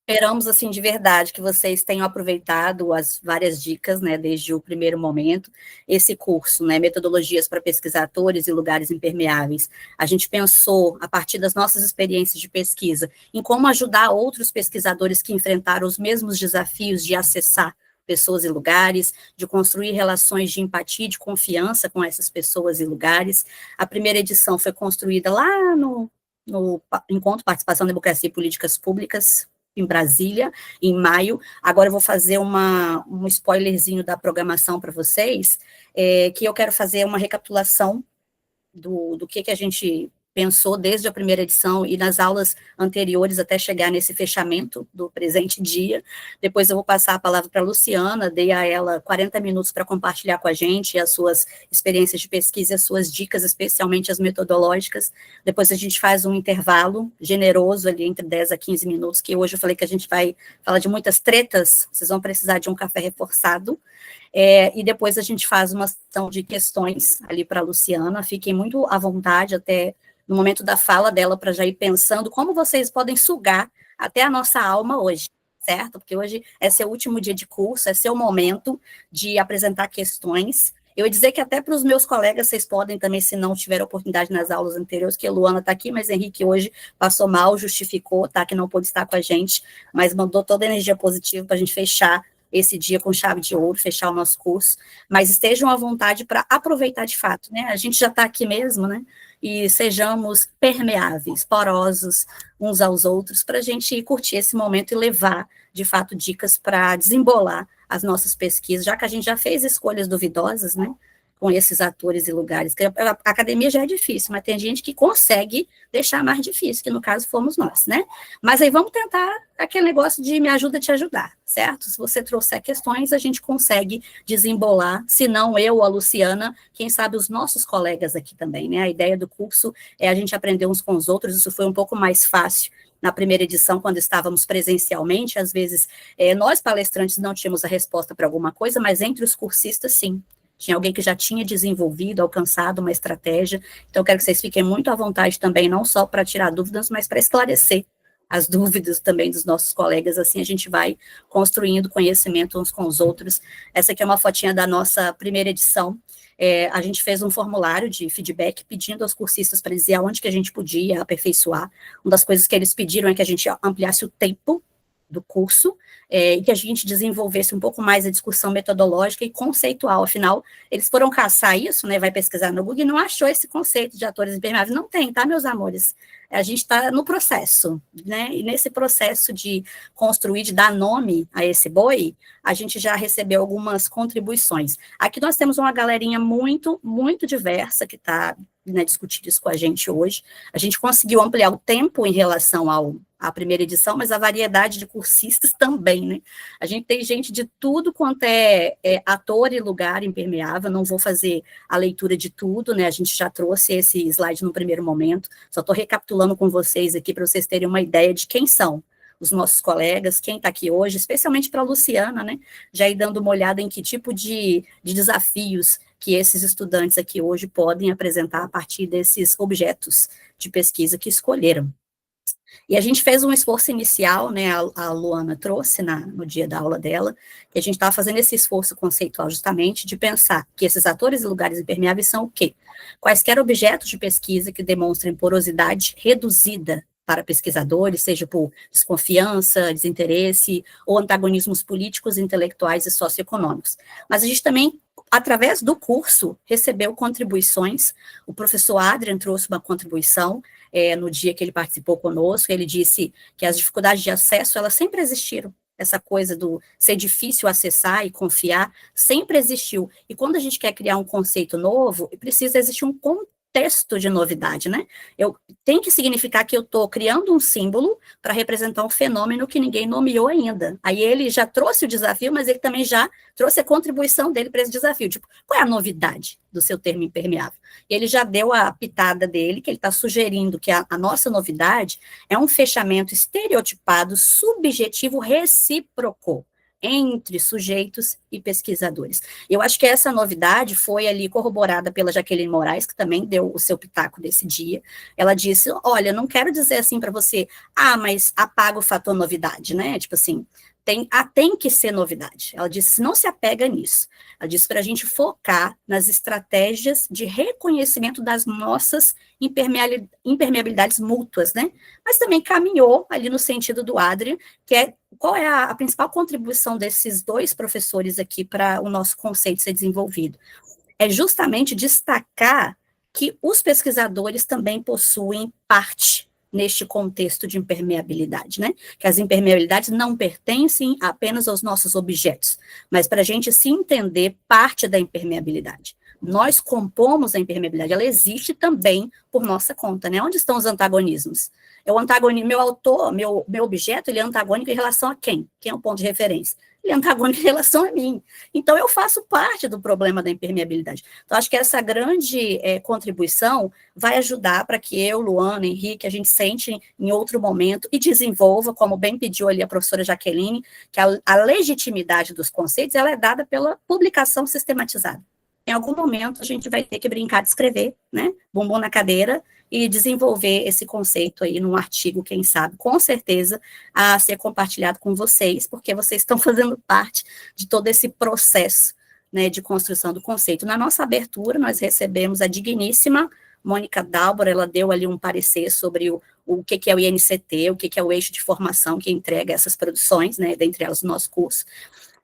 Esperamos, assim, de verdade, que vocês tenham aproveitado as várias dicas, né, desde o primeiro momento. Esse curso, né, Metodologias para Pesquisadores e Lugares Impermeáveis, a gente pensou, a partir das nossas experiências de pesquisa, em como ajudar outros pesquisadores que enfrentaram os mesmos desafios de acessar pessoas e lugares, de construir relações de empatia e de confiança com essas pessoas e lugares. A primeira edição foi construída lá no Encontro Participação, Democracia e Políticas Públicas, em Brasília, em maio. Agora eu vou fazer um spoilerzinho da programação para vocês, que eu quero fazer uma recapitulação do que a gente pensou desde a primeira edição e nas aulas anteriores até chegar nesse fechamento do presente dia. Depois eu vou passar a palavra para a Luciana, dei a ela 40 minutos para compartilhar com a gente as suas experiências de pesquisa, as suas dicas, especialmente as metodológicas. Depois a gente faz um intervalo generoso ali entre 10 a 15 minutos, que hoje eu falei que a gente vai falar de muitas tretas, vocês vão precisar de um café reforçado. E depois a gente faz uma sessão de questões ali para a Luciana, fiquem muito à vontade até no momento da fala dela, para já ir pensando como vocês podem sugar até a nossa alma hoje, certo? Porque hoje é seu último dia de curso, é seu momento de apresentar questões. Eu ia dizer que até para os meus colegas, vocês podem também, se não tiver oportunidade nas aulas anteriores, que a Luana está aqui, mas Henrique hoje passou mal, justificou, tá, que não pôde estar com a gente, mas mandou toda a energia positiva para a gente fechar esse dia com chave de ouro, fechar o nosso curso, mas estejam à vontade para aproveitar de fato, né? A gente já está aqui mesmo, né? E sejamos permeáveis, porosos uns aos outros, para a gente curtir esse momento e levar, de fato, dicas para desembolar as nossas pesquisas, já que a gente já fez escolhas duvidosas, né? Com esses atores e lugares. A academia já é difícil, mas tem gente que consegue deixar mais difícil, que no caso fomos nós, né? Mas aí vamos tentar aquele negócio de me ajuda a te ajudar, certo? Se você trouxer questões, a gente consegue desembolar, se não eu ou a Luciana, quem sabe os nossos colegas aqui também, né? A ideia do curso é a gente aprender uns com os outros, isso foi um pouco mais fácil na primeira edição, quando estávamos presencialmente, às vezes nós palestrantes não tínhamos a resposta para alguma coisa, mas entre os cursistas, sim. Tinha alguém que já tinha desenvolvido, alcançado uma estratégia. Então, eu quero que vocês fiquem muito à vontade também, não só para tirar dúvidas, mas para esclarecer as dúvidas também dos nossos colegas. Assim, a gente vai construindo conhecimento uns com os outros. Essa aqui é uma fotinha da nossa primeira edição. A gente fez um formulário de feedback pedindo aos cursistas para dizer aonde que a gente podia aperfeiçoar. Uma das coisas que eles pediram é que a gente ampliasse o tempo do curso, e que a gente desenvolvesse um pouco mais a discussão metodológica e conceitual. Afinal, eles foram caçar isso, né, vai pesquisar no Google e não achou esse conceito de atores impermeáveis. Não tem, tá, meus amores? A gente está no processo, né, e nesse processo de construir, de dar nome a esse boi, a gente já recebeu algumas contribuições. Aqui nós temos uma galerinha muito, muito diversa que está, né, discutindo isso com a gente hoje. A gente conseguiu ampliar o tempo em relação à primeira edição, mas a variedade de cursistas também, né? A gente tem gente de tudo quanto é ator e lugar impermeável, não vou fazer a leitura de tudo, né? A gente já trouxe esse slide no primeiro momento, só estou recapitulando com vocês aqui para vocês terem uma ideia de quem são os nossos colegas, quem está aqui hoje, especialmente para a Luciana, né? Já ir dando uma olhada em que tipo de desafios que esses estudantes aqui hoje podem apresentar a partir desses objetos de pesquisa que escolheram. E a gente fez um esforço inicial, né, a Luana trouxe no dia da aula dela, que a gente estava fazendo esse esforço conceitual justamente de pensar que esses atores e lugares impermeáveis são o quê? Quaisquer objetos de pesquisa que demonstrem porosidade reduzida para pesquisadores, seja por desconfiança, desinteresse ou antagonismos políticos, intelectuais e socioeconômicos. Mas a gente também, através do curso, recebeu contribuições. O professor Adrian trouxe uma contribuição no dia que ele participou conosco. Ele disse que as dificuldades de acesso, elas sempre existiram. Essa coisa do ser difícil acessar e confiar sempre existiu. E quando a gente quer criar um conceito novo, precisa existir um contexto de novidade, né? Tem que significar que eu estou criando um símbolo para representar um fenômeno que ninguém nomeou ainda. Aí ele já trouxe o desafio, mas ele também já trouxe a contribuição dele para esse desafio. Tipo, qual é a novidade do seu termo impermeável? E ele já deu a pitada dele, que ele está sugerindo que a nossa novidade é um fechamento estereotipado, subjetivo, recíproco. entre sujeitos e pesquisadores. Eu acho que essa novidade foi ali corroborada pela Jaqueline Moraes, que também deu o seu pitaco desse dia. Ela disse, olha, não quero dizer assim para você, mas apaga o fator novidade, né? Tipo assim, tem que ser novidade. Ela disse, não se apega nisso. Ela disse para a gente focar nas estratégias de reconhecimento das nossas impermeabilidades mútuas, né? Mas também caminhou ali no sentido do Adrian, que é qual é a principal contribuição desses dois professores aqui para o nosso conceito ser desenvolvido? É justamente destacar que os pesquisadores também possuem parte neste contexto de impermeabilidade, né? Que as impermeabilidades não pertencem apenas aos nossos objetos, mas para a gente se entender parte da impermeabilidade. Nós compomos a impermeabilidade, ela existe também por nossa conta, né? Onde estão os antagonismos? É o antagonismo, meu objeto, ele é antagônico em relação a quem? Quem é o ponto de referência? Ele é antagônico em relação a mim. Então, eu faço parte do problema da impermeabilidade. Então, acho que essa grande contribuição vai ajudar para que eu, Luana, Henrique, a gente sente em outro momento e desenvolva, como bem pediu ali a professora Jaqueline, que a legitimidade dos conceitos ela é dada pela publicação sistematizada. Em algum momento, a gente vai ter que brincar de escrever, né? Bumbum na cadeira, e desenvolver esse conceito aí num artigo, quem sabe, com certeza, a ser compartilhado com vocês, porque vocês estão fazendo parte de todo esse processo, né, de construção do conceito. Na nossa abertura, nós recebemos a digníssima Mônica Dalbor, ela deu ali um parecer sobre o que é o INCT, o que é o eixo de formação que entrega essas produções, né, dentre elas o nosso curso.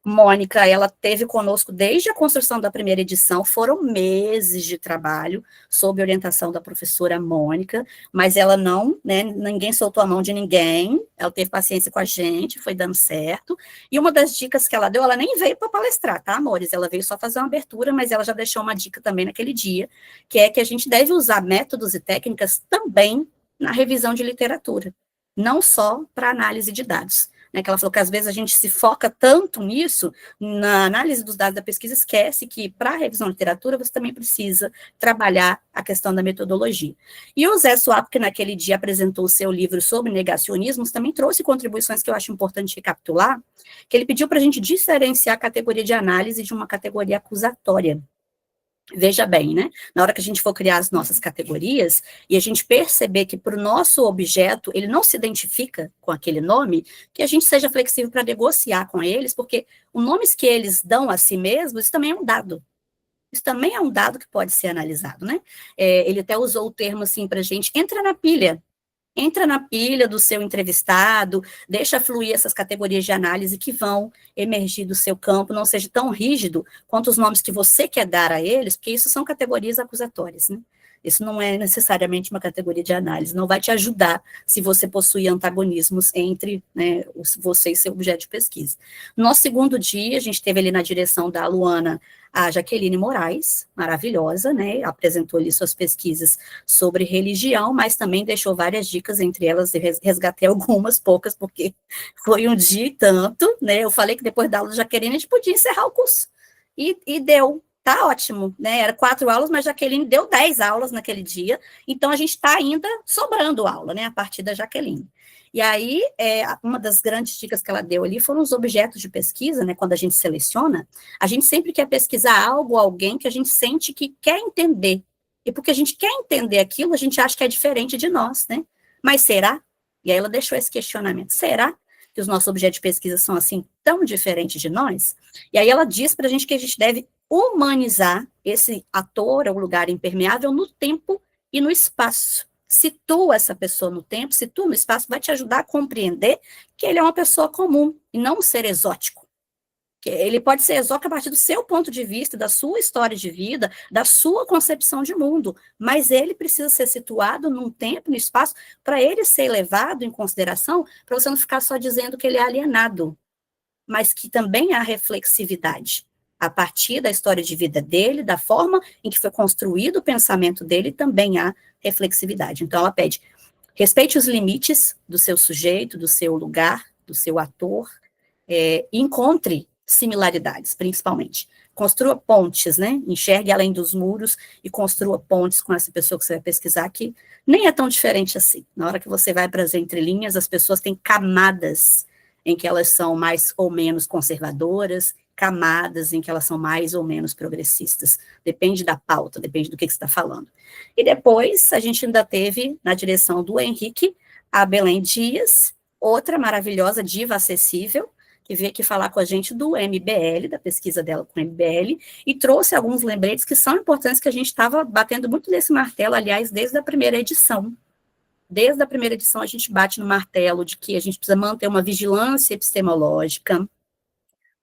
Mônica, ela teve conosco desde a construção da primeira edição, foram meses de trabalho, sob orientação da professora Mônica, mas ela não, né, ninguém soltou a mão de ninguém, ela teve paciência com a gente, foi dando certo, e uma das dicas que ela deu, ela nem veio para palestrar, tá, amores? Ela veio só fazer uma abertura, mas ela já deixou uma dica também naquele dia, que é que a gente deve usar métodos e técnicas também na revisão de literatura, não só para análise de dados. Que ela falou que às vezes a gente se foca tanto nisso, na análise dos dados da pesquisa, esquece que para a revisão de literatura você também precisa trabalhar a questão da metodologia. E o Zé Suapo, que naquele dia apresentou o seu livro sobre negacionismos, também trouxe contribuições que eu acho importante recapitular, que ele pediu para a gente diferenciar a categoria de análise de uma categoria acusatória. Veja bem, né? Na hora que a gente for criar as nossas categorias e a gente perceber que para o nosso objeto ele não se identifica com aquele nome, que a gente seja flexível para negociar com eles, porque os nomes que eles dão a si mesmos, isso também é um dado. Isso também é um dado que pode ser analisado, né? Ele até usou o termo assim para a gente, entra na pilha do seu entrevistado, deixa fluir essas categorias de análise que vão emergir do seu campo, não seja tão rígido quanto os nomes que você quer dar a eles, porque isso são categorias acusatórias, né? Isso não é necessariamente uma categoria de análise, não vai te ajudar se você possui antagonismos entre, né, você e seu objeto de pesquisa. No nosso segundo dia, a gente teve ali na direção da Luana a Jaqueline Moraes, maravilhosa, né, apresentou ali suas pesquisas sobre religião, mas também deixou várias dicas, entre elas eu resgatei algumas, poucas, porque foi um dia e tanto, né, eu falei que depois da aula da Jaqueline a gente podia encerrar o curso, e deu. Tá ótimo, né? Era 4 aulas, mas Jaqueline deu 10 aulas naquele dia, então a gente está ainda sobrando aula, né? A partir da Jaqueline. E aí, uma das grandes dicas que ela deu ali foram os objetos de pesquisa, né? Quando a gente seleciona, a gente sempre quer pesquisar algo, alguém que a gente sente que quer entender. E porque a gente quer entender aquilo, a gente acha que é diferente de nós, né? Mas será? E aí ela deixou esse questionamento. Será que os nossos objetos de pesquisa são assim tão diferentes de nós? E aí ela diz para a gente que a gente deve humanizar esse ator ou lugar impermeável no tempo e no espaço. Situa essa pessoa no tempo, situa no espaço, vai te ajudar a compreender que ele é uma pessoa comum e não um ser exótico. Ele pode ser exótico a partir do seu ponto de vista, da sua história de vida, da sua concepção de mundo, mas ele precisa ser situado num tempo, no espaço, para ele ser levado em consideração, para você não ficar só dizendo que ele é alienado, mas que também há reflexividade. A partir da história de vida dele, da forma em que foi construído o pensamento dele, também há reflexividade. Então, ela pede, respeite os limites do seu sujeito, do seu lugar, do seu ator, encontre similaridades, principalmente. Construa pontes, né? Enxergue além dos muros e construa pontes com essa pessoa que você vai pesquisar, que nem é tão diferente assim. Na hora que você vai para as entrelinhas, as pessoas têm camadas em que elas são mais ou menos conservadoras, camadas em que elas são mais ou menos progressistas. Depende da pauta, depende do que você está falando. E depois, a gente ainda teve, na direção do Henrique, a Belém Dias, outra maravilhosa diva acessível, que veio aqui falar com a gente do MBL, da pesquisa dela com o MBL, e trouxe alguns lembretes que são importantes, que a gente estava batendo muito nesse martelo, aliás, desde a primeira edição. Desde a primeira edição, a gente bate no martelo de que a gente precisa manter uma vigilância epistemológica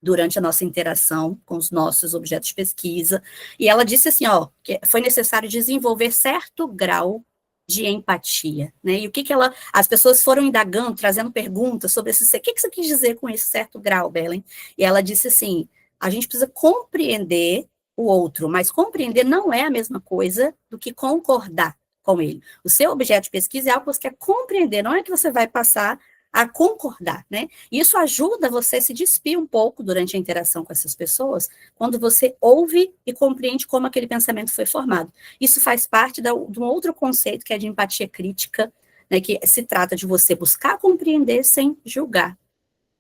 durante a nossa interação com os nossos objetos de pesquisa, e ela disse assim, ó, que foi necessário desenvolver certo grau de empatia, né, e o que as pessoas foram indagando, trazendo perguntas sobre esse, o que você quis dizer com esse certo grau, Belen? E ela disse assim, a gente precisa compreender o outro, mas compreender não é a mesma coisa do que concordar com ele. O seu objeto de pesquisa é algo que você quer compreender, não é que você vai passar a concordar, né? Isso ajuda você a se despir um pouco durante a interação com essas pessoas, quando você ouve e compreende como aquele pensamento foi formado. Isso faz parte de um outro conceito, que é de empatia crítica, né, que se trata de você buscar compreender sem julgar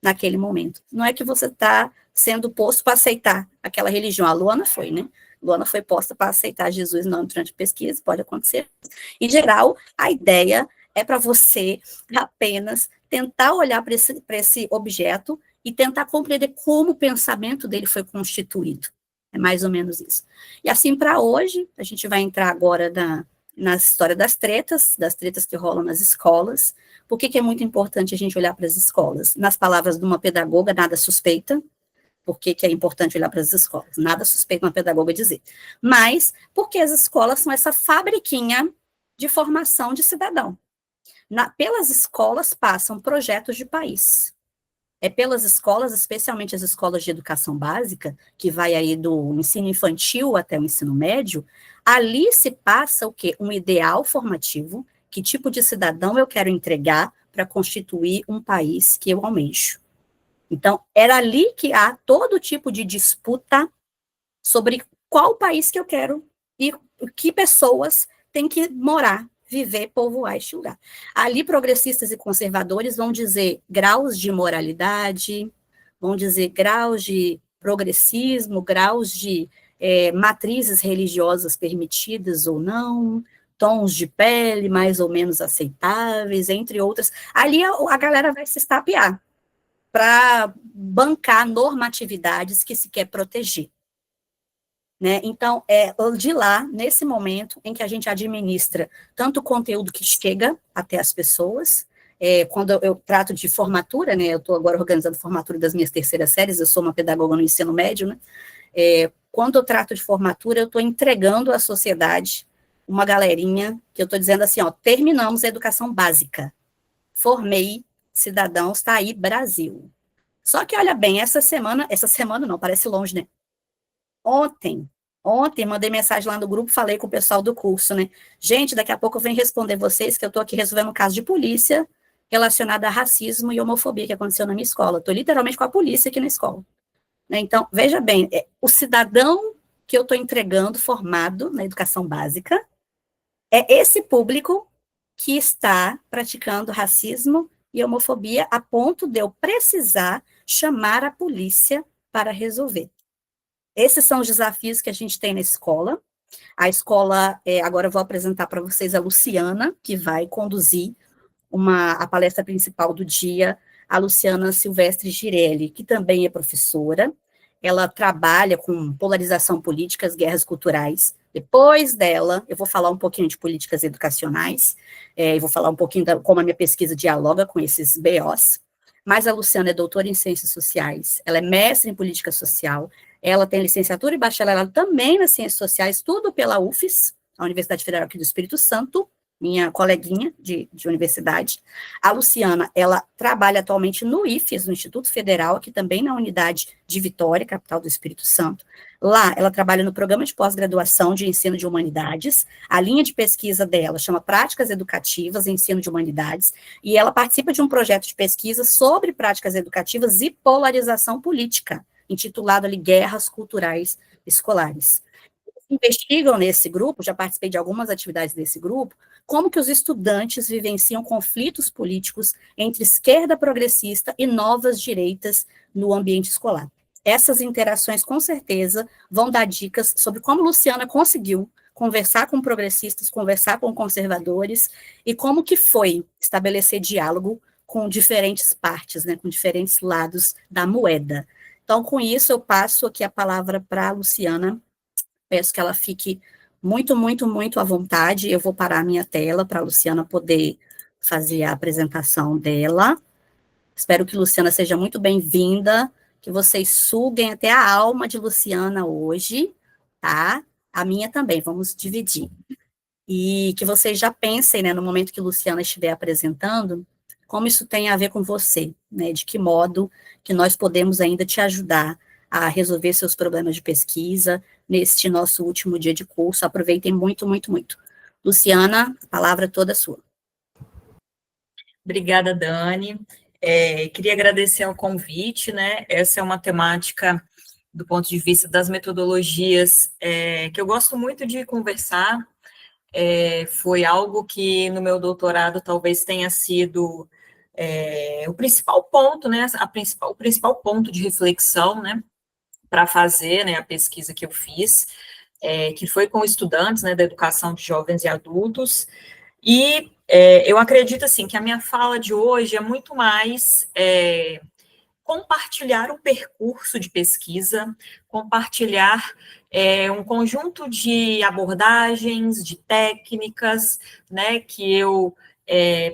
naquele momento. Não é que você está sendo posto para aceitar aquela religião. A Luana foi, né? Luana foi posta para aceitar Jesus não durante a pesquisa, pode acontecer. Em geral, a ideia é para você apenas tentar olhar para esse objeto e tentar compreender como o pensamento dele foi constituído. É mais ou menos isso. E assim, para hoje, a gente vai entrar agora na história das tretas que rolam nas escolas. Por que é muito importante a gente olhar para as escolas? Nas palavras de uma pedagoga, nada suspeita. Por que é importante olhar para as escolas? Nada suspeita uma pedagoga dizer. Mas, porque as escolas são essa fabriquinha de formação de cidadão. Pelas escolas passam projetos de país. É pelas escolas, especialmente as escolas de educação básica, que vai aí do ensino infantil até o ensino médio, ali se passa o quê? Um ideal formativo, que tipo de cidadão eu quero entregar para constituir um país que eu almejo. Então, era ali que há todo tipo de disputa sobre qual país que eu quero e que pessoas têm que morar, viver, povoar este lugar. Ali, progressistas e conservadores vão dizer graus de moralidade, vão dizer graus de progressismo, graus de matrizes religiosas permitidas ou não, tons de pele mais ou menos aceitáveis, entre outras. Ali a galera vai se estapear para bancar normatividades que se quer proteger. Né? Então, é de lá, nesse momento, em que a gente administra tanto o conteúdo que chega até as pessoas, quando eu trato de formatura, né, eu estou agora organizando formatura das minhas terceiras séries, eu sou uma pedagoga no ensino médio, né, quando eu trato de formatura, eu estou entregando à sociedade uma galerinha, que eu estou dizendo assim, ó, terminamos a educação básica, formei cidadãos, está aí, Brasil. Só que, olha bem, essa semana não, parece longe, né? Ontem, mandei mensagem lá no grupo, falei com o pessoal do curso, né? Gente, daqui a pouco eu venho responder vocês, que eu estou aqui resolvendo um caso de polícia relacionado a racismo e homofobia que aconteceu na minha escola. Estou literalmente com a polícia aqui na escola. Né? Então, veja bem, o cidadão que eu estou entregando, formado na educação básica, é esse público que está praticando racismo e homofobia a ponto de eu precisar chamar a polícia para resolver. Esses são os desafios que a gente tem na escola. A escola, agora eu vou apresentar para vocês a Luciana, que vai conduzir a palestra principal do dia, a Luciana Silvestre Girelli, que também é professora. Ela trabalha com polarização política, as guerras culturais. Depois dela, eu vou falar um pouquinho de políticas educacionais, e vou falar um pouquinho como a minha pesquisa dialoga com esses BOs. Mas a Luciana é doutora em Ciências Sociais, ela é mestre em Política Social, ela tem licenciatura e bacharelado também nas Ciências Sociais, tudo pela UFES, a Universidade Federal aqui do Espírito Santo, minha coleguinha de universidade. A Luciana, ela trabalha atualmente no IFES, no Instituto Federal, aqui também na unidade de Vitória, capital do Espírito Santo. Lá, ela trabalha no programa de pós-graduação de ensino de humanidades. A linha de pesquisa dela chama Práticas Educativas em Ensino de Humanidades, e ela participa de um projeto de pesquisa sobre práticas educativas e polarização política, intitulado ali Guerras Culturais Escolares. investigam nesse grupo, já participei de algumas atividades desse grupo, como que os estudantes vivenciam conflitos políticos entre esquerda progressista e novas direitas no ambiente escolar. Essas interações, com certeza, vão dar dicas sobre como Luciana conseguiu conversar com progressistas, conversar com conservadores, e como que foi estabelecer diálogo com diferentes partes, né, com diferentes lados da moeda. Então, com isso, eu passo aqui a palavra para a Luciana. Peço que ela fique muito, muito, muito à vontade. Eu vou parar a minha tela para a Luciana poder fazer a apresentação dela. Espero que Luciana seja muito bem-vinda, que vocês suguem até a alma de Luciana hoje, tá? A minha também, vamos dividir. E que vocês já pensem, né, no momento que Luciana estiver apresentando, como isso tem a ver com você, né? De que modo que nós podemos ainda te ajudar a resolver seus problemas de pesquisa neste nosso último dia de curso. Aproveitem muito, muito, muito. Luciana, a palavra é toda sua. Obrigada, Dani. Queria agradecer ao convite, né? Essa é uma temática, do ponto de vista das metodologias, que eu gosto muito de conversar. Foi algo que no meu doutorado talvez tenha sido o principal ponto, né? O principal ponto de reflexão, né? Para fazer, né? A pesquisa que eu fiz, que foi com estudantes, né? Da educação de jovens e adultos. E eu acredito, assim, que a minha fala de hoje é muito mais compartilhar um percurso de pesquisa, compartilhar um conjunto de abordagens, de técnicas, né, que eu,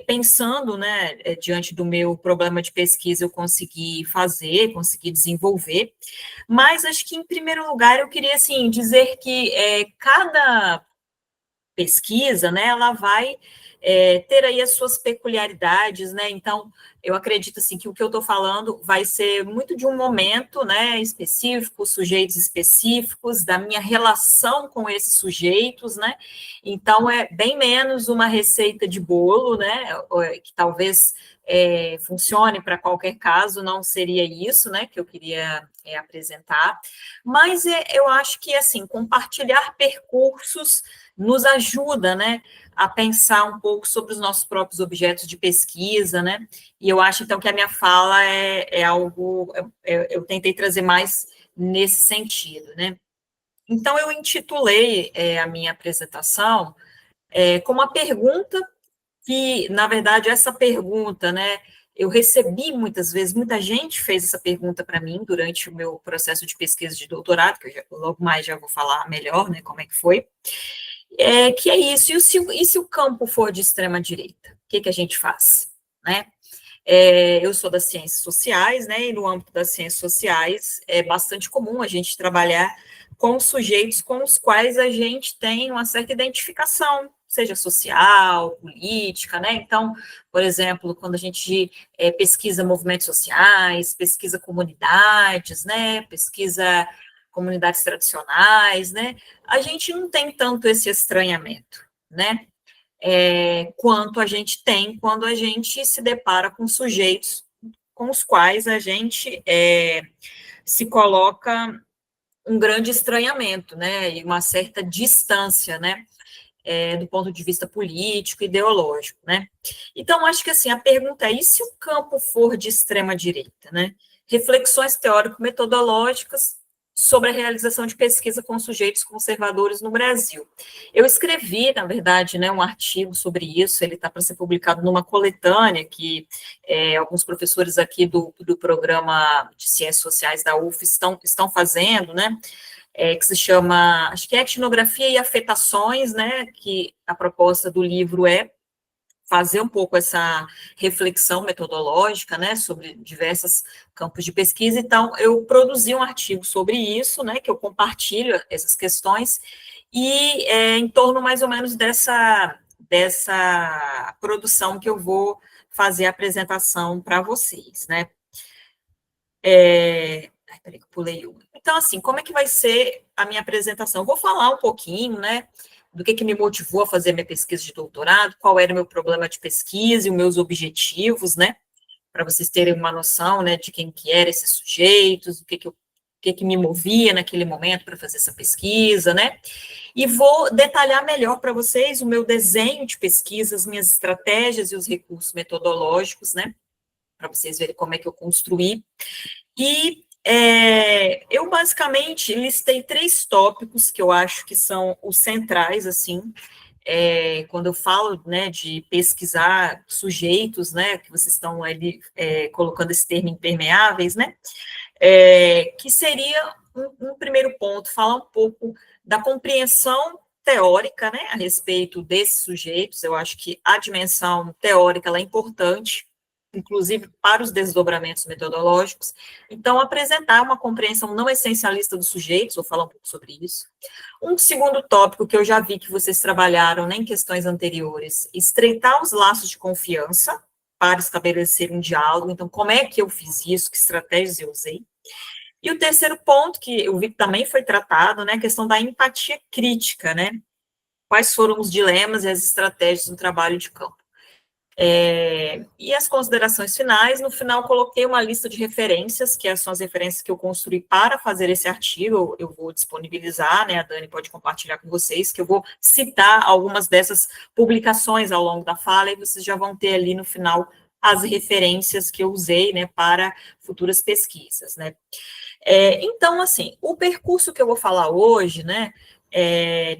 pensando, né, diante do meu problema de pesquisa, eu consegui fazer, consegui desenvolver, mas acho que, em primeiro lugar, eu queria, assim, dizer que cada pesquisa, né, ela vai ter aí as suas peculiaridades, né, então, eu acredito, assim, que o que eu estou falando vai ser muito de um momento, né, específico, sujeitos específicos, da minha relação com esses sujeitos, né, então, é bem menos uma receita de bolo, né, que talvez funcione para qualquer caso, não seria isso, né, que eu queria apresentar, mas eu acho que, assim, compartilhar percursos nos ajuda, né, a pensar um pouco sobre os nossos próprios objetos de pesquisa, né, e eu acho, então, que a minha fala é algo, eu tentei trazer mais nesse sentido, né. Então, eu intitulei a minha apresentação com uma pergunta que, na verdade, essa pergunta, né, eu recebi muitas vezes, muita gente fez essa pergunta para mim durante o meu processo de pesquisa de doutorado, que logo mais já vou falar melhor, né, como é que foi, que é isso, e se o campo for de extrema direita, o que a gente faz, né? Eu sou das ciências sociais, né, e no âmbito das ciências sociais é bastante comum a gente trabalhar com sujeitos com os quais a gente tem uma certa identificação, seja social, política, né, então, por exemplo, quando a gente pesquisa movimentos sociais, pesquisa comunidades, né, pesquisa comunidades tradicionais, né, a gente não tem tanto esse estranhamento, né, quanto a gente tem quando a gente se depara com sujeitos com os quais a gente se coloca um grande estranhamento, né, e uma certa distância, né, do ponto de vista político, ideológico, né. Então, acho que, assim, a pergunta é, e se o campo for de extrema direita, né? Reflexões teórico-metodológicas sobre a realização de pesquisa com sujeitos conservadores no Brasil. Eu escrevi, na verdade, né, um artigo sobre isso, ele está para ser publicado numa coletânea que alguns professores aqui do programa de Ciências Sociais da UF estão fazendo, né, que se chama, acho que é Etnografia e Afetações, né, que a proposta do livro é fazer um pouco essa reflexão metodológica, né, sobre diversos campos de pesquisa. Então, eu produzi um artigo sobre isso, né, que eu compartilho essas questões, e em torno mais ou menos dessa produção que eu vou fazer a apresentação para vocês, né. Ai, peraí que eu pulei uma. Então, assim, como é que vai ser a minha apresentação? Eu vou falar um pouquinho, né, do que me motivou a fazer minha pesquisa de doutorado, qual era o meu problema de pesquisa e os meus objetivos, né, para vocês terem uma noção, né, de quem que eram esses sujeitos, o que eu que me movia naquele momento para fazer essa pesquisa, né? E vou detalhar melhor para vocês o meu desenho de pesquisa, as minhas estratégias e os recursos metodológicos, né? Para vocês verem como é que eu construí. E eu basicamente listei 3 tópicos que eu acho que são os centrais, assim, quando eu falo, né, de pesquisar sujeitos, né, que vocês estão ali colocando esse termo impermeáveis, né, que seria um primeiro ponto, falar um pouco da compreensão teórica, né, a respeito desses sujeitos. Eu acho que a dimensão teórica ela é importante, inclusive para os desdobramentos metodológicos. Então, apresentar uma compreensão não essencialista dos sujeitos, vou falar um pouco sobre isso. Um segundo tópico que eu já vi que vocês trabalharam, né, em questões anteriores, estreitar os laços de confiança para estabelecer um diálogo. Então, como é que eu fiz isso, que estratégias eu usei? E o terceiro ponto, que eu vi que também foi tratado, né, a questão da empatia crítica, né? Quais foram os dilemas e as estratégias no trabalho de campo. E as considerações finais, no final coloquei uma lista de referências, que são as referências que eu construí para fazer esse artigo, eu vou disponibilizar, né, a Dani pode compartilhar com vocês, que eu vou citar algumas dessas publicações ao longo da fala, e vocês já vão ter ali no final as referências que eu usei, né, para futuras pesquisas, né. Então, assim, o percurso que eu vou falar hoje, né,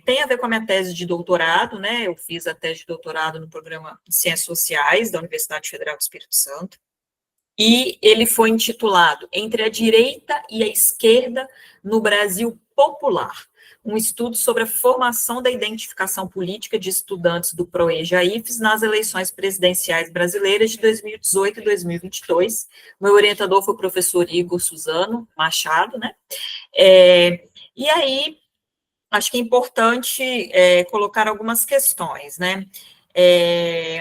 tem a ver com a minha tese de doutorado, né, eu fiz a tese de doutorado no programa de Ciências Sociais da Universidade Federal do Espírito Santo, e ele foi intitulado Entre a Direita e a Esquerda no Brasil Popular, um estudo sobre a formação da identificação política de estudantes do PROEJA-IFES nas eleições presidenciais brasileiras de 2018 e 2022. Meu orientador foi o professor Igor Suzano Machado, né? E aí, acho que é importante colocar algumas questões, né?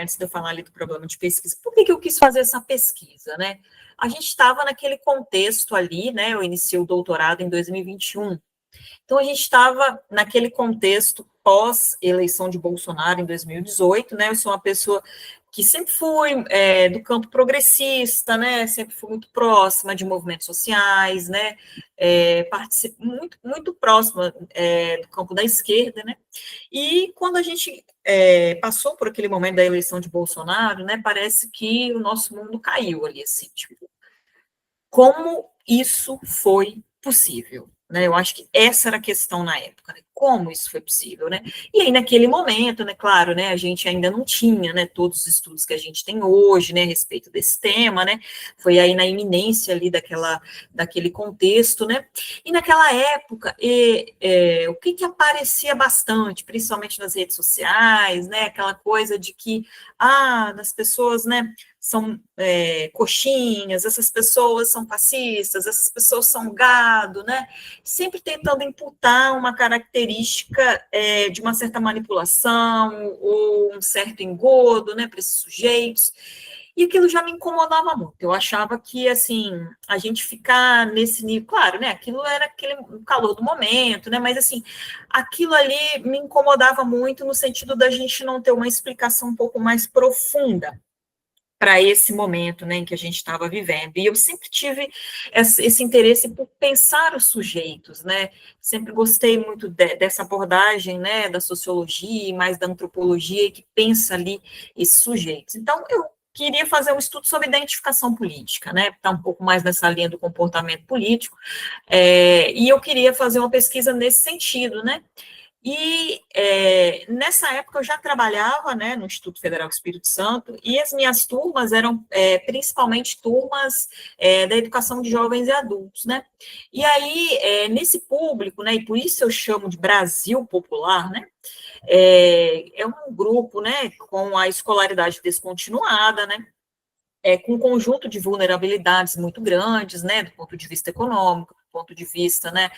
Antes de eu falar ali do problema de pesquisa, por que eu quis fazer essa pesquisa, né? A gente estava naquele contexto ali, né? Eu iniciei o doutorado em 2021. Então, a gente estava naquele contexto pós-eleição de Bolsonaro em 2018, né? Eu sou uma pessoa que sempre fui do campo progressista, né? Sempre fui muito próxima de movimentos sociais, né? Participo muito próxima do campo da esquerda, né? E quando a gente passou por aquele momento da eleição de Bolsonaro, né? Parece que o nosso mundo caiu ali, assim, tipo, como isso foi possível? Né? Eu acho que essa era a questão na época, né? Como isso foi possível, né? E aí, naquele momento, né, claro, né, a gente ainda não tinha, né, todos os estudos que a gente tem hoje, né, a respeito desse tema, né, foi aí na iminência ali daquele contexto, né, e naquela época, o que aparecia bastante, principalmente nas redes sociais, né, aquela coisa de que, as pessoas, né, são coxinhas, essas pessoas são fascistas, essas pessoas são gado, né, sempre tentando imputar uma característica de uma certa manipulação ou um certo engodo, né, para esses sujeitos, e aquilo já me incomodava muito. Eu achava que, assim, a gente ficar nesse nível, claro, né, aquilo era aquele calor do momento, né, mas, assim, aquilo ali me incomodava muito no sentido da gente não ter uma explicação um pouco mais profunda para esse momento, né, em que a gente estava vivendo. E eu sempre tive esse interesse por pensar os sujeitos, né, sempre gostei muito dessa abordagem, né, da sociologia e mais da antropologia, que pensa ali esses sujeitos. Então, eu queria fazer um estudo sobre identificação política, né, está um pouco mais nessa linha do comportamento político, e eu queria fazer uma pesquisa nesse sentido, né, e nessa época eu já trabalhava, né, no Instituto Federal do Espírito Santo, e as minhas turmas eram principalmente turmas da educação de jovens e adultos, né, e aí nesse público, né, e por isso eu chamo de Brasil Popular, né, é um grupo, né, com a escolaridade descontinuada, né, com um conjunto de vulnerabilidades muito grandes, né, do ponto de vista econômico, do ponto de vista, né,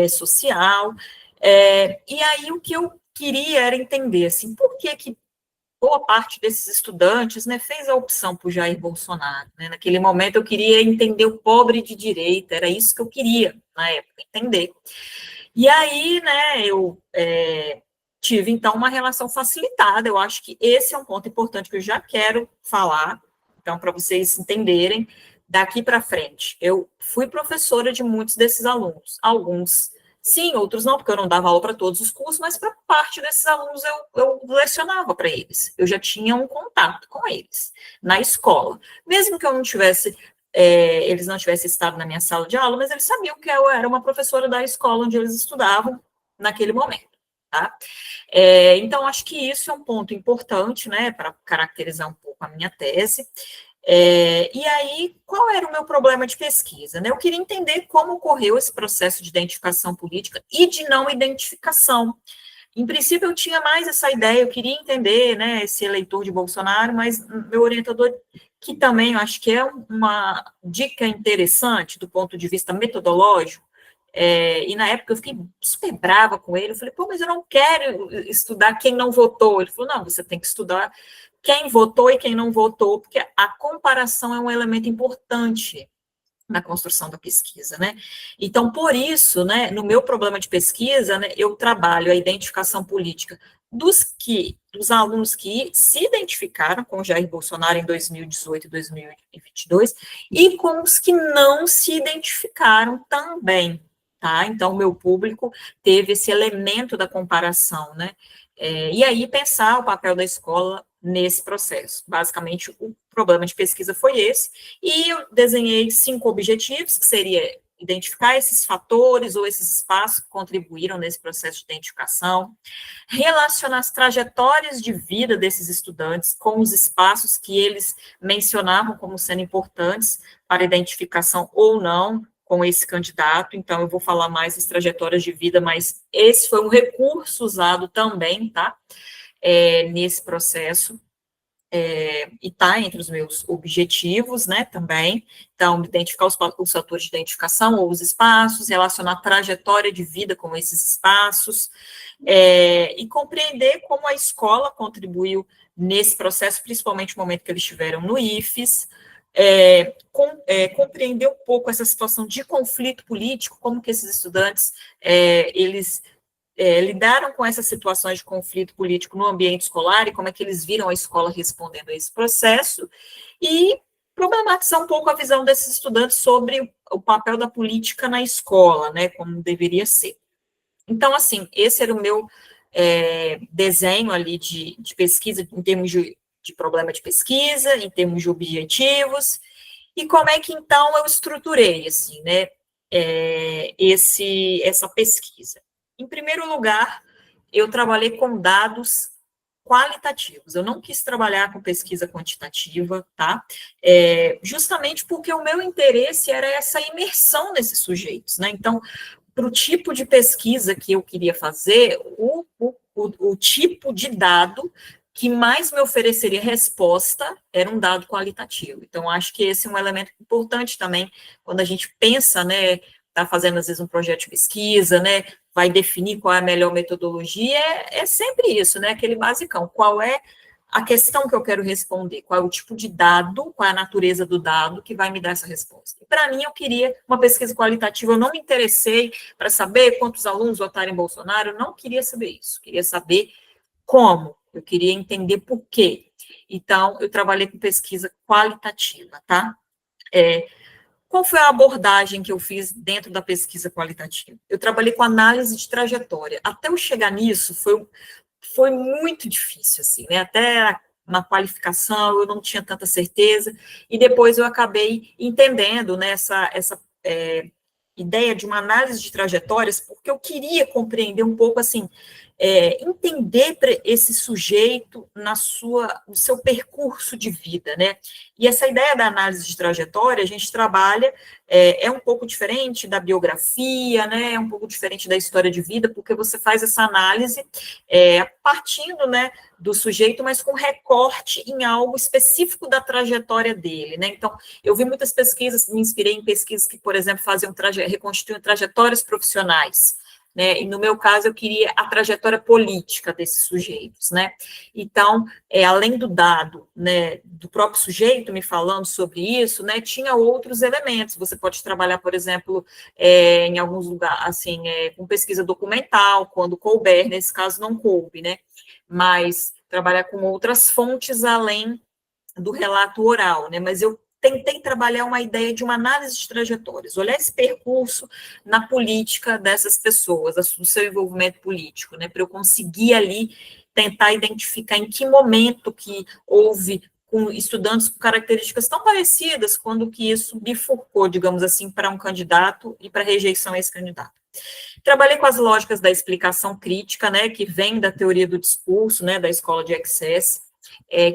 social, e aí o que eu queria era entender, assim, por que boa parte desses estudantes, né, fez a opção por Jair Bolsonaro, né, naquele momento eu queria entender o pobre de direita, era isso que eu queria, na época, entender. E aí, né, eu tive, então, uma relação facilitada, eu acho que esse é um ponto importante que eu já quero falar, então, para vocês entenderem daqui para frente, eu fui professora de muitos desses alunos, alguns sim, outros não, porque eu não dava aula para todos os cursos, mas para parte desses alunos eu lecionava para eles, eu já tinha um contato com eles na escola, mesmo que eu não tivesse, eles não tivessem estado na minha sala de aula, mas eles sabiam que eu era uma professora da escola onde eles estudavam naquele momento, tá? Então, acho que isso é um ponto importante, né, para caracterizar um pouco a minha tese. E aí, qual era o meu problema de pesquisa? Né? Eu queria entender como ocorreu esse processo de identificação política e de não identificação. Em princípio, eu tinha mais essa ideia, eu queria entender, né, esse eleitor de Bolsonaro, mas meu orientador, que também eu acho que é uma dica interessante do ponto de vista metodológico, e na época eu fiquei super brava com ele, eu falei, pô, mas eu não quero estudar quem não votou. Ele falou, não, você tem que estudar quem votou e quem não votou, porque a comparação é um elemento importante na construção da pesquisa, né? Então, por isso, né, no meu problema de pesquisa, né, eu trabalho a identificação política dos alunos que se identificaram com Jair Bolsonaro em 2018 e 2022 e com os que não se identificaram também, tá? Então, o meu público teve esse elemento da comparação, né? E aí pensar o papel da escola nesse processo. Basicamente, o problema de pesquisa foi esse, e eu desenhei 5 objetivos, que seria identificar esses fatores ou esses espaços que contribuíram nesse processo de identificação, relacionar as trajetórias de vida desses estudantes com os espaços que eles mencionavam como sendo importantes para identificação ou não com esse candidato. Então, eu vou falar mais das trajetórias de vida, mas esse foi um recurso usado também, tá? Nesse processo, e está entre os meus objetivos, né, também. Então, identificar os fatores de identificação ou os espaços, relacionar a trajetória de vida com esses espaços, e compreender como a escola contribuiu nesse processo, principalmente no momento que eles estiveram no IFES, compreender um pouco essa situação de conflito político, como que esses estudantes, eles lidaram com essas situações de conflito político no ambiente escolar e como é que eles viram a escola respondendo a esse processo, e problematizar um pouco a visão desses estudantes sobre o papel da política na escola, né, como deveria ser. Então, assim, esse era o meu desenho ali de pesquisa, em termos de problema de pesquisa, em termos de objetivos, e como é que, então, eu estruturei, assim, né, essa pesquisa. Em primeiro lugar, eu trabalhei com dados qualitativos, eu não quis trabalhar com pesquisa quantitativa, tá? Justamente porque o meu interesse era essa imersão nesses sujeitos, né? Então, para o tipo de pesquisa que eu queria fazer, o tipo de dado que mais me ofereceria resposta era um dado qualitativo. Então, acho que esse é um elemento importante também, quando a gente pensa, né, está fazendo, às vezes, um projeto de pesquisa, né, vai definir qual é a melhor metodologia, é sempre isso, né, aquele basicão, qual é a questão que eu quero responder, qual é o tipo de dado, qual é a natureza do dado que vai me dar essa resposta. Para mim, eu queria uma pesquisa qualitativa, eu não me interessei para saber quantos alunos votaram em Bolsonaro, eu não queria saber isso, queria saber como, eu queria entender por quê. Então, eu trabalhei com pesquisa qualitativa, tá? Qual foi a abordagem que eu fiz dentro da pesquisa qualitativa? Eu trabalhei com análise de trajetória. Até eu chegar nisso, foi muito difícil, assim, né? Até na qualificação eu não tinha tanta certeza, e depois eu acabei entendendo, né, essa ideia de uma análise de trajetórias, porque eu queria compreender um pouco, assim, entender esse sujeito no seu percurso de vida, né? E essa ideia da análise de trajetória, a gente trabalha, é um pouco diferente da biografia, né? É um pouco diferente da história de vida, porque você faz essa análise partindo, né, do sujeito, mas com recorte em algo específico da trajetória dele, né? Então, eu vi muitas pesquisas, me inspirei em pesquisas que, por exemplo, reconstituem trajetórias profissionais, né? E no meu caso, eu queria a trajetória política desses sujeitos, né? Então, além do dado, né, do próprio sujeito me falando sobre isso, né, tinha outros elementos. Você pode trabalhar, por exemplo, em alguns lugares, assim, com pesquisa documental, quando couber, nesse caso não coube, né? Mas trabalhar com outras fontes além do relato oral, né? Mas eu tentei trabalhar uma ideia de uma análise de trajetórias, olhar esse percurso na política dessas pessoas, do seu envolvimento político, né, para eu conseguir ali tentar identificar em que momento que houve com estudantes com características tão parecidas, quando que isso bifurcou, digamos assim, para um candidato e para rejeição a esse candidato. Trabalhei com as lógicas da explicação crítica, né, que vem da teoria do discurso, né, da escola de Access,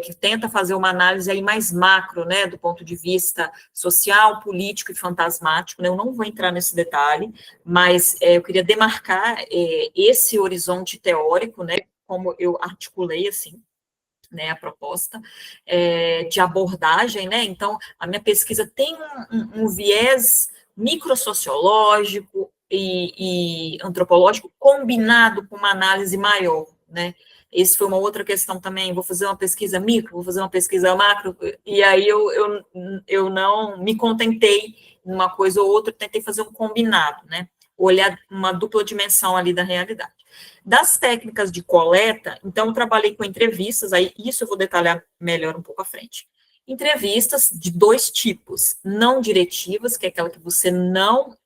que tenta fazer uma análise aí mais macro, né, do ponto de vista social, político e fantasmático, né, eu não vou entrar nesse detalhe, mas eu queria demarcar esse horizonte teórico, né, como eu articulei, assim, né, a proposta de abordagem, né, então a minha pesquisa tem um viés microsociológico e antropológico combinado com uma análise maior, né, esse foi uma outra questão também, vou fazer uma pesquisa micro, vou fazer uma pesquisa macro, e aí eu não me contentei numa coisa ou outra, tentei fazer um combinado, né, olhar uma dupla dimensão ali da realidade. Das técnicas de coleta, então, eu trabalhei com entrevistas, aí isso eu vou detalhar melhor um pouco à frente. Entrevistas de dois tipos, não diretivas, que é aquela que você não,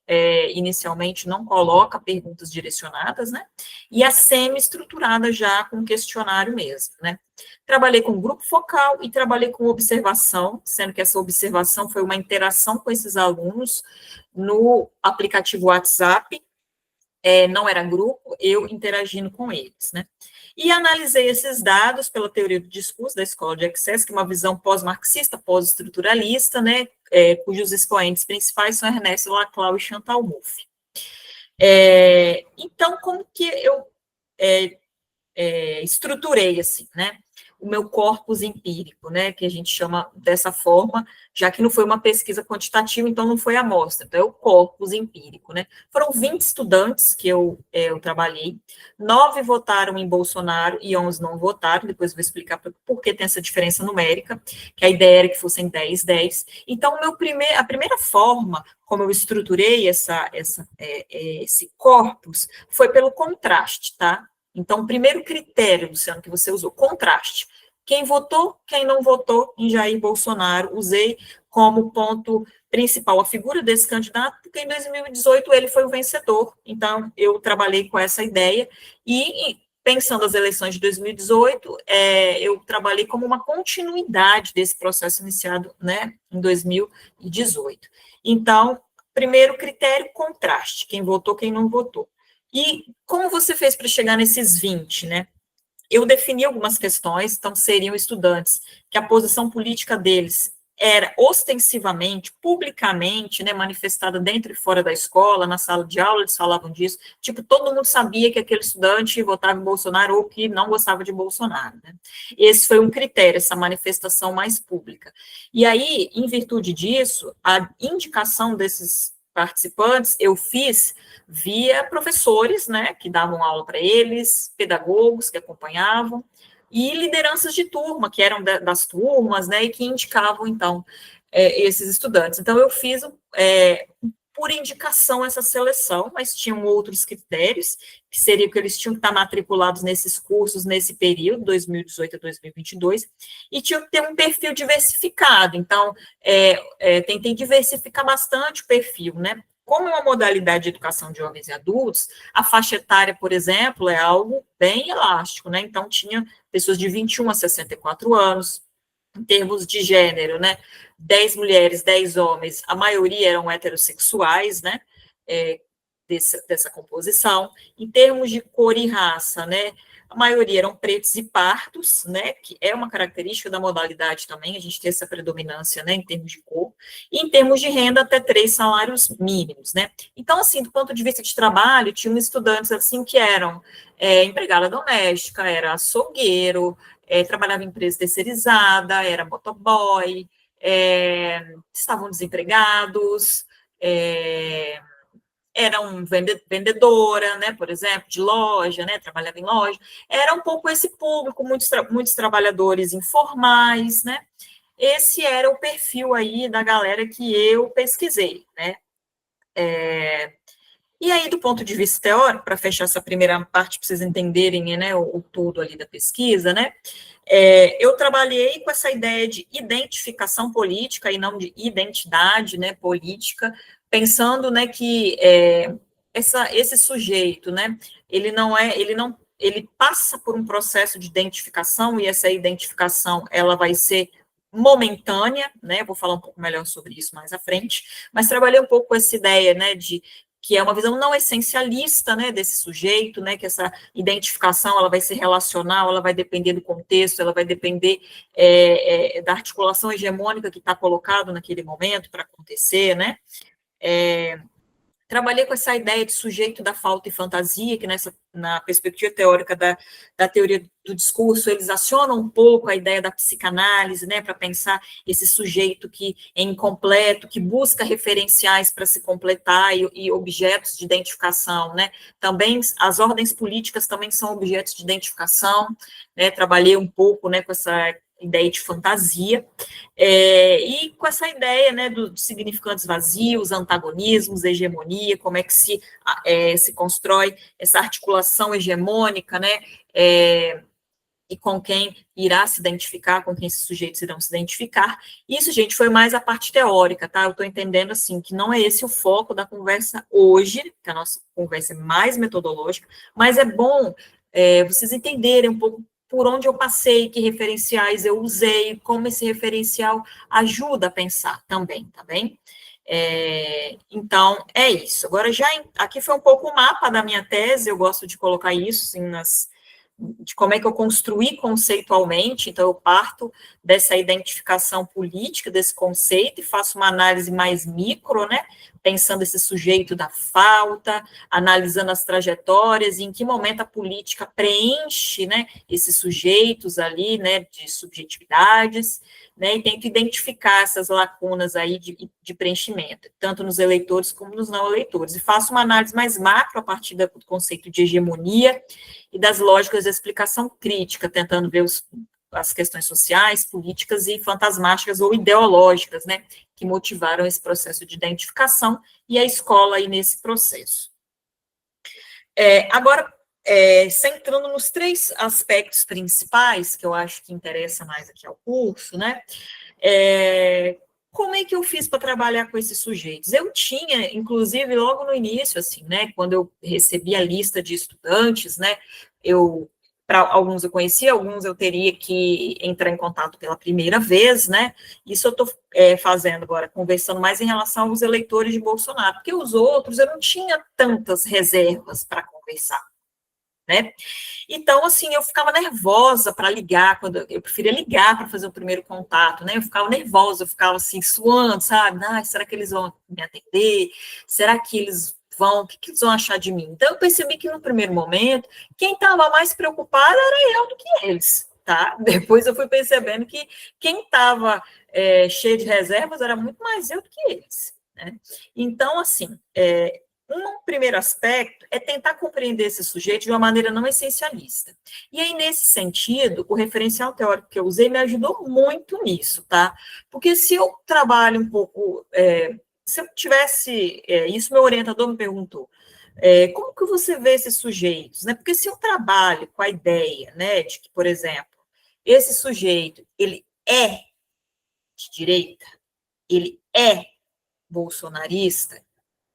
inicialmente, não coloca perguntas direcionadas, né? E a semi-estruturada já com questionário mesmo, né? Trabalhei com grupo focal e trabalhei com observação, sendo que essa observação foi uma interação com esses alunos no aplicativo WhatsApp, não era grupo, eu interagindo com eles, né? E analisei esses dados pela teoria do discurso da escola de Access, que é uma visão pós-marxista, pós-estruturalista, né? Cujos expoentes principais são Ernesto Laclau e Chantal Mouffe. Então, como que eu estruturei, assim, né? O meu corpus empírico, né, que a gente chama dessa forma, já que não foi uma pesquisa quantitativa, então não foi amostra, então é o corpus empírico, né. Foram 20 estudantes que eu trabalhei, 9 votaram em Bolsonaro e 11 não votaram, depois eu vou explicar por que tem essa diferença numérica, que a ideia era que fossem 10, 10. Então, a primeira forma como eu estruturei esse corpus foi pelo contraste, tá? Então, o primeiro critério, Luciano, que você usou, contraste. Quem votou, quem não votou em Jair Bolsonaro, usei como ponto principal a figura desse candidato, porque em 2018 ele foi o vencedor. Então, eu trabalhei com essa ideia e, pensando as eleições de 2018, eu trabalhei como uma continuidade desse processo iniciado, né, em 2018. Então, primeiro critério, contraste. Quem votou, quem não votou. E como você fez para chegar nesses 20, né? Eu defini algumas questões, então seriam estudantes que a posição política deles era ostensivamente, publicamente, né, manifestada dentro e fora da escola, na sala de aula, eles falavam disso, tipo, todo mundo sabia que aquele estudante votava em Bolsonaro ou que não gostava de Bolsonaro, né? Esse foi um critério, essa manifestação mais pública. E aí, em virtude disso, a indicação desses participantes eu fiz via professores, né, que davam aula para eles, pedagogos que acompanhavam, e lideranças de turma, que eram das turmas, né, e que indicavam, então, esses estudantes. Então, eu fiz, por indicação, essa seleção, mas tinham outros critérios, que seria que eles tinham que estar matriculados nesses cursos nesse período, 2018 a 2022, e tinham que ter um perfil diversificado. Então, tentei diversificar bastante o perfil, né? Como é uma modalidade de educação de jovens e adultos, a faixa etária, por exemplo, é algo bem elástico, né? Então, tinha pessoas de 21 a 64 anos, em termos de gênero, né? 10 mulheres, 10 homens, a maioria eram heterossexuais, né? Dessa composição. Em termos de cor e raça, né? A maioria eram pretos e pardos, né, que é uma característica da modalidade também, a gente tem essa predominância, né, em termos de cor, e em termos de renda, até 3 salários mínimos, né. Então, assim, do ponto de vista de trabalho, tinham estudantes, assim, que eram empregada doméstica, era açougueiro, trabalhava em empresa terceirizada, era motoboy, estavam desempregados, era um vendedora, né, por exemplo, de loja, né, trabalhava em loja, era um pouco esse público, muitos trabalhadores informais, né, esse era o perfil aí da galera que eu pesquisei, né, e aí, do ponto de vista teórico, para fechar essa primeira parte, para vocês entenderem, né, o todo ali da pesquisa, né, Eu trabalhei com essa ideia de identificação política e não de identidade, né, política, pensando, né, que esse sujeito, né, ele passa por um processo de identificação, e essa identificação, ela vai ser momentânea, né, vou falar um pouco melhor sobre isso mais à frente, mas trabalhei um pouco com essa ideia, né, de que é uma visão não essencialista, né, desse sujeito, né, que essa identificação, ela vai ser relacional, ela vai depender do contexto, ela vai depender da articulação hegemônica que está colocado naquele momento para acontecer, né, trabalhei com essa ideia de sujeito da falta e fantasia, que na perspectiva teórica da teoria do discurso, eles acionam um pouco a ideia da psicanálise, né, para pensar esse sujeito que é incompleto, que busca referenciais para se completar e objetos de identificação, né, também as ordens políticas também são objetos de identificação, né, trabalhei um pouco, né, com essa ideia de fantasia, e com essa ideia, né, dos significantes vazios, antagonismos, hegemonia, como é que se constrói essa articulação hegemônica, né, e com quem irá se identificar, com quem esses sujeitos irão se identificar. Isso, gente, foi mais a parte teórica, tá? Eu estou entendendo, assim, que não é esse o foco da conversa hoje, que a nossa conversa é mais metodológica, mas é bom vocês entenderem um pouco por onde eu passei, que referenciais eu usei, como esse referencial ajuda a pensar também, tá bem? Então, é isso. Agora, aqui foi um pouco o mapa da minha tese, eu gosto de colocar isso, assim, de como é que eu construí conceitualmente, então eu parto dessa identificação política, desse conceito, e faço uma análise mais micro, né, pensando esse sujeito da falta, analisando as trajetórias, e em que momento a política preenche, né, esses sujeitos ali, né, de subjetividades, né, e tento identificar essas lacunas aí de preenchimento, tanto nos eleitores como nos não eleitores, e faço uma análise mais macro a partir do conceito de hegemonia e das lógicas de explicação crítica, tentando ver as questões sociais, políticas e fantasmáticas ou ideológicas, né, que motivaram esse processo de identificação e a escola aí nesse processo. Agora, centrando nos 3 aspectos principais, que eu acho que interessa mais aqui ao curso, né, como é que eu fiz para trabalhar com esses sujeitos? Eu tinha, inclusive, logo no início, assim, né, quando eu recebi a lista de estudantes, né, para alguns eu conhecia, alguns eu teria que entrar em contato pela primeira vez, né, isso eu estou fazendo agora, conversando mais em relação aos eleitores de Bolsonaro, porque os outros eu não tinha tantas reservas para conversar, né, então, assim, eu ficava nervosa para ligar, eu preferia ligar para fazer o primeiro contato, né, eu ficava nervosa, eu ficava, assim, suando, sabe, será que eles vão me atender, será que eles o que eles vão achar de mim? Então, eu percebi que no primeiro momento, quem estava mais preocupada era eu do que eles, tá? Depois eu fui percebendo que quem estava cheio de reservas era muito mais eu do que eles, né? Então, assim, um primeiro aspecto é tentar compreender esse sujeito de uma maneira não essencialista. E aí, nesse sentido, o referencial teórico que eu usei me ajudou muito nisso, tá? Porque se eu trabalho um pouco... se eu tivesse, isso meu orientador me perguntou, como que você vê esses sujeitos, né? Porque se eu trabalho com a ideia, né, de que, por exemplo, esse sujeito, ele é de direita, ele é bolsonarista,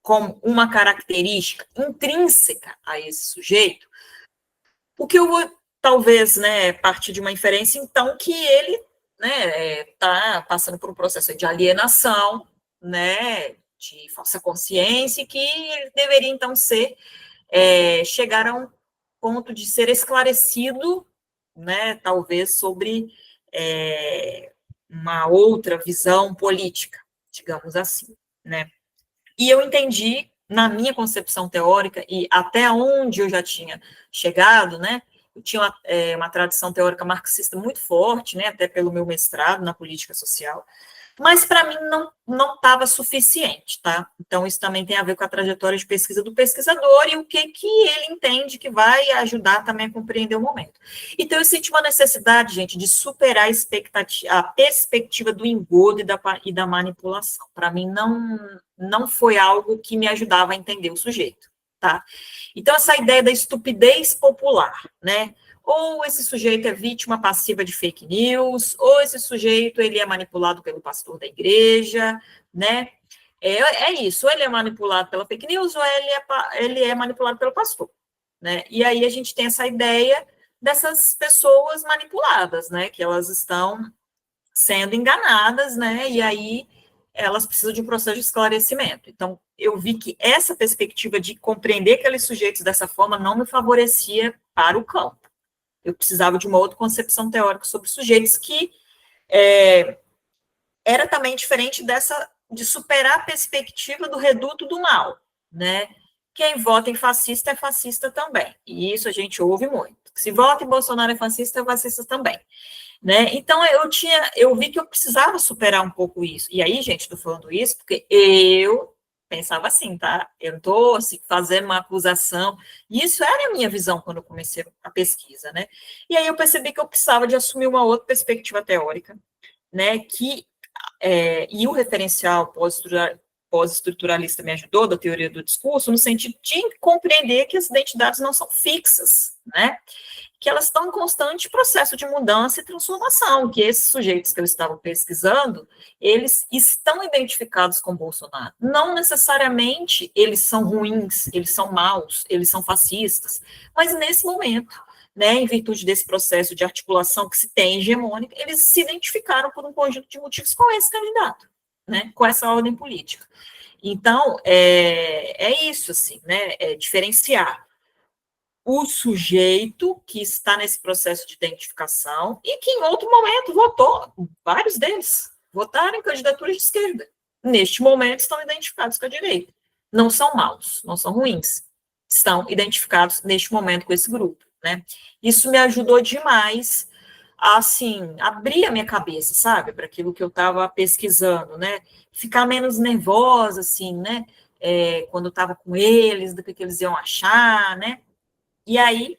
como uma característica intrínseca a esse sujeito, o que eu vou, talvez, né, partir de uma inferência, então, que ele, né, está passando por um processo de alienação, né, de falsa consciência, e que ele deveria, então, chegar a um ponto de ser esclarecido, né, talvez sobre uma outra visão política, digamos assim, né. E eu entendi, na minha concepção teórica, e até onde eu já tinha chegado, né, eu tinha uma tradição teórica marxista muito forte, né, até pelo meu mestrado na política social, mas para mim não estava suficiente, tá? Então, isso também tem a ver com a trajetória de pesquisa do pesquisador e o que ele entende que vai ajudar também a compreender o momento. Então, eu senti uma necessidade, gente, de superar a perspectiva do engodo e da manipulação. Para mim, não foi algo que me ajudava a entender o sujeito, tá? Então, essa ideia da estupidez popular, né? ou esse sujeito é vítima passiva de fake news, ou esse sujeito ele é manipulado pelo pastor da igreja, né? É isso, ou ele é manipulado pela fake news, ou ele é manipulado pelo pastor, né? E aí a gente tem essa ideia dessas pessoas manipuladas, né? Que elas estão sendo enganadas, né? E aí elas precisam de um processo de esclarecimento. Então, eu vi que essa perspectiva de compreender aqueles sujeitos dessa forma não me favorecia para o campo. Eu precisava de uma outra concepção teórica sobre sujeitos que era também diferente dessa, de superar a perspectiva do reduto do mal, né? Quem vota em fascista é fascista também, e isso a gente ouve muito. Se vota em Bolsonaro é fascista também, né? Então eu vi que eu precisava superar um pouco isso. E aí, gente, estou falando isso porque eu pensava assim, tá? Eu estou assim, fazendo uma acusação. Isso era a minha visão quando eu comecei a pesquisa, né? E aí eu percebi que eu precisava de assumir uma outra perspectiva teórica, né? E o referencial pós-estruturalista me ajudou, da teoria do discurso, no sentido de compreender que as identidades não são fixas, né? Que elas estão em constante processo de mudança e transformação, que esses sujeitos que eu estava pesquisando, eles estão identificados com Bolsonaro. Não necessariamente eles são ruins, eles são maus, eles são fascistas, mas nesse momento, né, em virtude desse processo de articulação que se tem hegemônica, eles se identificaram por um conjunto de motivos com esse candidato, né, com essa ordem política. Então, é isso, assim, né, é diferenciar o sujeito que está nesse processo de identificação e que em outro momento votou, vários deles votaram em candidaturas de esquerda. Neste momento estão identificados com a direita. Não são maus, não são ruins. Estão identificados neste momento com esse grupo, né? Isso me ajudou demais a, assim, abrir a minha cabeça, sabe, para aquilo que eu estava pesquisando, né? Ficar menos nervosa, assim, né? Quando eu estava com eles, do que eles iam achar, né? E aí,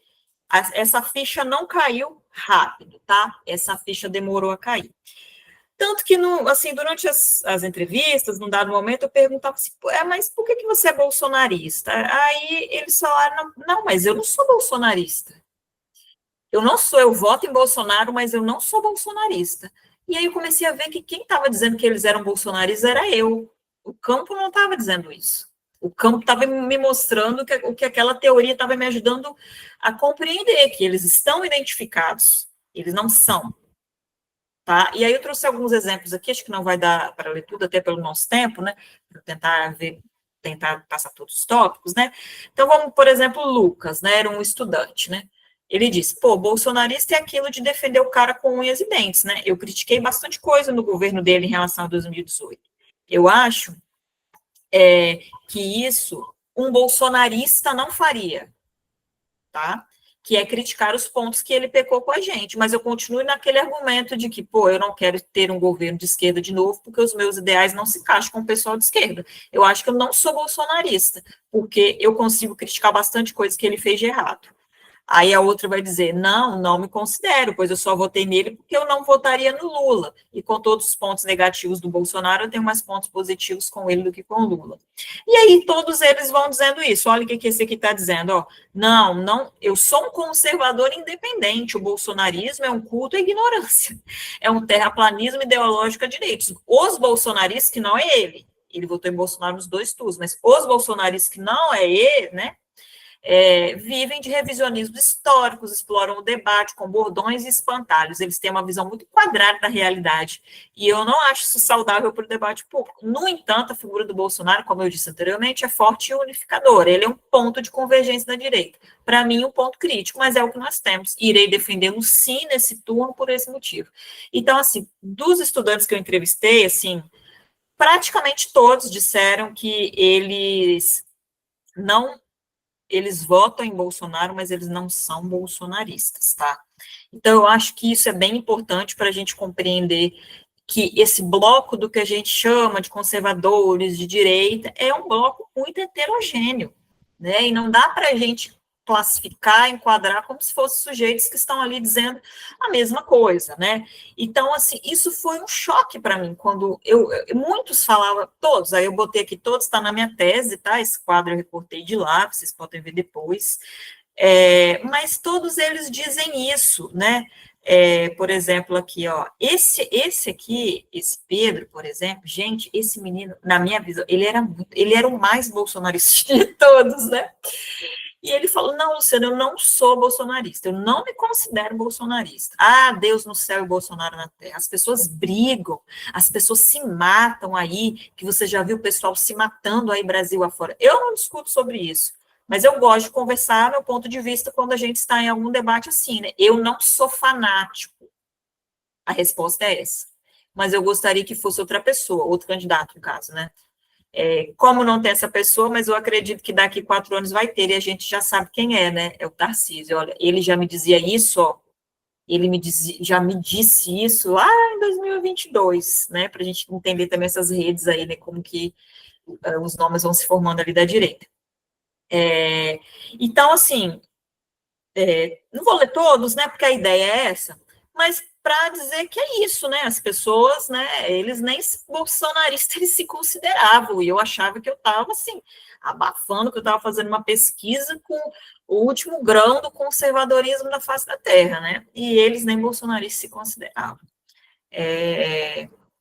essa ficha não caiu rápido, tá? Essa ficha demorou a cair. Tanto que, assim, durante as entrevistas, num dado momento, eu perguntava assim, mas por que você é bolsonarista? Aí eles falaram, não, mas eu não sou bolsonarista. Eu não sou, eu voto em Bolsonaro, mas eu não sou bolsonarista. E aí eu comecei a ver que quem estava dizendo que eles eram bolsonaristas era eu. O campo não estava dizendo isso. O campo estava me mostrando que aquela teoria estava me ajudando a compreender que eles estão identificados, eles não são. Tá? E aí eu trouxe alguns exemplos aqui, acho que não vai dar para ler tudo, até pelo nosso tempo, né? Para tentar passar todos os tópicos, né? Então, vamos, por exemplo, Lucas, né? Era um estudante, né? Ele disse, bolsonarista é aquilo de defender o cara com unhas e dentes, né? Eu critiquei bastante coisa no governo dele em relação a 2018. Eu acho que isso um bolsonarista não faria, tá? Que é criticar os pontos que ele pecou com a gente, mas eu continuo naquele argumento de que, eu não quero ter um governo de esquerda de novo, porque os meus ideais não se encaixam com o pessoal de esquerda. Eu acho que eu não sou bolsonarista, porque eu consigo criticar bastante coisa que ele fez de errado. Aí a outra vai dizer, não me considero, pois eu só votei nele porque eu não votaria no Lula. E com todos os pontos negativos do Bolsonaro, eu tenho mais pontos positivos com ele do que com o Lula. E aí todos eles vão dizendo isso. Olha o que esse aqui está dizendo. Ó, não, eu sou um conservador independente. O bolsonarismo é um culto à ignorância. É um terraplanismo ideológico a direitos. Os bolsonaristas, que não é ele votou em Bolsonaro nos 2 turnos, mas os bolsonaristas que não é ele, né? Vivem de revisionismos históricos, exploram o debate com bordões e espantalhos. Eles têm uma visão muito quadrada da realidade. E eu não acho isso saudável para o debate público. No entanto, a figura do Bolsonaro, como eu disse anteriormente, é forte e unificadora. Ele é um ponto de convergência da direita. Para mim, um ponto crítico, mas é o que nós temos. Irei defendê-lo sim nesse turno por esse motivo. Então, assim, dos estudantes que eu entrevistei, assim, praticamente todos disseram que eles votam em Bolsonaro, mas eles não são bolsonaristas, tá? Então, eu acho que isso é bem importante para a gente compreender que esse bloco do que a gente chama de conservadores, de direita, é um bloco muito heterogêneo, né? E não dá para a gente classificar, enquadrar como se fossem sujeitos que estão ali dizendo a mesma coisa, né? Então, assim, isso foi um choque para mim, quando muitos falavam, todos, aí eu botei aqui, todos, está na minha tese, tá? Esse quadro eu recortei de lá, vocês podem ver depois, Mas todos eles dizem isso, né? Por exemplo, aqui, ó, esse aqui, esse Pedro, por exemplo, gente, esse menino, na minha visão, ele era o mais bolsonarista de todos, né? E ele falou: não, Luciano, eu não sou bolsonarista, eu não me considero bolsonarista. Ah, Deus no céu e Bolsonaro na terra. As pessoas brigam, as pessoas se matam aí, que você já viu o pessoal se matando aí Brasil afora. Eu não discuto sobre isso, mas eu gosto de conversar meu ponto de vista quando a gente está em algum debate assim, né? Eu não sou fanático. A resposta é essa. Mas eu gostaria que fosse outra pessoa, outro candidato, no caso, né? Como não tem essa pessoa, mas eu acredito que daqui 4 anos vai ter, e a gente já sabe quem é, né? É o Tarcísio. Olha, ele já me dizia isso, ó, já me disse isso lá em 2022, né? Para a gente entender também essas redes aí, né? Como que os nomes vão se formando ali da direita. Então, assim, não vou ler todos, né? Porque a ideia é essa, mas para dizer que é isso, né? As pessoas, né? Eles nem bolsonaristas eles se consideravam, e eu achava que eu estava assim, abafando, que eu estava fazendo uma pesquisa com o último grão do conservadorismo da face da terra, né? E eles nem bolsonaristas se consideravam.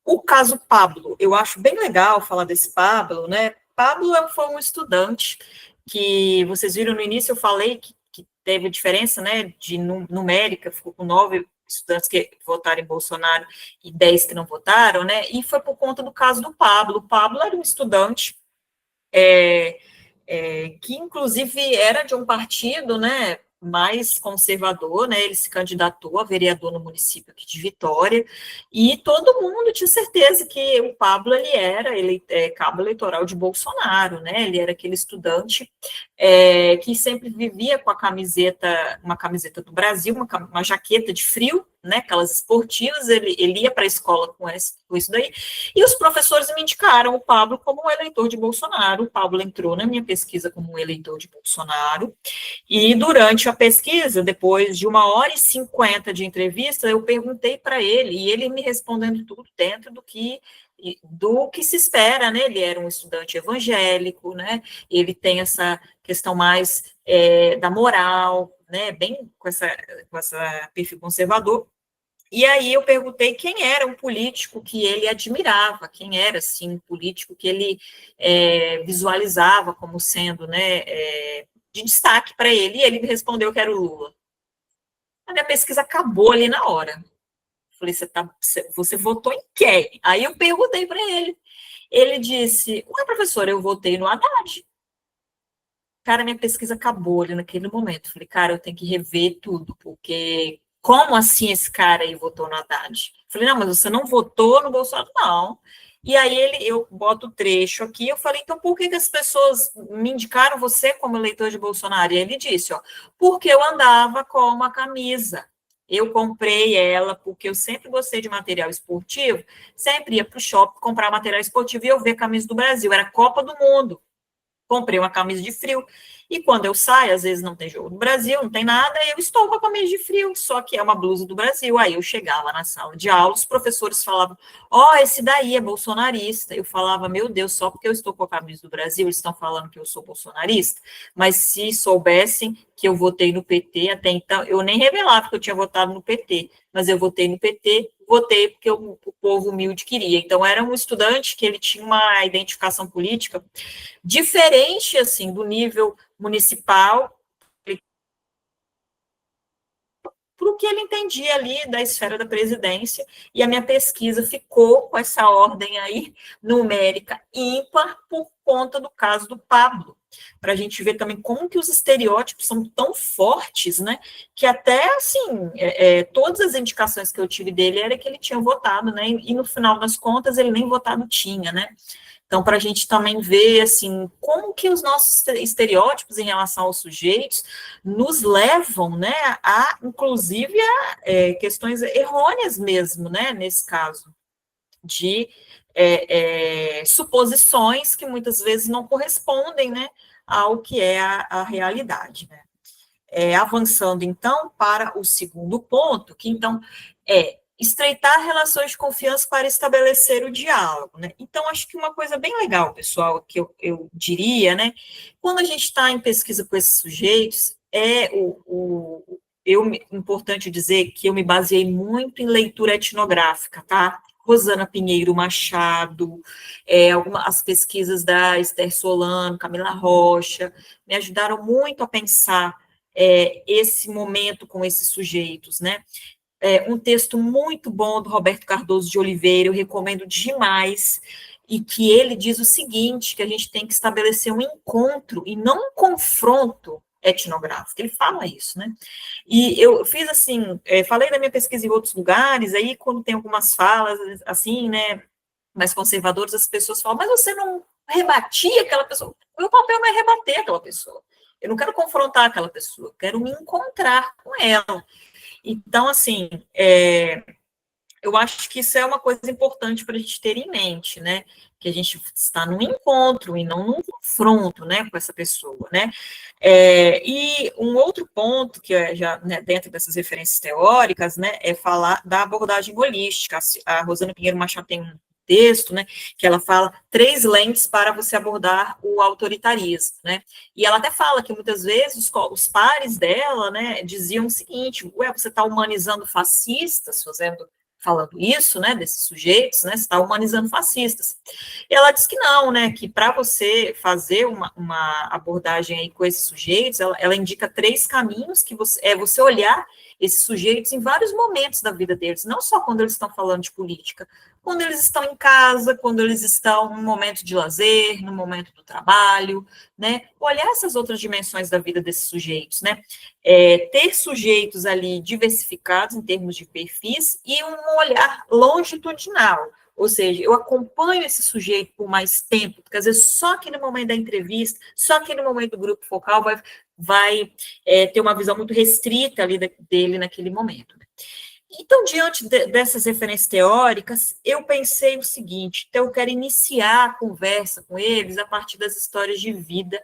O caso Pablo, eu acho bem legal falar desse Pablo, né? Pablo foi um estudante que vocês viram no início, eu falei que teve diferença, né, de numérica, ficou com 9 estudantes que votaram em Bolsonaro e 10 que não votaram, né, e foi por conta do caso do Pablo. O Pablo era um estudante que, inclusive, era de um partido, né, mais conservador, né, ele se candidatou a vereador no município aqui de Vitória, e todo mundo tinha certeza que o Pablo, ele era cabo eleitoral de Bolsonaro, né, ele era aquele estudante que sempre vivia com uma camiseta do Brasil, uma jaqueta de frio, né, aquelas esportivas, ele ia para a escola com isso daí, e os professores me indicaram o Pablo como um eleitor de Bolsonaro. O Pablo entrou na minha pesquisa como um eleitor de Bolsonaro, e durante a pesquisa, depois de 1h50 de entrevista, eu perguntei para ele, e ele me respondendo tudo dentro do que se espera, né? Ele era um estudante evangélico, né? Ele tem essa questão mais da moral, né? Bem com essa perfil conservador. E aí eu perguntei quem era um político que ele admirava, quem era, assim, um político que ele visualizava como sendo, né, de destaque para ele, e ele me respondeu que era o Lula. A minha pesquisa acabou ali na hora. Falei, você votou em quem? Aí eu perguntei para ele. Ele disse, ué, professor, eu votei no Haddad. Cara, minha pesquisa acabou ali naquele momento. Falei, cara, eu tenho que rever tudo, porque como assim esse cara aí votou no Haddad? Falei, não, mas você não votou no Bolsonaro? Não. E aí eu boto o trecho aqui, eu falei, então por que as pessoas me indicaram você como eleitor de Bolsonaro? E ele disse, ó, porque eu andava com uma camisa. Eu comprei ela porque eu sempre gostei de material esportivo, sempre ia para o shopping comprar material esportivo e eu ver a camisa do Brasil, era Copa do Mundo. Comprei uma camisa de frio, e quando eu saio, às vezes não tem jogo do Brasil, não tem nada, eu estou com a camisa de frio, só que é uma blusa do Brasil. Aí eu chegava na sala de aula, os professores falavam, esse daí é bolsonarista. Eu falava, meu Deus, só porque eu estou com a camisa do Brasil, eles estão falando que eu sou bolsonarista? Mas se soubessem que eu votei no PT, até então, eu nem revelava que eu tinha votado no PT, mas eu votei no PT, votei porque o povo humilde queria. Então, era um estudante que ele tinha uma identificação política diferente, assim, do nível municipal para o que ele entendia ali da esfera da presidência, e a minha pesquisa ficou com essa ordem aí numérica ímpar por conta do caso do Pablo, para a gente ver também como que os estereótipos são tão fortes, né, que até, assim, todas as indicações que eu tive dele era que ele tinha votado, né, e no final das contas ele nem votado tinha, né. Então, para a gente também ver, assim, como que os nossos estereótipos em relação aos sujeitos nos levam, né, inclusive, a questões errôneas mesmo, né, nesse caso, de suposições que muitas vezes não correspondem, né, ao que é a realidade, né. Avançando, então, para o segundo ponto, que, então, estreitar relações de confiança para estabelecer o diálogo, né? Então, acho que uma coisa bem legal, pessoal, que eu diria, né? Quando a gente está em pesquisa com esses sujeitos, importante dizer que eu me baseei muito em leitura etnográfica, tá? Rosana Pinheiro Machado, as pesquisas da Esther Solano, Camila Rocha, me ajudaram muito a pensar esse momento com esses sujeitos, né? Um texto muito bom do Roberto Cardoso de Oliveira, eu recomendo demais, e que ele diz o seguinte, que a gente tem que estabelecer um encontro e não um confronto etnográfico. Ele fala isso, né? E eu fiz assim, falei da minha pesquisa em outros lugares, aí quando tem algumas falas, assim, né, mais conservadoras, as pessoas falam, mas você não rebatia aquela pessoa? O meu papel não é rebater aquela pessoa. Eu não quero confrontar aquela pessoa, eu quero me encontrar com ela. Então, assim, eu acho que isso é uma coisa importante para a gente ter em mente, né? Que a gente está num encontro e não num confronto, né, com essa pessoa, né? E um outro ponto que é já, né, dentro dessas referências teóricas, né, é falar da abordagem holística. A Rosana Pinheiro Machado tem um texto, né, que ela fala 3 lentes para você abordar o autoritarismo, né? E ela até fala que muitas vezes os pares dela, né, diziam o seguinte: ué, você está humanizando fascistas, falando isso, né, desses sujeitos, né, você está humanizando fascistas. E ela diz que não, né, que para você fazer uma abordagem aí com esses sujeitos, ela indica 3 caminhos, que você olhar esses sujeitos em vários momentos da vida deles, não só quando eles estão falando de política, quando eles estão em casa, quando eles estão no momento de lazer, no momento do trabalho, né, olhar essas outras dimensões da vida desses sujeitos, né, ter sujeitos ali diversificados em termos de perfis e um olhar longitudinal, ou seja, eu acompanho esse sujeito por mais tempo, porque às vezes só aqui no momento da entrevista, só aqui no momento do grupo focal vai ter uma visão muito restrita ali dele naquele momento. Então, diante dessas referências teóricas, eu pensei o seguinte: então eu quero iniciar a conversa com eles a partir das histórias de vida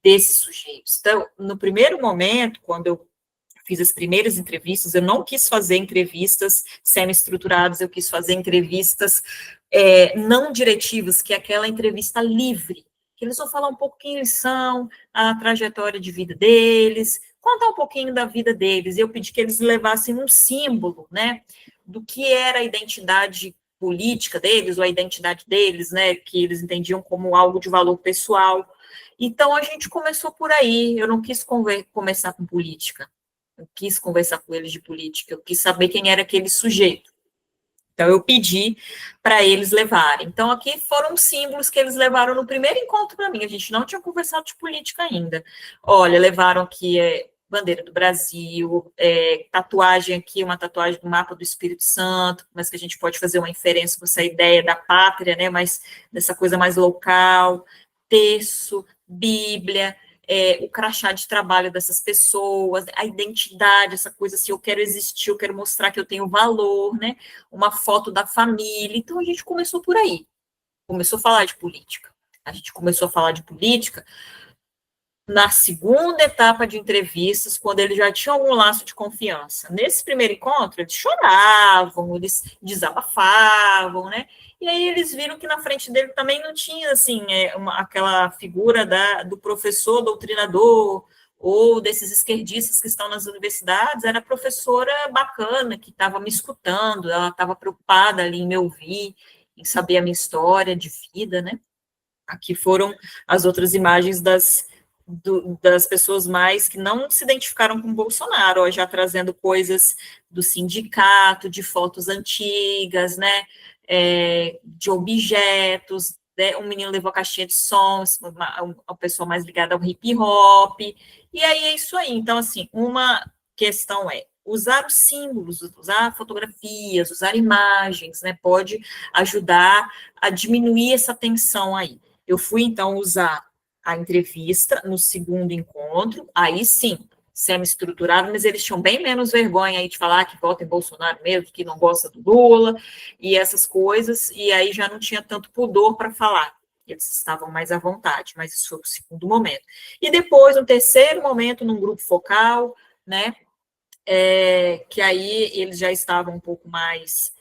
desses sujeitos. Então, no primeiro momento, quando eu fiz as primeiras entrevistas, eu não quis fazer entrevistas semi-estruturadas, eu quis fazer entrevistas não diretivas, que é aquela entrevista livre, que eles vão falar um pouco quem eles são, a trajetória de vida deles, contar um pouquinho da vida deles. Eu pedi que eles levassem um símbolo, né, do que era a identidade política deles, ou a identidade deles, né, que eles entendiam como algo de valor pessoal. Então, a gente começou por aí. Eu não quis começar com política, eu quis conversar com eles de política, eu quis saber quem era aquele sujeito. Então, eu pedi para eles levarem. Então, aqui foram símbolos que eles levaram no primeiro encontro para mim. A gente não tinha conversado de política ainda. Olha, levaram aqui bandeira do Brasil, tatuagem aqui, uma tatuagem do mapa do Espírito Santo, mas que a gente pode fazer uma inferência com essa ideia da pátria, né, mas dessa coisa mais local, terço, Bíblia, o crachá de trabalho dessas pessoas, a identidade, essa coisa assim, eu quero existir, eu quero mostrar que eu tenho valor, né? Uma foto da família. Então, a gente começou por aí. Começou a falar de política. A gente começou a falar de política na segunda etapa de entrevistas, quando eles já tinham algum laço de confiança. Nesse primeiro encontro, eles choravam, eles desabafavam, né? E aí eles viram que na frente dele também não tinha, assim, aquela figura do professor, doutrinador, ou desses esquerdistas que estão nas universidades. Era a professora bacana, que estava me escutando, ela estava preocupada ali em me ouvir, em saber a minha história de vida, né? Aqui foram as outras imagens das pessoas mais que não se identificaram com Bolsonaro, ó, já trazendo coisas do sindicato, de fotos antigas, né, de objetos, né, um menino levou a caixinha de som, uma pessoa mais ligada ao hip hop, e aí é isso aí. Então, assim, uma questão é usar os símbolos, usar fotografias, usar imagens, né, pode ajudar a diminuir essa tensão aí. Eu fui, então, usar a entrevista no segundo encontro, aí sim, semi-estruturado, mas eles tinham bem menos vergonha aí de falar que vota em Bolsonaro mesmo, que não gosta do Lula, e essas coisas, e aí já não tinha tanto pudor para falar, eles estavam mais à vontade, mas isso foi o segundo momento. E depois, no terceiro momento, num grupo focal, né, que aí eles já estavam um pouco mais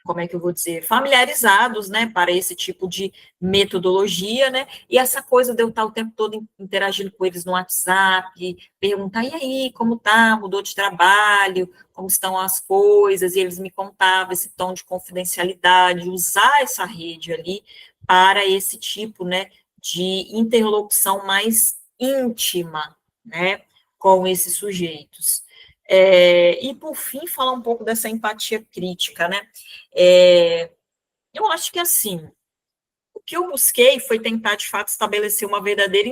como é que eu vou dizer, familiarizados, né, para esse tipo de metodologia, né, e essa coisa de eu estar o tempo todo interagindo com eles no WhatsApp, perguntar, e aí, como tá, mudou de trabalho, como estão as coisas, e eles me contavam esse tom de confidencialidade, usar essa rede ali para esse tipo, né, de interlocução mais íntima, né, com esses sujeitos. E, por fim, falar um pouco dessa empatia crítica, né? Eu acho que, assim, o que eu busquei foi tentar, de fato, estabelecer uma verdadeira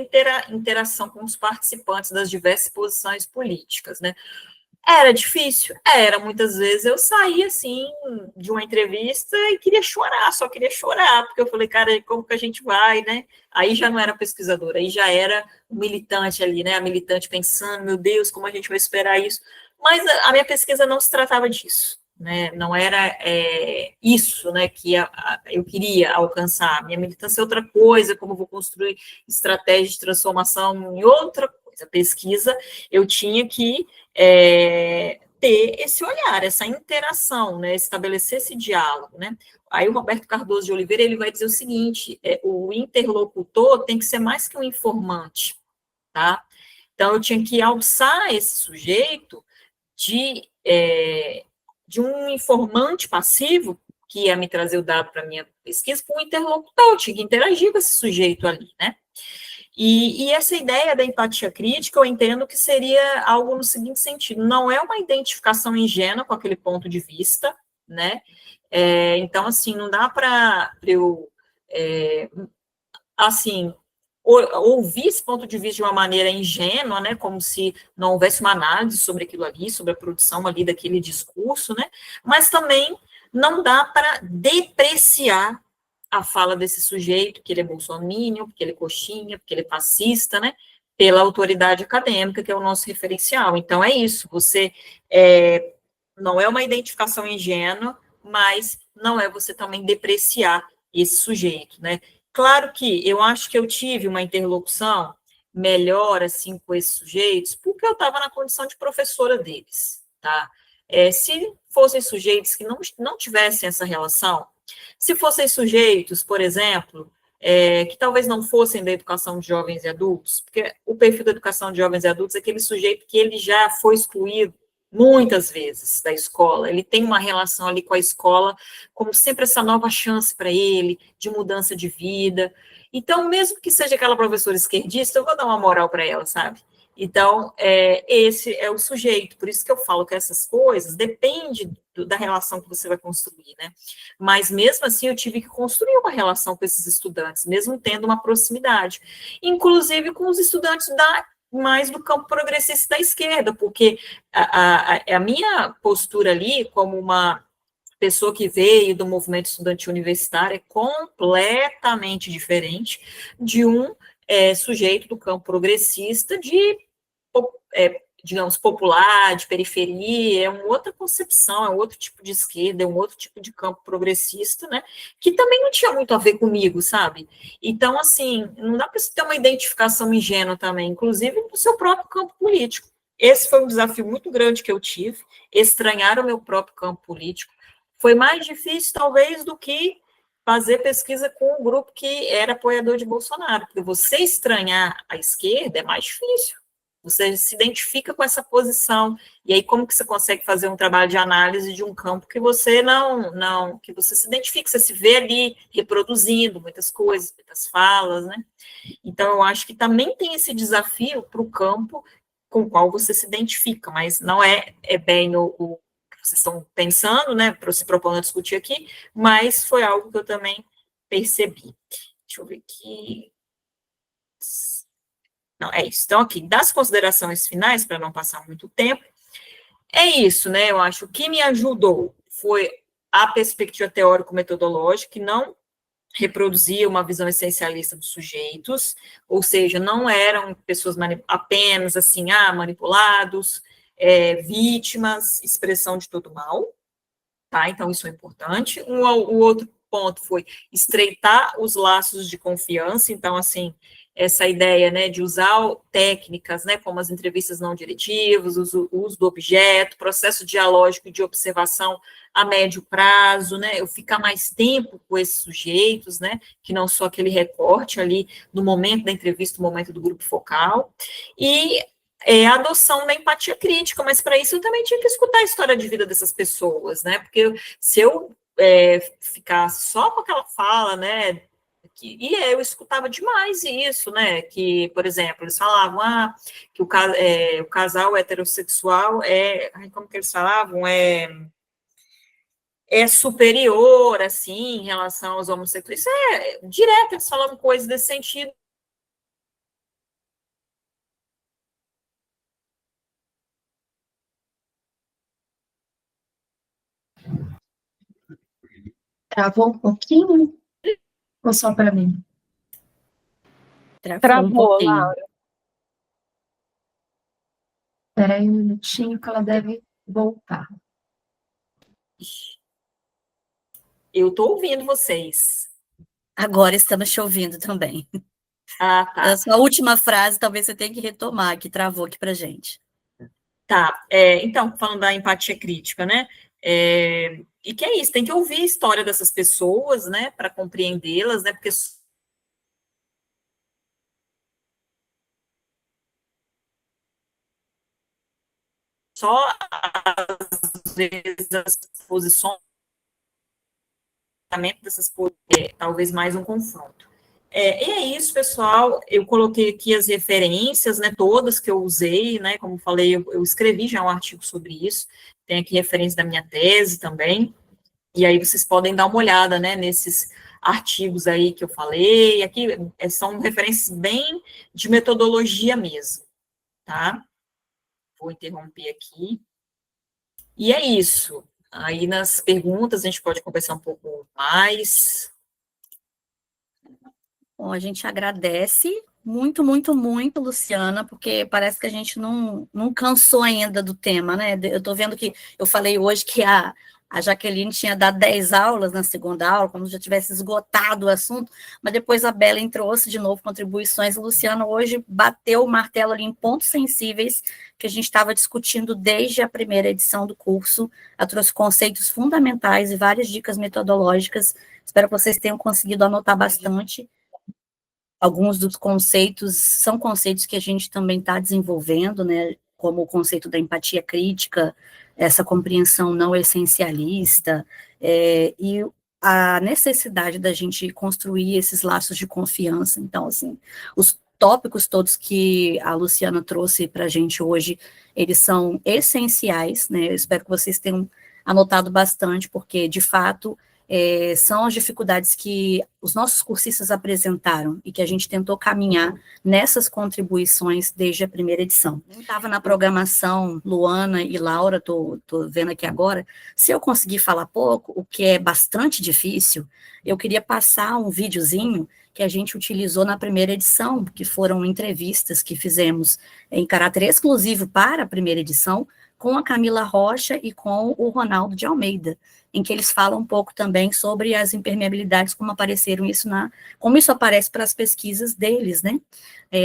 interação com os participantes das diversas posições políticas, né? Era difícil? Era. Muitas vezes eu saía, assim, de uma entrevista e queria chorar, só queria chorar, porque eu falei, cara, como que a gente vai, né? Aí já não era pesquisadora, aí já era o militante ali, né? A militante pensando, meu Deus, como a gente vai esperar isso? Mas a minha pesquisa não se tratava disso, né? Não era isso, né, que eu queria alcançar. Minha militância é outra coisa, como eu vou construir estratégia de transformação em outra coisa. A pesquisa, eu tinha que ter esse olhar, essa interação, né, estabelecer esse diálogo, né. Aí o Roberto Cardoso de Oliveira, ele vai dizer o seguinte, o interlocutor tem que ser mais que um informante, tá? Então, eu tinha que alçar esse sujeito de um informante passivo, que ia me trazer o dado para a minha pesquisa, para um interlocutor, eu tinha que interagir com esse sujeito ali, né? E essa ideia da empatia crítica, eu entendo que seria algo no seguinte sentido, não é uma identificação ingênua com aquele ponto de vista, né? Então, assim, não dá para eu, assim, ouvir esse ponto de vista de uma maneira ingênua, né, como se não houvesse uma análise sobre aquilo ali, sobre a produção ali daquele discurso, né, mas também não dá para depreciar a fala desse sujeito, que ele é bolsominion, porque ele é coxinha, porque ele é fascista, né, pela autoridade acadêmica, que é o nosso referencial. Então, é isso, você não é uma identificação ingênua, mas não é você também depreciar esse sujeito, né. Claro que eu acho que eu tive uma interlocução melhor, assim, com esses sujeitos, porque eu estava na condição de professora deles, tá? Se fossem sujeitos que não tivessem essa relação, se fossem sujeitos, por exemplo, que talvez não fossem da educação de jovens e adultos, porque o perfil da educação de jovens e adultos é aquele sujeito que ele já foi excluído muitas vezes da escola, ele tem uma relação ali com a escola, como sempre essa nova chance para ele, de mudança de vida. Então, mesmo que seja aquela professora esquerdista, eu vou dar uma moral para ela, sabe? Então, esse é o sujeito, por isso que eu falo que essas coisas dependem da relação que você vai construir, né? Mas, mesmo assim, eu tive que construir uma relação com esses estudantes, mesmo tendo uma proximidade, inclusive com os estudantes mais do campo progressista da esquerda, porque a minha postura ali, como uma pessoa que veio do movimento estudantil universitário, é completamente diferente de um sujeito do campo progressista digamos, popular, de periferia, é uma outra concepção, é outro tipo de esquerda, é um outro tipo de campo progressista, né, que também não tinha muito a ver comigo, sabe? Então, assim, não dá para você ter uma identificação ingênua também, inclusive no seu próprio campo político. Esse foi um desafio muito grande que eu tive, estranhar o meu próprio campo político. Foi mais difícil, talvez, do que fazer pesquisa com um grupo que era apoiador de Bolsonaro, porque você estranhar a esquerda é mais difícil. Você se identifica com essa posição, e aí como que você consegue fazer um trabalho de análise de um campo que você que você se identifica, você se vê ali reproduzindo muitas coisas, muitas falas, né? Então, eu acho que também tem esse desafio para o campo com o qual você se identifica, mas não é bem o que vocês estão pensando, né, para se propondo a discutir aqui, mas foi algo que eu também percebi. Deixa eu ver aqui. Não, é isso. Então, aqui, das considerações finais, para não passar muito tempo, é isso, né? Eu acho que o que me ajudou foi a perspectiva teórico-metodológica, que não reproduzia uma visão essencialista dos sujeitos, ou seja, não eram pessoas apenas assim, manipulados, vítimas, expressão de todo mal, tá? Então, isso é importante. O outro ponto foi estreitar os laços de confiança, então, assim, essa ideia, né, de usar técnicas, né, como as entrevistas não diretivas, o uso do objeto, processo dialógico de observação a médio prazo, né, eu ficar mais tempo com esses sujeitos, né, que não só aquele recorte ali no momento da entrevista, no momento do grupo focal, e a adoção da empatia crítica, mas para isso eu também tinha que escutar a história de vida dessas pessoas, né, porque se eu ficasse só com aquela fala, né, e eu escutava demais isso, né? Que, por exemplo, eles falavam que o casal heterossexual como que eles falavam? É superior, assim, em relação aos homossexuais. Isso direto, eles falam coisas desse sentido. Travou um pouquinho? Ou só para mim? Travou um pouquinho. Laura. Espera aí um minutinho que ela deve voltar. Eu estou ouvindo vocês. Agora estamos te ouvindo também. Ah, tá. A sua última frase, talvez você tenha que retomar, que travou aqui para gente. Tá, então, falando da empatia crítica, né? E que é isso, tem que ouvir a história dessas pessoas, né, para compreendê-las, né? Porque só às vezes as posições dessas talvez mais um confronto. E é isso, pessoal. Eu coloquei aqui as referências, né, todas que eu usei, né, como falei, eu escrevi já um artigo sobre isso, tem aqui referência da minha tese também, e aí vocês podem dar uma olhada, né, nesses artigos aí que eu falei, aqui são referências bem de metodologia mesmo, tá? Vou interromper aqui. E é isso. Aí nas perguntas a gente pode conversar um pouco mais. Bom, a gente agradece muito, muito, muito, Luciana, porque parece que a gente não cansou ainda do tema, né? Eu estou vendo que eu falei hoje que a Jaqueline tinha dado 10 aulas na segunda aula, como se já tivesse esgotado o assunto, mas depois a Belen trouxe de novo contribuições. A Luciana hoje bateu o martelo ali em pontos sensíveis que a gente estava discutindo desde a primeira edição do curso. Ela trouxe conceitos fundamentais e várias dicas metodológicas. Espero que vocês tenham conseguido anotar bastante. Alguns dos conceitos são conceitos que a gente também está desenvolvendo, né, como o conceito da empatia crítica, essa compreensão não essencialista, e a necessidade da gente construir esses laços de confiança. Então, assim, os tópicos todos que a Luciana trouxe para a gente hoje, eles são essenciais, né, eu espero que vocês tenham anotado bastante, porque, de fato, são as dificuldades que os nossos cursistas apresentaram e que a gente tentou caminhar nessas contribuições desde a primeira edição. Estava na programação, Luana e Laura, estou vendo aqui agora, se eu conseguir falar pouco, o que é bastante difícil, eu queria passar um videozinho que a gente utilizou na primeira edição, que foram entrevistas que fizemos em caráter exclusivo para a primeira edição, com a Camila Rocha e com o Ronaldo de Almeida, em que eles falam um pouco também sobre as impermeabilidades, como isso aparece para as pesquisas deles, né?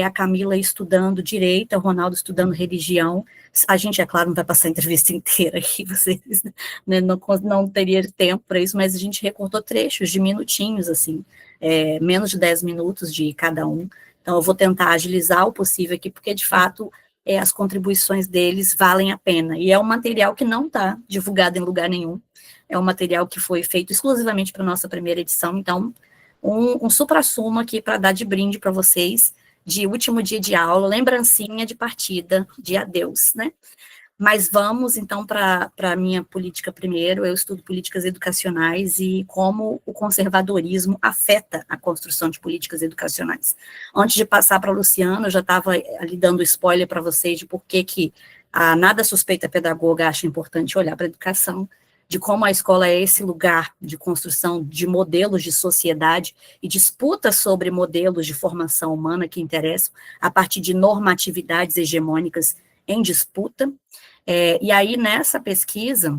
A Camila estudando direito, o Ronaldo estudando religião. A gente, é claro, não vai passar a entrevista inteira aqui, vocês, né, não teria tempo para isso, mas a gente recortou trechos de minutinhos, assim, menos de 10 minutos de cada um. Então, eu vou tentar agilizar o possível aqui, porque, de fato, as contribuições deles valem a pena. E é um material que não está divulgado em lugar nenhum. É um material que foi feito exclusivamente para a nossa primeira edição. Então, um supra-sumo aqui para dar de brinde para vocês, de último dia de aula, lembrancinha de partida, de adeus, né? Mas vamos, então, para a minha política primeiro. Eu estudo políticas educacionais e como o conservadorismo afeta a construção de políticas educacionais. Antes de passar para a Luciana, eu já estava ali dando spoiler para vocês de por que a nada suspeita pedagoga acha importante olhar para a educação, de como a escola é esse lugar de construção de modelos de sociedade e disputa sobre modelos de formação humana que interessam a partir de normatividades hegemônicas em disputa. E aí, nessa pesquisa,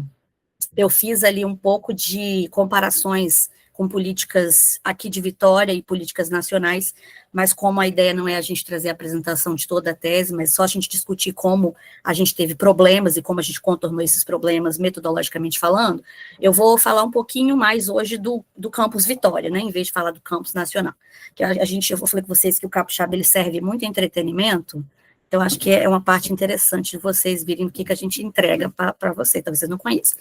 eu fiz ali um pouco de comparações com políticas aqui de Vitória e políticas nacionais, mas como a ideia não é a gente trazer a apresentação de toda a tese, mas só a gente discutir como a gente teve problemas e como a gente contornou esses problemas metodologicamente falando, eu vou falar um pouquinho mais hoje do campus Vitória, né, em vez de falar do campus nacional. Que eu falei com vocês que o capixaba ele serve muito entretenimento, então acho que é uma parte interessante de vocês virem o que a gente entrega para vocês, talvez vocês não conheçam.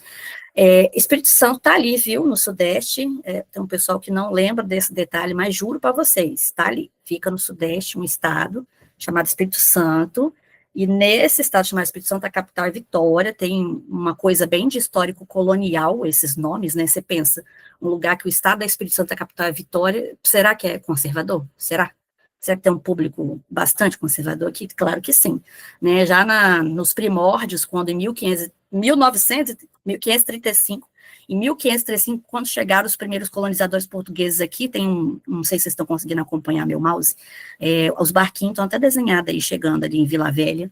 Espírito Santo está ali, viu, no Sudeste, tem um pessoal que não lembra desse detalhe, mas juro para vocês, está ali, fica no Sudeste, um estado chamado Espírito Santo, e nesse estado chamado Espírito Santo, a capital é Vitória, tem uma coisa bem de histórico colonial, esses nomes, né, você pensa, um lugar que o estado da Espírito Santo, a capital é Vitória, será que é conservador? Será? Será que tem um público bastante conservador aqui? Claro que sim. Né? Já nos primórdios, quando em 1535, em 1535, quando chegaram os primeiros colonizadores portugueses aqui, não sei se vocês estão conseguindo acompanhar meu mouse, os barquinhos estão até desenhados aí, chegando ali em Vila Velha,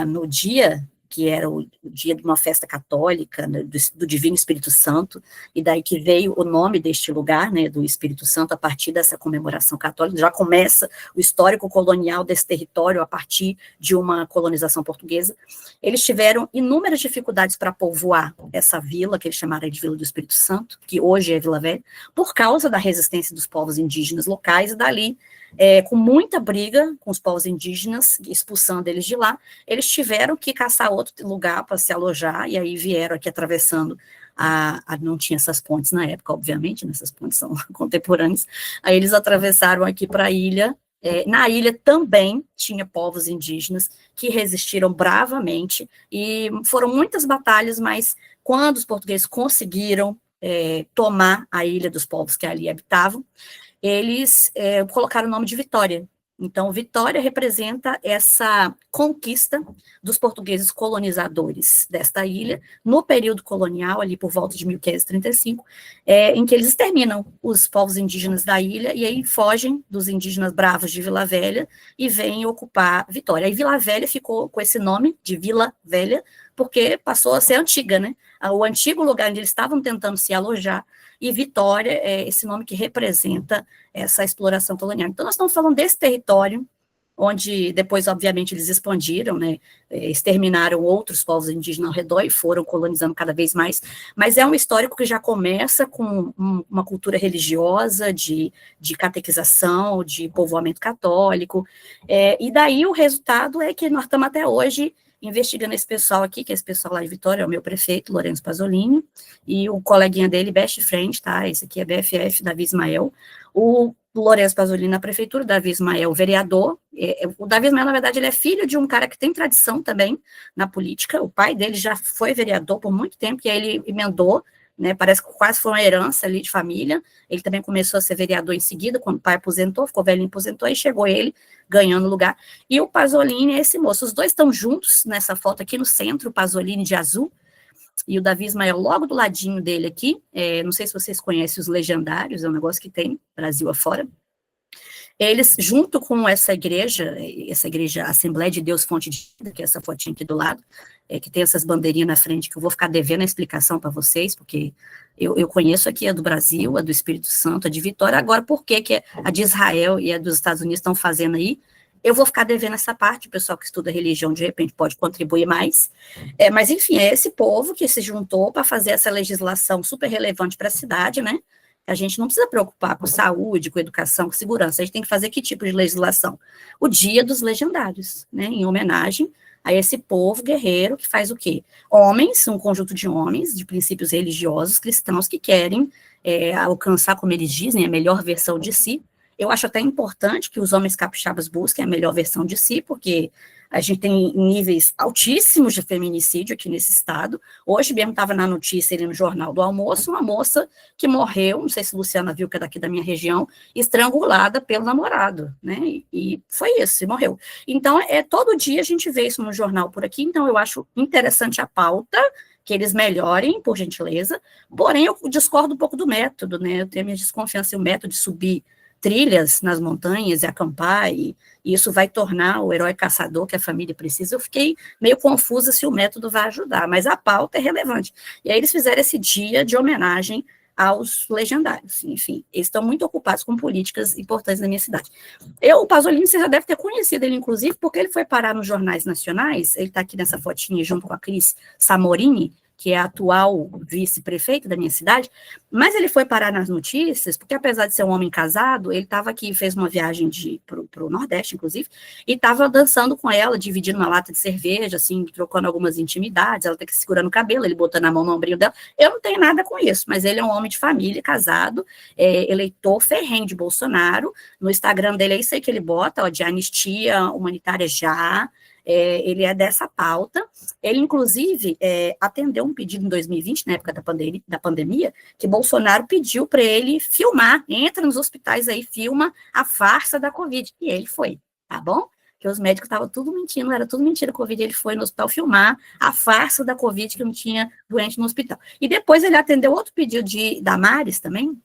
no dia que era o dia de uma festa católica, né, do Divino Espírito Santo, e daí que veio o nome deste lugar, né, do Espírito Santo, a partir dessa comemoração católica, já começa o histórico colonial desse território a partir de uma colonização portuguesa. Eles tiveram inúmeras dificuldades para povoar essa vila, que eles chamaram de Vila do Espírito Santo, que hoje é Vila Velha, por causa da resistência dos povos indígenas locais, e dali, com muita briga com os povos indígenas, expulsando eles de lá, eles tiveram que caçar outro lugar para se alojar, e aí vieram aqui atravessando, não tinha essas pontes na época, obviamente, né, essas pontes são contemporâneas, aí eles atravessaram aqui para a ilha. Na ilha também tinha povos indígenas que resistiram bravamente, e foram muitas batalhas, mas quando os portugueses conseguiram tomar a ilha dos povos que ali habitavam, eles colocaram o nome de Vitória. Então, Vitória representa essa conquista dos portugueses colonizadores desta ilha, no período colonial, ali por volta de 1535, em que eles exterminam os povos indígenas da ilha, e aí fogem dos indígenas bravos de Vila Velha, e vêm ocupar Vitória. Aí Vila Velha ficou com esse nome, de Vila Velha, porque passou a ser antiga, né? O antigo lugar onde eles estavam tentando se alojar, e Vitória é esse nome que representa essa exploração colonial. Então, nós estamos falando desse território, onde depois, obviamente, eles expandiram, né, exterminaram outros povos indígenas ao redor e foram colonizando cada vez mais, mas é um histórico que já começa com uma cultura religiosa, de catequização, de povoamento católico, e daí o resultado é que nós estamos até hoje investigando esse pessoal aqui, que é esse pessoal lá de Vitória, é o meu prefeito, Lourenço Pasolini, e o coleguinha dele, best friend, tá, esse aqui é BFF, Davi Ismael, o Lourenço Pasolini na prefeitura, o Davi Ismael, vereador. O Davi Ismael, na verdade, ele é filho de um cara que tem tradição também na política, o pai dele já foi vereador por muito tempo, e aí ele emendou, né, parece que quase foi uma herança ali de família. Ele também começou a ser vereador em seguida, quando o pai aposentou, ficou velhinho, aposentou, e chegou ele ganhando lugar. E o Pasolini é esse moço, os dois estão juntos nessa foto aqui no centro, o Pasolini de azul, e o Davi Ismael logo do ladinho dele aqui. Não sei se vocês conhecem os Legendários, é um negócio que tem, Brasil afora. Eles, junto com essa igreja Assembleia de Deus Fonte de Vida, que é essa fotinha aqui do lado, que tem essas bandeirinhas na frente, que eu vou ficar devendo a explicação para vocês, porque eu conheço aqui a do Brasil, a do Espírito Santo, a de Vitória, agora por que a de Israel e a dos Estados Unidos estão fazendo aí? Eu vou ficar devendo essa parte, o pessoal que estuda religião, de repente, pode contribuir mais, mas, enfim, é esse povo que se juntou para fazer essa legislação super relevante para a cidade, né? A gente não precisa preocupar com saúde, com educação, com segurança, a gente tem que fazer que tipo de legislação? O Dia dos Legendários, né, em homenagem a esse povo guerreiro que faz o quê? Homens, um conjunto de homens, de princípios religiosos, cristãos, que querem alcançar, como eles dizem, a melhor versão de si. Eu acho até importante que os homens capixabas busquem a melhor versão de si, porque a gente tem níveis altíssimos de feminicídio aqui nesse estado. Hoje mesmo estava na notícia ali no Jornal do Almoço, uma moça que morreu, não sei se a Luciana viu, que é daqui da minha região, estrangulada pelo namorado, né, e foi isso, morreu. Então, todo dia a gente vê isso no jornal por aqui, então eu acho interessante a pauta, que eles melhorem, por gentileza, porém eu discordo um pouco do método, né, eu tenho a minha desconfiança em o método de subir trilhas nas montanhas e acampar, e isso vai tornar o herói caçador que a família precisa. Eu fiquei meio confusa se o método vai ajudar, mas a pauta é relevante. E aí eles fizeram esse dia de homenagem aos legendários, enfim, eles estão muito ocupados com políticas importantes da minha cidade. O Pasolini, você já deve ter conhecido ele, inclusive, porque ele foi parar nos jornais nacionais, ele está aqui nessa fotinha junto com a Cris Samorini, que é a atual vice-prefeita da minha cidade, mas ele foi parar nas notícias, porque apesar de ser um homem casado, ele estava aqui, fez uma viagem para o Nordeste, inclusive, e estava dançando com ela, dividindo uma lata de cerveja, assim, trocando algumas intimidades, ela tá aqui segurando o cabelo, ele botando a mão no ombrinho dela. Eu não tenho nada com isso, mas ele é um homem de família, casado, eleitor ferrenho de Bolsonaro. No Instagram dele é isso aí que ele bota, ó, de anistia humanitária já. Ele é dessa pauta. Ele, inclusive, atendeu um pedido em 2020, na época da pandemia, que Bolsonaro pediu para ele filmar, entra nos hospitais aí, filma a farsa da Covid, e ele foi, tá bom? Que os médicos estavam tudo mentindo, era tudo mentira, Covid, ele foi no hospital filmar a farsa da Covid, que não tinha doente no hospital. E depois ele atendeu outro pedido de Damares também,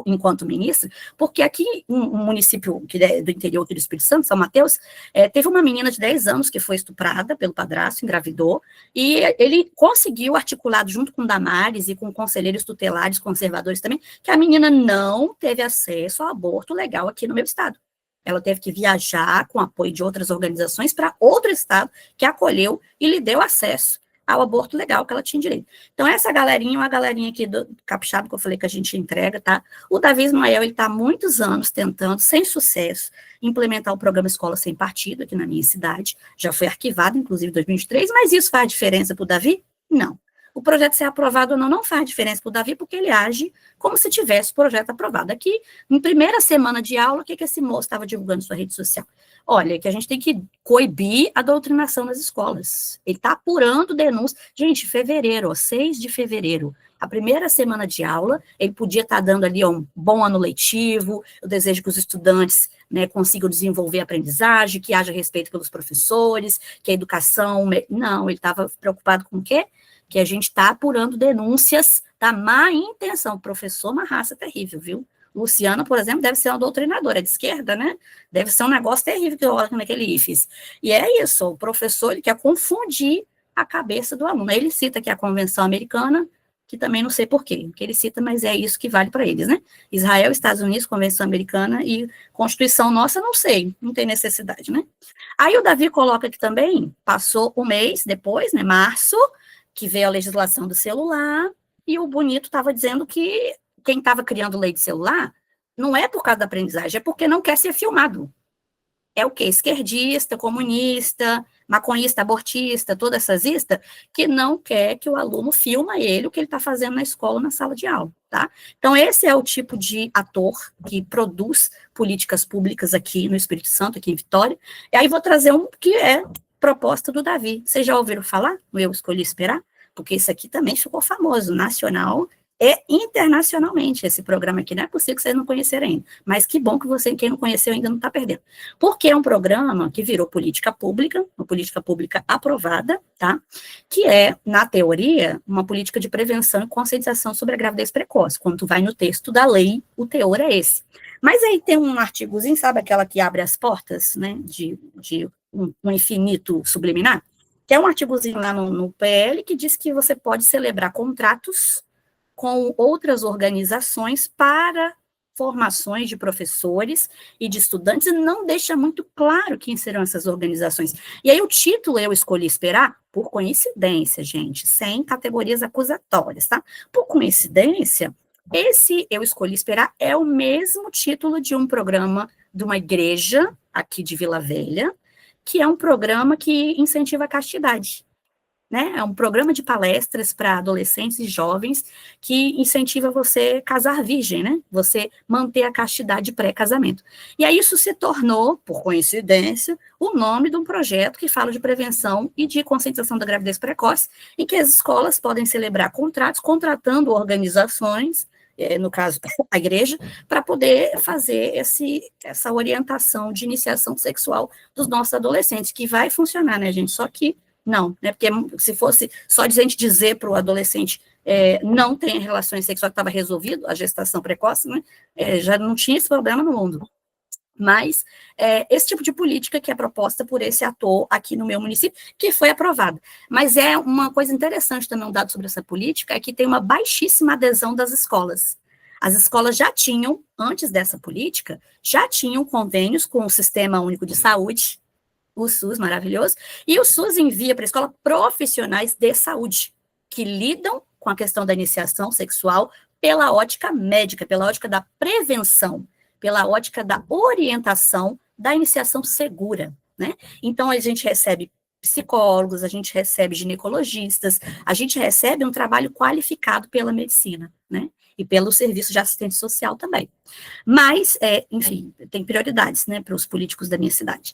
enquanto ministro, porque aqui, um município do interior do Espírito Santo, São Mateus, teve uma menina de 10 anos que foi estuprada pelo padrasto, engravidou, e ele conseguiu, articulado junto com Damares e com conselheiros tutelares, conservadores também, que a menina não teve acesso ao aborto legal aqui no meu estado. Ela teve que viajar com apoio de outras organizações para outro estado que acolheu e lhe deu acesso ao aborto legal que ela tinha direito. Então, essa galerinha, uma galerinha aqui do Capixaba, que eu falei que a gente entrega, tá? O Davi Ismael, ele está há muitos anos tentando, sem sucesso, implementar o programa Escola Sem Partido aqui na minha cidade. Já foi arquivado, inclusive, em 2023, mas isso faz diferença para o Davi? Não. O projeto ser aprovado ou não faz diferença para o Davi, porque ele age como se tivesse o projeto aprovado. Aqui, em primeira semana de aula, o que esse moço estava divulgando em sua rede social? Olha, que a gente tem que coibir a doutrinação nas escolas. Ele está apurando denúncias. Gente, fevereiro, 6 de fevereiro, a primeira semana de aula, ele podia estar dando ali um bom ano letivo, eu desejo que os estudantes, né, consigam desenvolver a aprendizagem, que haja respeito pelos professores, que a educação... Não, ele estava preocupado com o quê? Que a gente está apurando denúncias da má intenção. Professor, uma raça terrível, viu? Luciana, por exemplo, deve ser uma doutrinadora de esquerda, né? Deve ser um negócio terrível que rola naquele IFES. E é isso, o professor, ele quer confundir a cabeça do aluno. Ele cita aqui a Convenção Americana, que também não sei por quê, que ele cita, mas é isso que vale para eles, né? Israel, Estados Unidos, Convenção Americana e Constituição nossa, não sei, não tem necessidade, né? Aí o Davi coloca aqui também, passou um mês depois, né, março, que veio a legislação do celular, e o Bonito estava dizendo que quem estava criando lei de celular não é por causa da aprendizagem, é porque não quer ser filmado. É o quê? Esquerdista, comunista, maconhista, abortista, todas essas listas, que não quer que o aluno filma ele, o que ele está fazendo na escola, na sala de aula, tá? Então, esse é o tipo de ator que produz políticas públicas aqui no Espírito Santo, aqui em Vitória. E aí vou trazer um que é proposta do Davi. Vocês já ouviram falar? Eu escolhi esperar, porque isso aqui também ficou famoso, nacional e internacionalmente. Esse programa aqui não é possível que vocês não conhecerem ainda, mas que bom que você, quem não conheceu ainda, não está perdendo. Porque é um programa que virou política pública, uma política pública aprovada, tá? Que é, na teoria, uma política de prevenção e conscientização sobre a gravidez precoce. Quando tu vai no texto da lei, o teor é esse. Mas aí tem um artigozinho, sabe aquela que abre as portas, né, de um infinito subliminar? Que é um artigozinho lá no PL que diz que você pode celebrar contratos com outras organizações para formações de professores e de estudantes, e não deixa muito claro quem serão essas organizações. E aí o título eu escolhi esperar, por coincidência, gente, sem categorias acusatórias, tá? Por coincidência, esse eu escolhi esperar é o mesmo título de um programa de uma igreja aqui de Vila Velha, que é um programa que incentiva a castidade, né? É um programa de palestras para adolescentes e jovens que incentiva você casar virgem, né? Você manter a castidade pré-casamento. E aí isso se tornou, por coincidência, o nome de um projeto que fala de prevenção e de conscientização da gravidez precoce, em que as escolas podem celebrar contratos, contratando organizações, no caso, a igreja, para poder fazer essa orientação de iniciação sexual dos nossos adolescentes, que vai funcionar, né, gente? Só que não, né? Porque se fosse só de a gente dizer para o adolescente não tem relações sexuais, que estava resolvido, a gestação precoce, né? Já não tinha esse problema no mundo. Mas esse tipo de política que é proposta por esse ator aqui no meu município, que foi aprovada. Mas é uma coisa interessante também, um dado sobre essa política, é que tem uma baixíssima adesão das escolas. As escolas já tinham, antes dessa política, já tinham convênios com o Sistema Único de Saúde, o SUS, maravilhoso, e o SUS envia para a escola profissionais de saúde, que lidam com a questão da iniciação sexual pela ótica médica, pela ótica da prevenção, pela ótica da orientação da iniciação segura, né? Então, a gente recebe psicólogos, a gente recebe ginecologistas, a gente recebe um trabalho qualificado pela medicina, né? E pelo serviço de assistente social também. Mas, enfim, tem prioridades, né, para os políticos da minha cidade.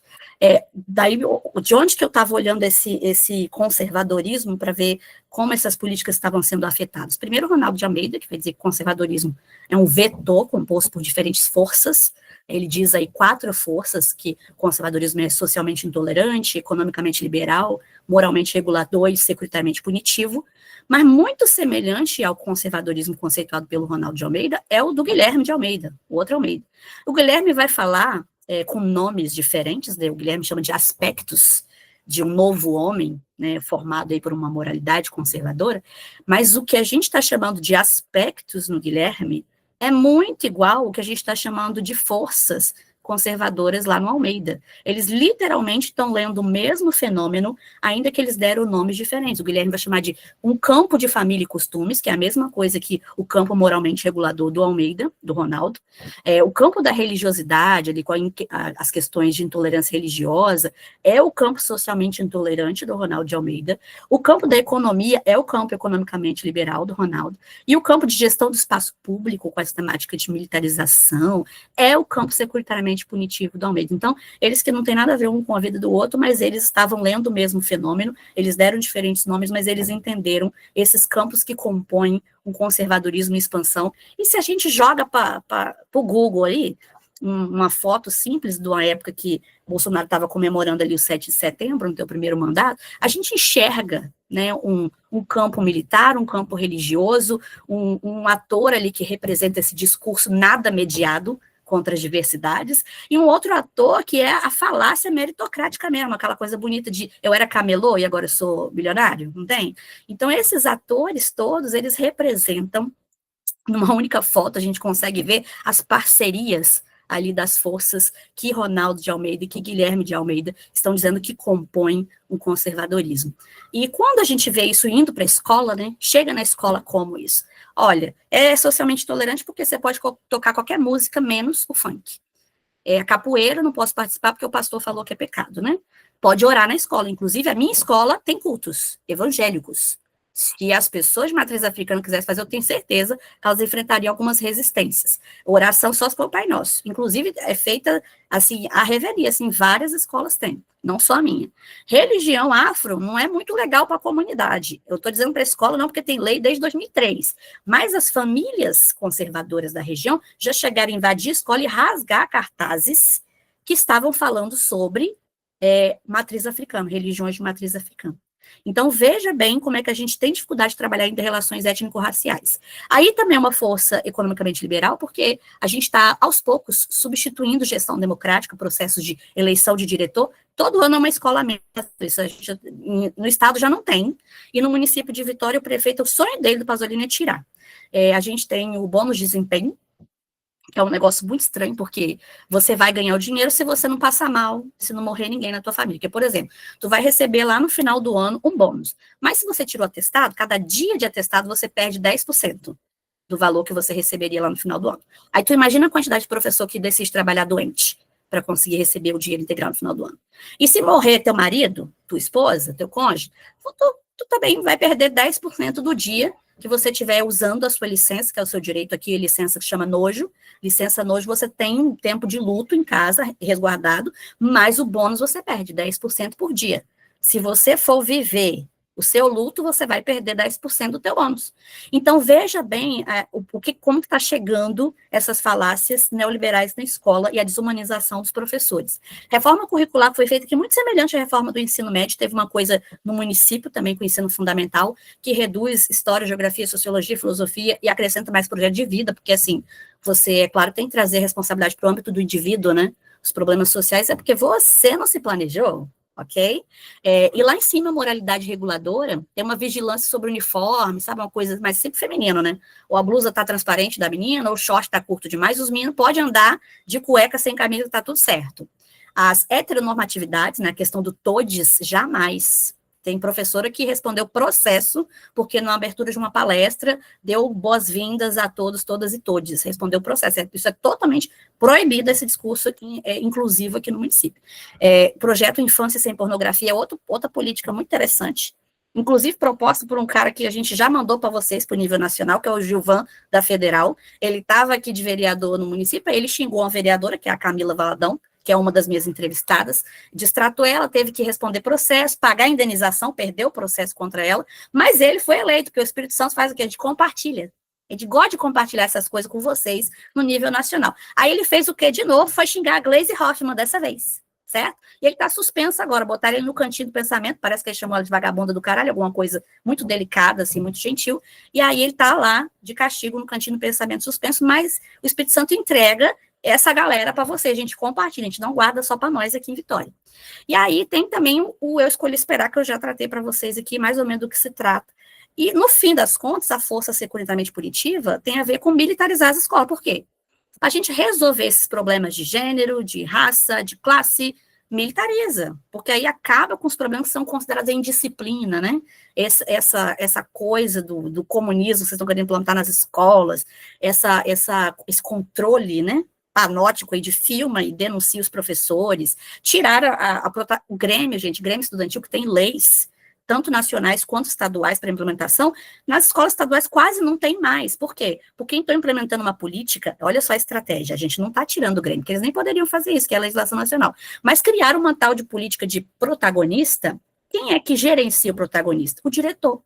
Daí, de onde que eu estava olhando esse conservadorismo para ver como essas políticas estavam sendo afetadas? Primeiro, o Ronaldo de Almeida, que vai dizer que conservadorismo é um vetor composto por diferentes forças. Ele diz aí 4 forças, que o conservadorismo é socialmente intolerante, economicamente liberal, moralmente regulador e securitariamente punitivo. Mas muito semelhante ao conservadorismo conceituado pelo Ronaldo de Almeida é o do Guilherme de Almeida, o outro Almeida. O Guilherme vai falar com nomes diferentes, né? O Guilherme chama de aspectos de um novo homem, né, formado aí por uma moralidade conservadora, mas o que a gente está chamando de aspectos no Guilherme é muito igual ao que a gente está chamando de forças conservadoras lá no Almeida. Eles literalmente estão lendo o mesmo fenômeno, ainda que eles deram nomes diferentes. O Guilherme vai chamar de um campo de família e costumes, que é a mesma coisa que o campo moralmente regulador do Almeida, do Ronaldo. O campo da religiosidade, ali, com as questões de intolerância religiosa, é o campo socialmente intolerante do Ronaldo de Almeida. O campo da economia é o campo economicamente liberal do Ronaldo. E o campo de gestão do espaço público, com essa temática de militarização, é o campo securitariamente punitivo do Almeida. Então, eles que não têm nada a ver um com a vida do outro, mas eles estavam lendo o mesmo fenômeno, eles deram diferentes nomes, mas eles entenderam esses campos que compõem um conservadorismo em expansão. E se a gente joga para o Google aí, uma foto simples de uma época que Bolsonaro estava comemorando ali o 7 de setembro, no seu primeiro mandato, a gente enxerga, né, um campo militar, um campo religioso, um ator ali que representa esse discurso nada mediado contra as diversidades, e um outro ator que é a falácia meritocrática mesmo, aquela coisa bonita de eu era camelô e agora eu sou bilionário, não tem? Então, esses atores todos, eles representam, numa única foto, a gente consegue ver as parcerias ali das forças que Ronaldo de Almeida e que Guilherme de Almeida estão dizendo que compõem um conservadorismo. E quando a gente vê isso indo para a escola, né, chega na escola como isso? Olha, é socialmente tolerante porque você pode tocar qualquer música, menos o funk. A capoeira, não posso participar porque o pastor falou que é pecado, né? Pode orar na escola. Inclusive, a minha escola tem cultos evangélicos. Se as pessoas de matriz africana quisessem fazer, eu tenho certeza que elas enfrentariam algumas resistências. Oração só se for o Pai Nosso. Inclusive, é feita, assim, a revelia, assim, várias escolas têm, não só a minha. Religião afro não é muito legal para a comunidade. Eu estou dizendo para a escola não, porque tem lei desde 2003. Mas as famílias conservadoras da região já chegaram a invadir a escola e rasgar cartazes que estavam falando sobre matriz africana, religiões de matriz africana. Então, veja bem como é que a gente tem dificuldade de trabalhar em relações étnico-raciais. Aí também é uma força economicamente liberal, porque a gente está, aos poucos, substituindo gestão democrática, processos de eleição de diretor. Todo ano é uma escola mesmo. Isso a gente, no estado já não tem. E no município de Vitória, o prefeito, o sonho dele do Pasolini é tirar. A gente tem o bônus de desempenho, que é um negócio muito estranho, porque você vai ganhar o dinheiro se você não passar mal, se não morrer ninguém na tua família. Porque, por exemplo, tu vai receber lá no final do ano um bônus. Mas se você tirou atestado, cada dia de atestado você perde 10% do valor que você receberia lá no final do ano. Aí tu imagina a quantidade de professor que decide trabalhar doente para conseguir receber o dinheiro integral no final do ano. E se morrer teu marido, tua esposa, teu cônjuge, tu também vai perder 10% do dia que você estiver usando a sua licença, que é o seu direito aqui, a licença que chama nojo. Licença nojo, você tem um tempo de luto em casa, resguardado, mas o bônus você perde 10% por dia. Se você for viver o seu luto, você vai perder 10% do teu bônus. Então, veja bem como está chegando essas falácias neoliberais na escola e a desumanização dos professores. Reforma curricular foi feita, que é muito semelhante à reforma do ensino médio, teve uma coisa no município também com o ensino fundamental, que reduz história, geografia, sociologia, filosofia e acrescenta mais projeto de vida, porque assim, você, é claro, tem que trazer responsabilidade para o âmbito do indivíduo, né? os problemas sociais, é porque você não se planejou, ok? E lá em cima, a moralidade reguladora tem uma vigilância sobre o uniforme, sabe? Uma coisa mais sempre feminino, né? Ou a blusa tá transparente da menina, ou o short tá curto demais, os meninos podem andar de cueca sem camisa, tá tudo certo. As heteronormatividades, né, a questão do todes, jamais. Tem professora que respondeu processo, porque na abertura de uma palestra deu boas-vindas a todos, todas e todes, respondeu processo. Isso é totalmente proibido, esse discurso aqui, inclusivo aqui no município. Projeto Infância Sem Pornografia é outra política muito interessante, inclusive proposta por um cara que a gente já mandou para vocês para o nível nacional, que é o Gilvan, da Federal. Ele estava aqui de vereador no município, aí ele xingou uma vereadora, que é a Camila Valadão, que é uma das minhas entrevistadas, distratou ela, teve que responder processo, pagar indenização, perdeu o processo contra ela, mas ele foi eleito, porque o Espírito Santo faz o quê? A gente compartilha. A gente gosta de compartilhar essas coisas com vocês no nível nacional. Aí ele fez o quê de novo? Foi xingar a Gleisi Hoffmann dessa vez, certo? E ele está suspenso agora, botaram ele no cantinho do pensamento, parece que ele chamou ela de vagabunda do caralho, alguma coisa muito delicada, assim, muito gentil, e aí ele está lá, de castigo, no cantinho do pensamento suspenso, mas o Espírito Santo entrega essa galera para você, a gente compartilha, a gente não guarda só para nós aqui em Vitória. E aí tem também o Eu Escolhi Esperar, que eu já tratei para vocês aqui, mais ou menos do que se trata. E, no fim das contas, a força securitamente punitiva tem a ver com militarizar as escolas. Por quê? A gente resolver esses problemas de gênero, de raça, de classe, militariza, porque aí acaba com os problemas que são considerados a indisciplina, né? Essa coisa do comunismo que vocês estão querendo implantar nas escolas, esse controle, né? Panótico aí de filma e denuncia os professores, tirar o Grêmio, gente, Grêmio Estudantil, que tem leis, tanto nacionais quanto estaduais para implementação, nas escolas estaduais quase não tem mais. Por quê? Porque estão implementando uma política, olha só a estratégia, a gente não está tirando o Grêmio, porque eles nem poderiam fazer isso, que é a legislação nacional, mas criaram uma tal de política de protagonista. Quem é que gerencia o protagonista? O diretor.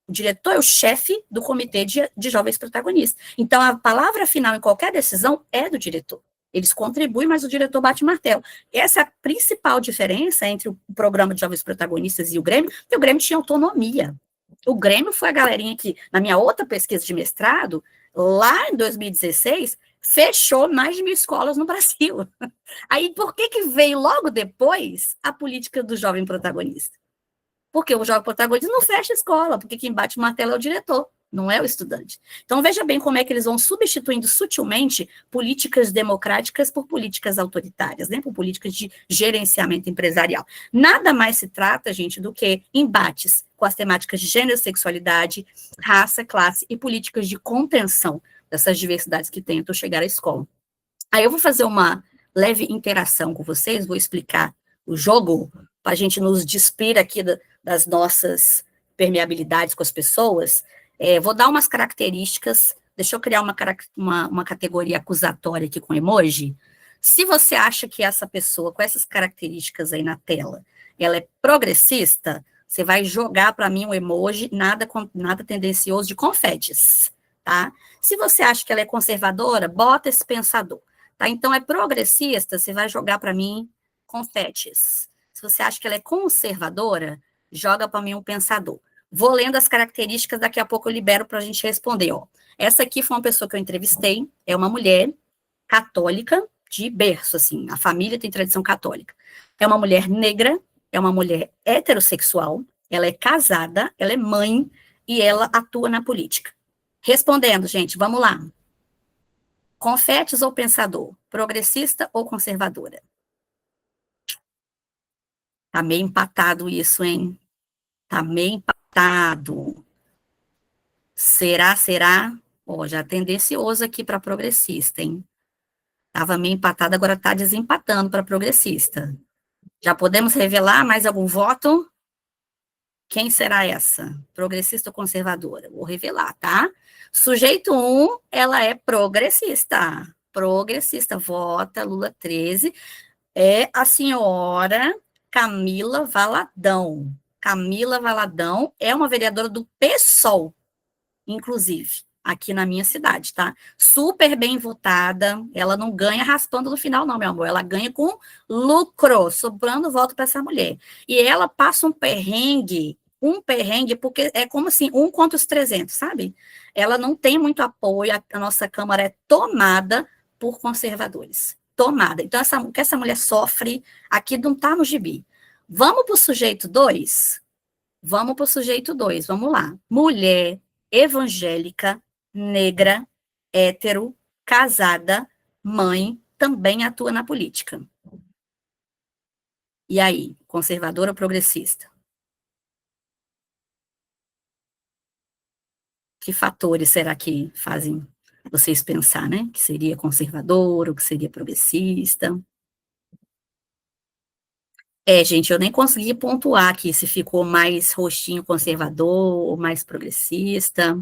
O diretor é o chefe do comitê de jovens protagonistas. Então, a palavra final em qualquer decisão é do diretor. Eles contribuem, mas o diretor bate o martelo. Essa é a principal diferença entre o programa de jovens protagonistas e o Grêmio, porque o Grêmio tinha autonomia. O Grêmio foi a galerinha que, na minha outra pesquisa de mestrado, lá em 2016, fechou mais de 1.000 escolas no Brasil. Aí, por que veio logo depois a política do jovem protagonista? Porque o jovem protagonista não fecha a escola, porque quem bate o martelo é o diretor, não é o estudante. Então, veja bem como é que eles vão substituindo sutilmente políticas democráticas por políticas autoritárias, né, por políticas de gerenciamento empresarial. Nada mais se trata, gente, do que embates com as temáticas de gênero, sexualidade, raça, classe e políticas de contenção dessas diversidades que tentam chegar à escola. Aí eu vou fazer uma leve interação com vocês, vou explicar o jogo, para a gente nos despir aqui das nossas permeabilidades com as pessoas. Vou dar umas características, deixa eu criar uma categoria acusatória aqui com emoji. Se você acha que essa pessoa, com essas características aí na tela, ela é progressista, você vai jogar para mim um emoji, nada tendencioso, de confetes, tá? Se você acha que ela é conservadora, bota esse pensador, tá? Então, é progressista, você vai jogar para mim confetes. Se você acha que ela é conservadora, joga para mim um pensador. Vou lendo as características, daqui a pouco eu libero para a gente responder. Ó. Essa aqui foi uma pessoa que eu entrevistei, é uma mulher católica de berço, assim, a família tem tradição católica. É uma mulher negra, é uma mulher heterossexual, ela é casada, ela é mãe e ela atua na política. Respondendo, gente, vamos lá. Confetes ou pensador? Progressista ou conservadora? Tá meio empatado isso, hein? Tá meio empatado. Será? Ó, já tendencioso aqui para progressista, hein? Tava meio empatado, agora tá desempatando para progressista. Já podemos revelar mais algum voto? Quem será essa? Progressista ou conservadora? Vou revelar, tá? Sujeito 1, ela é progressista. Progressista, vota Lula 13. É a senhora Camila Valadão. Camila Valadão é uma vereadora do PSOL, inclusive, aqui na minha cidade, tá? Super bem votada, ela não ganha raspando no final, não, meu amor, ela ganha com lucro, sobrando voto para essa mulher. E ela passa um perrengue, porque é como assim, 1 contra os 300, sabe? Ela não tem muito apoio, a nossa Câmara é tomada por conservadores. tomada. Então, o que essa mulher sofre aqui não está no gibi. Vamos para o sujeito 2? Vamos para o sujeito 2, vamos lá. Mulher evangélica, negra, hétero, casada, mãe, também atua na política. E aí, conservadora ou progressista? Que fatores será que fazem vocês pensar, né? Que seria conservador ou que seria progressista? Gente, eu nem consegui pontuar aqui se ficou mais rostinho conservador ou mais progressista.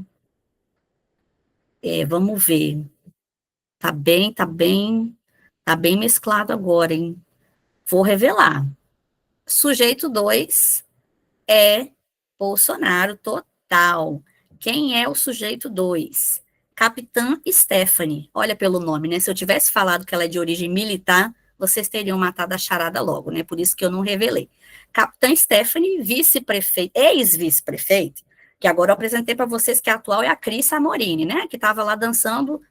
Vamos ver. Tá bem mesclado agora, hein? Vou revelar. Sujeito 2 é Bolsonaro total. Quem é o sujeito 2? Capitã Stephanie. Olha pelo nome, né? Se eu tivesse falado que ela é de origem militar, vocês teriam matado a charada logo, né? Por isso que eu não revelei. Capitã Stephanie, vice-prefeita, ex-vice-prefeita, que agora eu apresentei para vocês que a atual é a Cris Amorini, né? Que estava lá dançando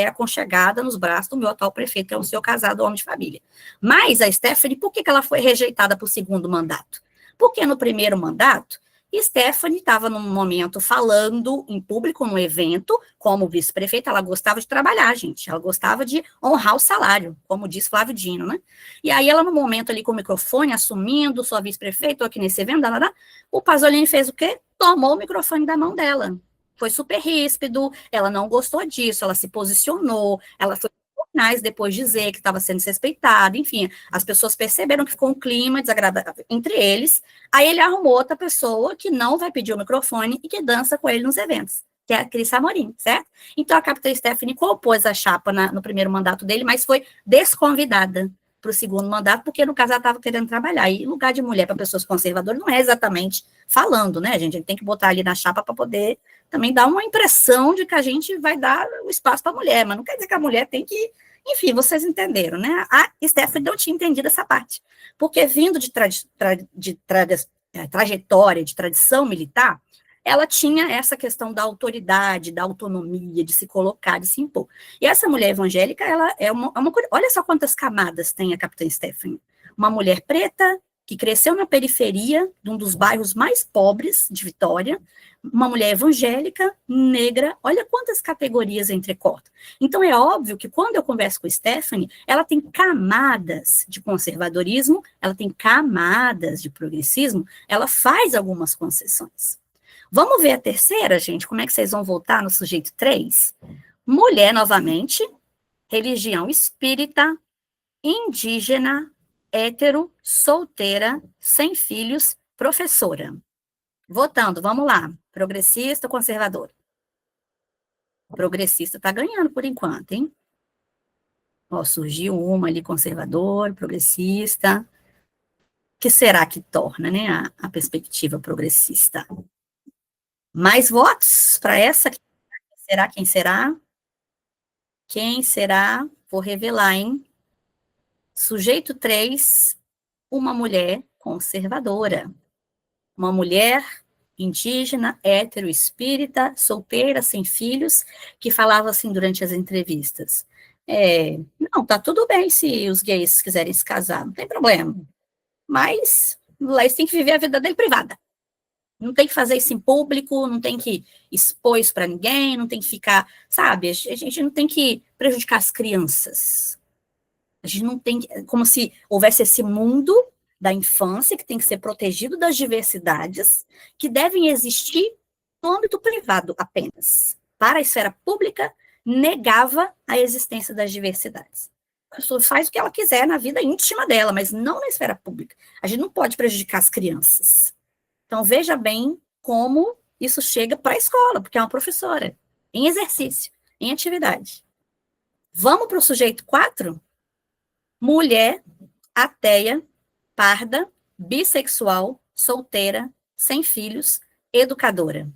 aconchegada nos braços do meu atual prefeito, que é o seu casado homem de família. Mas a Stephanie, por que ela foi rejeitada para o segundo mandato? Porque no primeiro mandato, Stephanie estava num momento falando em público, num evento, como vice-prefeita, ela gostava de trabalhar, gente, ela gostava de honrar o salário, como diz Flávio Dino, né? E aí ela, no momento ali com o microfone, assumindo, sou vice-prefeita, estou aqui nesse evento, o Pasolini fez o quê? Tomou o microfone da mão dela. Foi super ríspido, ela não gostou disso, ela se posicionou, ela foi jornais depois dizer que estava sendo desrespeitada, enfim, as pessoas perceberam que ficou um clima desagradável entre eles, aí ele arrumou outra pessoa que não vai pedir o microfone e que dança com ele nos eventos, que é a Cris Amorim, certo? Então a capitã Stephanie compôs a chapa no primeiro mandato dele, mas foi desconvidada para o segundo mandato, porque no caso ela estava querendo trabalhar, e lugar de mulher para pessoas conservadoras não é exatamente falando, né, gente? A gente tem que botar ali na chapa para poder também dar uma impressão de que a gente vai dar o espaço para a mulher, mas não quer dizer que a mulher tem que, enfim, vocês entenderam, né? A Stephanie não tinha entendido essa parte, porque vindo de trajetória, de tradição militar, ela tinha essa questão da autoridade, da autonomia, de se colocar, de se impor. E essa mulher evangélica, ela é uma coisa, olha só quantas camadas tem a capitã Stephanie. Uma mulher preta, que cresceu na periferia de um dos bairros mais pobres de Vitória, uma mulher evangélica, negra, olha quantas categorias entrecortam. Então, é óbvio que quando eu converso com Stephanie, ela tem camadas de conservadorismo, ela tem camadas de progressismo, ela faz algumas concessões. Vamos ver a terceira, gente? Como é que vocês vão voltar no sujeito 3? Mulher, novamente, religião espírita, indígena, hétero, solteira, sem filhos, professora. Votando, vamos lá. Progressista ou conservador? Progressista está ganhando por enquanto, hein? Ó, surgiu uma ali, conservador, progressista. O que será que torna, né, a perspectiva progressista? Mais votos para essa? Será quem será? Quem será? Vou revelar, hein? Sujeito 3, uma mulher conservadora. Uma mulher indígena, hétero, espírita, solteira, sem filhos, que falava assim durante as entrevistas. Não, tá tudo bem se os gays quiserem se casar, não tem problema. Mas lá eles têm que viver a vida dele privada. Não tem que fazer isso em público, não tem que expor isso para ninguém, não tem que ficar, sabe, a gente não tem que prejudicar as crianças. A gente não tem, como se houvesse esse mundo da infância que tem que ser protegido das diversidades, que devem existir no âmbito privado apenas. Para a esfera pública, negava a existência das diversidades. A pessoa faz o que ela quiser na vida íntima dela, mas não na esfera pública. A gente não pode prejudicar as crianças. Então, veja bem como isso chega para a escola, porque é uma professora, em exercício, em atividade. Vamos para o sujeito 4? Mulher, ateia, parda, bissexual, solteira, sem filhos, educadora.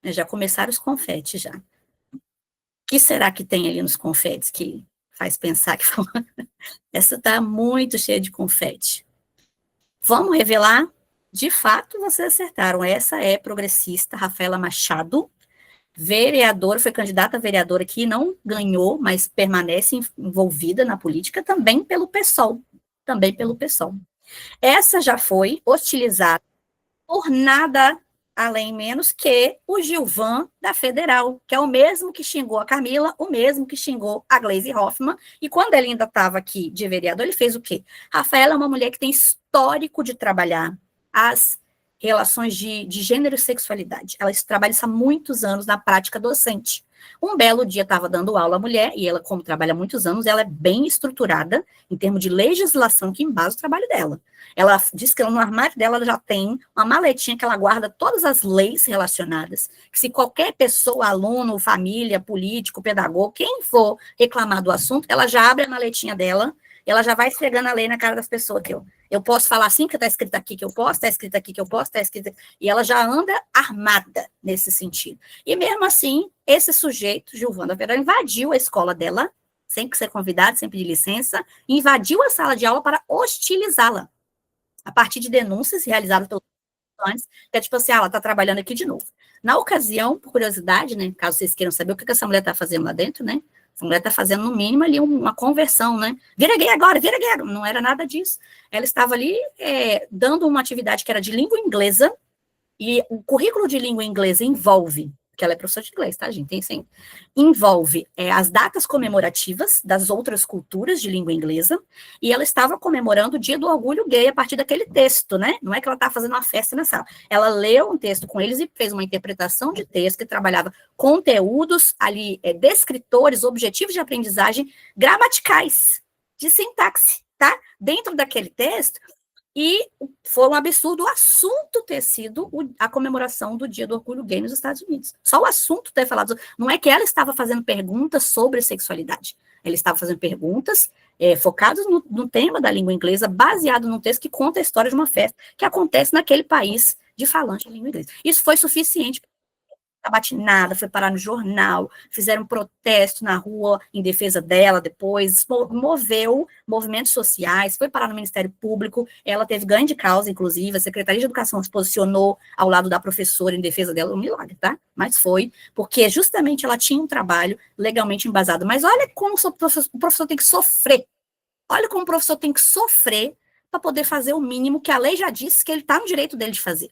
Já começaram os confetes já. O que será que tem ali nos confetes que faz pensar que essa está muito cheia de confete? Vamos revelar? De fato, vocês acertaram. Essa é progressista, Rafaela Machado, vereadora, foi candidata a vereadora que não ganhou, mas permanece envolvida na política, também pelo PSOL. Também pelo PSOL. Essa já foi hostilizada por nada além menos que o Gilvan da Federal, que é o mesmo que xingou a Camila, o mesmo que xingou a Gleisi Hoffmann, e quando ele ainda estava aqui de vereador, ele fez o quê? Rafaela é uma mulher que tem histórico de trabalhar as relações de gênero e sexualidade. Ela trabalha isso há muitos anos na prática docente. Um belo dia estava dando aula à mulher, e ela, como trabalha há muitos anos, ela é bem estruturada em termos de legislação que embasa o trabalho dela. Ela diz que no armário dela ela já tem uma maletinha que ela guarda todas as leis relacionadas, que se qualquer pessoa, aluno, família, político, pedagogo, quem for reclamar do assunto, ela já abre a maletinha dela, ela já vai esfregando a lei na cara das pessoas, que eu posso falar assim, que está escrito aqui que eu posso, está escrito aqui que eu posso, está escrito... E ela já anda armada nesse sentido. E mesmo assim, esse sujeito, Gilvan da Federal, invadiu a escola dela, sem ser convidado, sem pedir licença, invadiu a sala de aula para hostilizá-la, a partir de denúncias realizadas pelos estudantes, que é tipo assim, ela está trabalhando aqui de novo. Na ocasião, por curiosidade, né, caso vocês queiram saber o que essa mulher está fazendo lá dentro, né, essa mulher está fazendo, no mínimo, ali uma conversão, né? Vira gay agora, vira gay. Não era nada disso. Ela estava ali dando uma atividade que era de língua inglesa, e o currículo de língua inglesa envolve, que ela é professora de inglês, tá, gente? Tem sim. Envolve as datas comemorativas das outras culturas de língua inglesa, e ela estava comemorando o Dia do Orgulho Gay a partir daquele texto, né? Não é que ela estava fazendo uma festa na sala. Ela leu um texto com eles e fez uma interpretação de texto que trabalhava conteúdos ali, descritores, objetivos de aprendizagem gramaticais, de sintaxe, tá? Dentro daquele texto. E foi um absurdo o assunto ter sido a comemoração do Dia do Orgulho Gay nos Estados Unidos. Só o assunto ter falado. Não é que ela estava fazendo perguntas sobre sexualidade. Ela estava fazendo perguntas focadas no tema da língua inglesa, baseado num texto que conta a história de uma festa que acontece naquele país de falante de língua inglesa. Isso foi suficiente. Abatinada, foi parar no jornal, fizeram um protesto na rua em defesa dela depois, moveu movimentos sociais, foi parar no Ministério Público, ela teve ganho de causa, inclusive, a Secretaria de Educação se posicionou ao lado da professora em defesa dela, um milagre, tá? Mas foi, porque justamente ela tinha um trabalho legalmente embasado. Mas olha como o professor tem que sofrer, olha como o professor tem que sofrer para poder fazer o mínimo que a lei já disse que ele está no direito dele de fazer.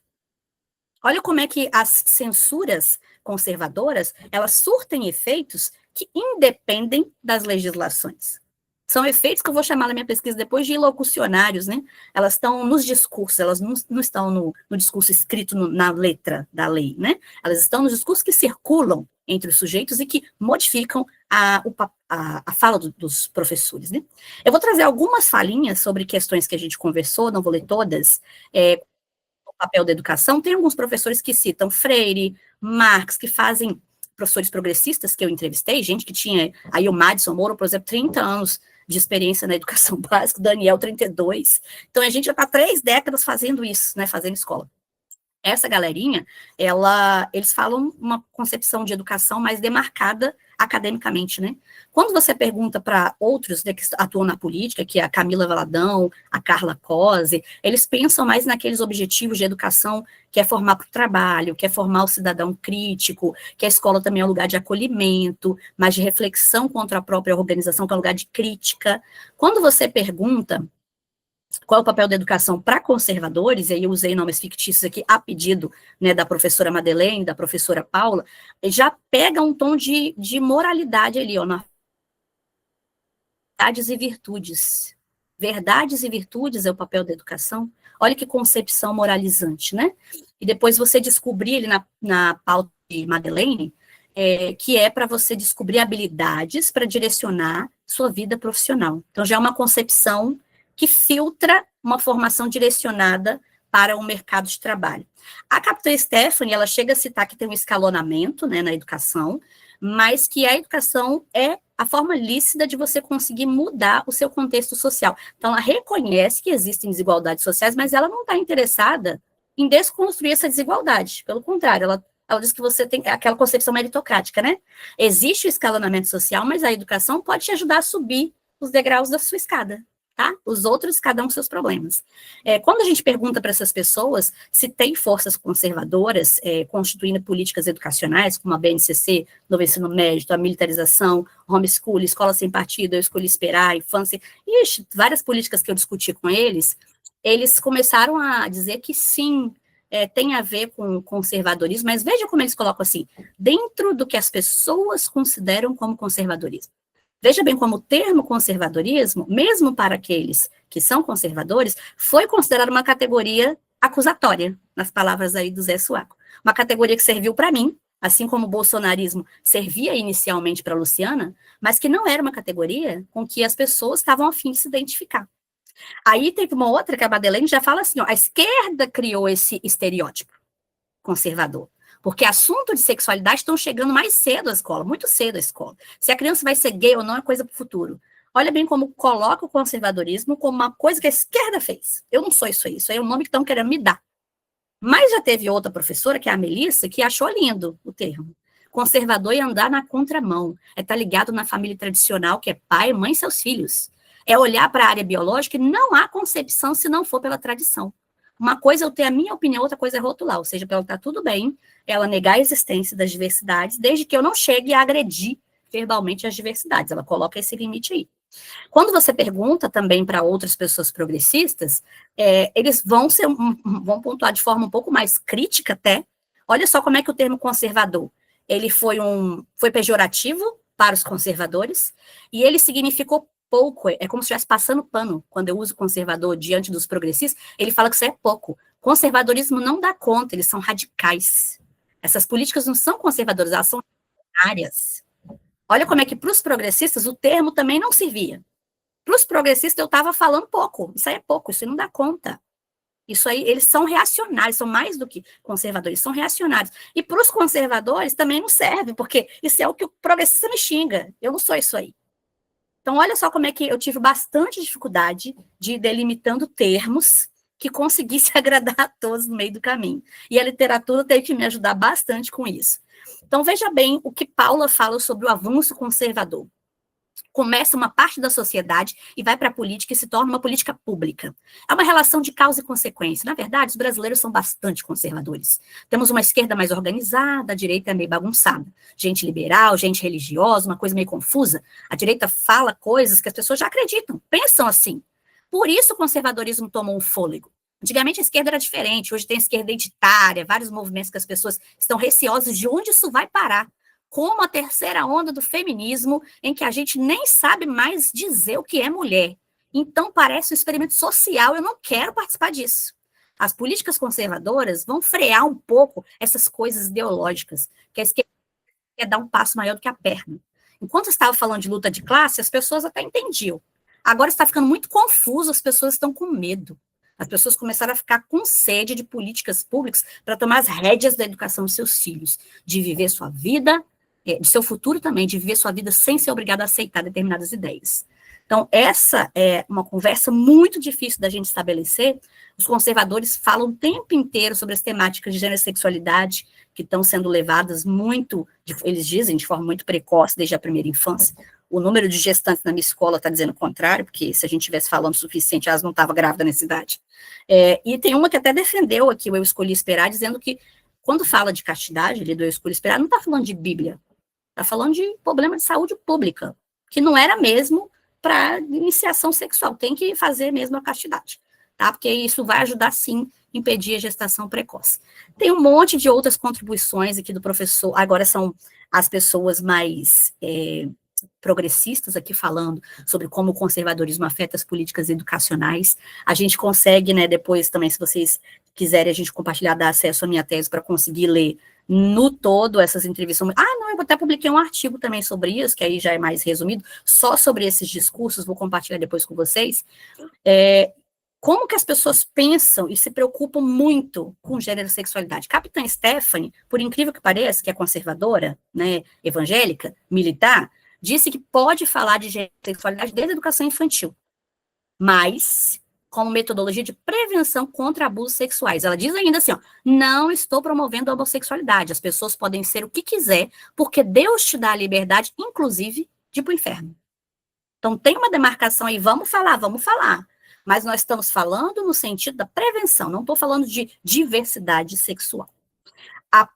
Olha como é que as censuras conservadoras, elas surtem efeitos que independem das legislações. São efeitos que eu vou chamar na minha pesquisa depois de ilocucionários, né? Elas estão nos discursos, elas não estão no discurso escrito na letra da lei, né? Elas estão nos discursos que circulam entre os sujeitos e que modificam a fala dos professores, né? Eu vou trazer algumas falinhas sobre questões que a gente conversou, não vou ler todas, papel da educação. Tem alguns professores que citam Freire, Marx, que fazem, professores progressistas que eu entrevistei, gente que tinha, aí o Madison Moro, por exemplo, 30 anos de experiência na educação básica, Daniel, 32. Então, a gente já está 3 décadas fazendo isso, né, fazendo escola. Essa galerinha, eles falam uma concepção de educação mais demarcada academicamente, né? Quando você pergunta para outros, né, que atuam na política, que é a Camila Valadão, a Carla Cose, eles pensam mais naqueles objetivos de educação que é formar para o trabalho, que é formar o cidadão crítico, que a escola também é um lugar de acolhimento, mas de reflexão contra a própria organização, que é um lugar de crítica. Quando você pergunta qual é o papel da educação para conservadores, e aí eu usei nomes fictícios aqui a pedido, né, da professora Madeleine, da professora Paula, já pega um tom de moralidade ali, ó, na verdades e virtudes. Verdades e virtudes é o papel da educação. Olha que concepção moralizante, né? E depois você descobrir ali na pauta de Madeleine, que é para você descobrir habilidades para direcionar sua vida profissional. Então, já é uma concepção que filtra uma formação direcionada para o mercado de trabalho. A capitã Stephanie, ela chega a citar que tem um escalonamento, né, na educação, mas que a educação é a forma lícita de você conseguir mudar o seu contexto social. Então, ela reconhece que existem desigualdades sociais, mas ela não está interessada em desconstruir essa desigualdade. Pelo contrário, ela diz que você tem aquela concepção meritocrática, né? Existe o escalonamento social, mas a educação pode te ajudar a subir os degraus da sua escada. tá? Os outros, cada um com seus problemas. Quando a gente pergunta para essas pessoas se tem forças conservadoras constituindo políticas educacionais, como a BNCC, novo ensino médio, a militarização, homeschool, escola sem partido, eu escolhi esperar, infância, várias políticas que eu discuti com eles, eles começaram a dizer que sim, tem a ver com conservadorismo, mas veja como eles colocam assim, dentro do que as pessoas consideram como conservadorismo. Veja bem como o termo conservadorismo, mesmo para aqueles que são conservadores, foi considerado uma categoria acusatória, nas palavras aí do Zé Suaco. Uma categoria que serviu para mim, assim como o bolsonarismo servia inicialmente para a Luciana, mas que não era uma categoria com que as pessoas estavam a fim de se identificar. Aí teve uma outra que a Madeleine já fala assim, ó, a esquerda criou esse estereótipo conservador. Porque assunto de sexualidade estão chegando mais cedo à escola, muito cedo à escola. Se a criança vai ser gay ou não é coisa para o futuro. Olha bem como coloca o conservadorismo como uma coisa que a esquerda fez. Eu não sou isso aí é o nome que estão querendo me dar. Mas já teve outra professora, que é a Melissa, que achou lindo o termo. Conservador é andar na contramão, é estar ligado na família tradicional, que é pai, mãe e seus filhos. É olhar para a área biológica e não há concepção se não for pela tradição. Uma coisa é eu ter a minha opinião, outra coisa é rotular, ou seja, para ela estar tudo bem, ela negar a existência das diversidades, desde que eu não chegue a agredir verbalmente as diversidades, ela coloca esse limite aí. Quando você pergunta também para outras pessoas progressistas, eles vão pontuar de forma um pouco mais crítica até, olha só como é que o termo conservador, ele foi pejorativo para os conservadores, e ele significou pouco, é como se estivesse passando pano, quando eu uso conservador diante dos progressistas, ele fala que isso é pouco. Conservadorismo não dá conta, eles são radicais. Essas políticas não são conservadoras, elas são áreas. Olha como é que para os progressistas o termo também não servia. Para os progressistas eu estava falando pouco, isso aí é pouco, isso aí não dá conta. Isso aí, eles são reacionários, são mais do que conservadores, são reacionários. E para os conservadores também não serve, porque isso é o que o progressista me xinga, eu não sou isso aí. Então, olha só como é que eu tive bastante dificuldade de ir delimitando termos que conseguisse agradar a todos no meio do caminho. E a literatura teve que me ajudar bastante com isso. Então, veja bem o que Paula fala sobre o avanço conservador. Começa uma parte da sociedade e vai para a política e se torna uma política pública. É uma relação de causa e consequência. Na verdade, os brasileiros são bastante conservadores. Temos uma esquerda mais organizada, a direita é meio bagunçada. Gente liberal, gente religiosa, uma coisa meio confusa. A direita fala coisas que as pessoas já acreditam, pensam assim. Por isso o conservadorismo tomou um fôlego. Antigamente a esquerda era diferente, hoje tem a esquerda identitária, vários movimentos que as pessoas estão receosas de onde isso vai parar. Como a terceira onda do feminismo, em que a gente nem sabe mais dizer o que é mulher. Então, parece um experimento social, eu não quero participar disso. As políticas conservadoras vão frear um pouco essas coisas ideológicas, que a esquerda quer dar um passo maior do que a perna. Enquanto eu estava falando de luta de classe, as pessoas até entendiam. Agora está ficando muito confuso, as pessoas estão com medo. As pessoas começaram a ficar com sede de políticas públicas para tomar as rédeas da educação dos seus filhos, de viver sua vida, de seu futuro também, de viver sua vida sem ser obrigado a aceitar determinadas ideias. Então, essa é uma conversa muito difícil da gente estabelecer. Os conservadores falam o tempo inteiro sobre as temáticas de gênero e sexualidade, que estão sendo levadas muito, eles dizem, de forma muito precoce, desde a primeira infância. O número de gestantes na minha escola está dizendo o contrário, porque se a gente tivesse falando o suficiente, elas não estavam grávidas nessa idade. E tem uma que até defendeu aqui, Eu Escolhi Esperar, dizendo que, quando fala de castidade, ali do Eu Escolhi Esperar, não está falando de Bíblia, está falando de problema de saúde pública, que não era mesmo para iniciação sexual, tem que fazer mesmo a castidade, tá? Porque isso vai ajudar, sim, a impedir a gestação precoce. Tem um monte de outras contribuições aqui do professor, agora são as pessoas mais progressistas aqui falando sobre como o conservadorismo afeta as políticas educacionais. A gente consegue, né, depois também, se vocês quiserem, a gente compartilhar, dar acesso à minha tese para conseguir ler no todo essas entrevistas. Não, eu até publiquei um artigo também sobre isso, que aí já é mais resumido, só sobre esses discursos, vou compartilhar depois com vocês. Como que as pessoas pensam e se preocupam muito com gênero e sexualidade. Capitã Stephanie, por incrível que pareça, que é conservadora, né, evangélica, militar, disse que pode falar de gênero e sexualidade desde a educação infantil, mas como metodologia de prevenção contra abusos sexuais. Ela diz ainda assim, não estou promovendo a homossexualidade, as pessoas podem ser o que quiser, porque Deus te dá a liberdade, inclusive, de ir para o inferno. Então, tem uma demarcação aí, vamos falar. Mas nós estamos falando no sentido da prevenção, não estou falando de diversidade sexual. A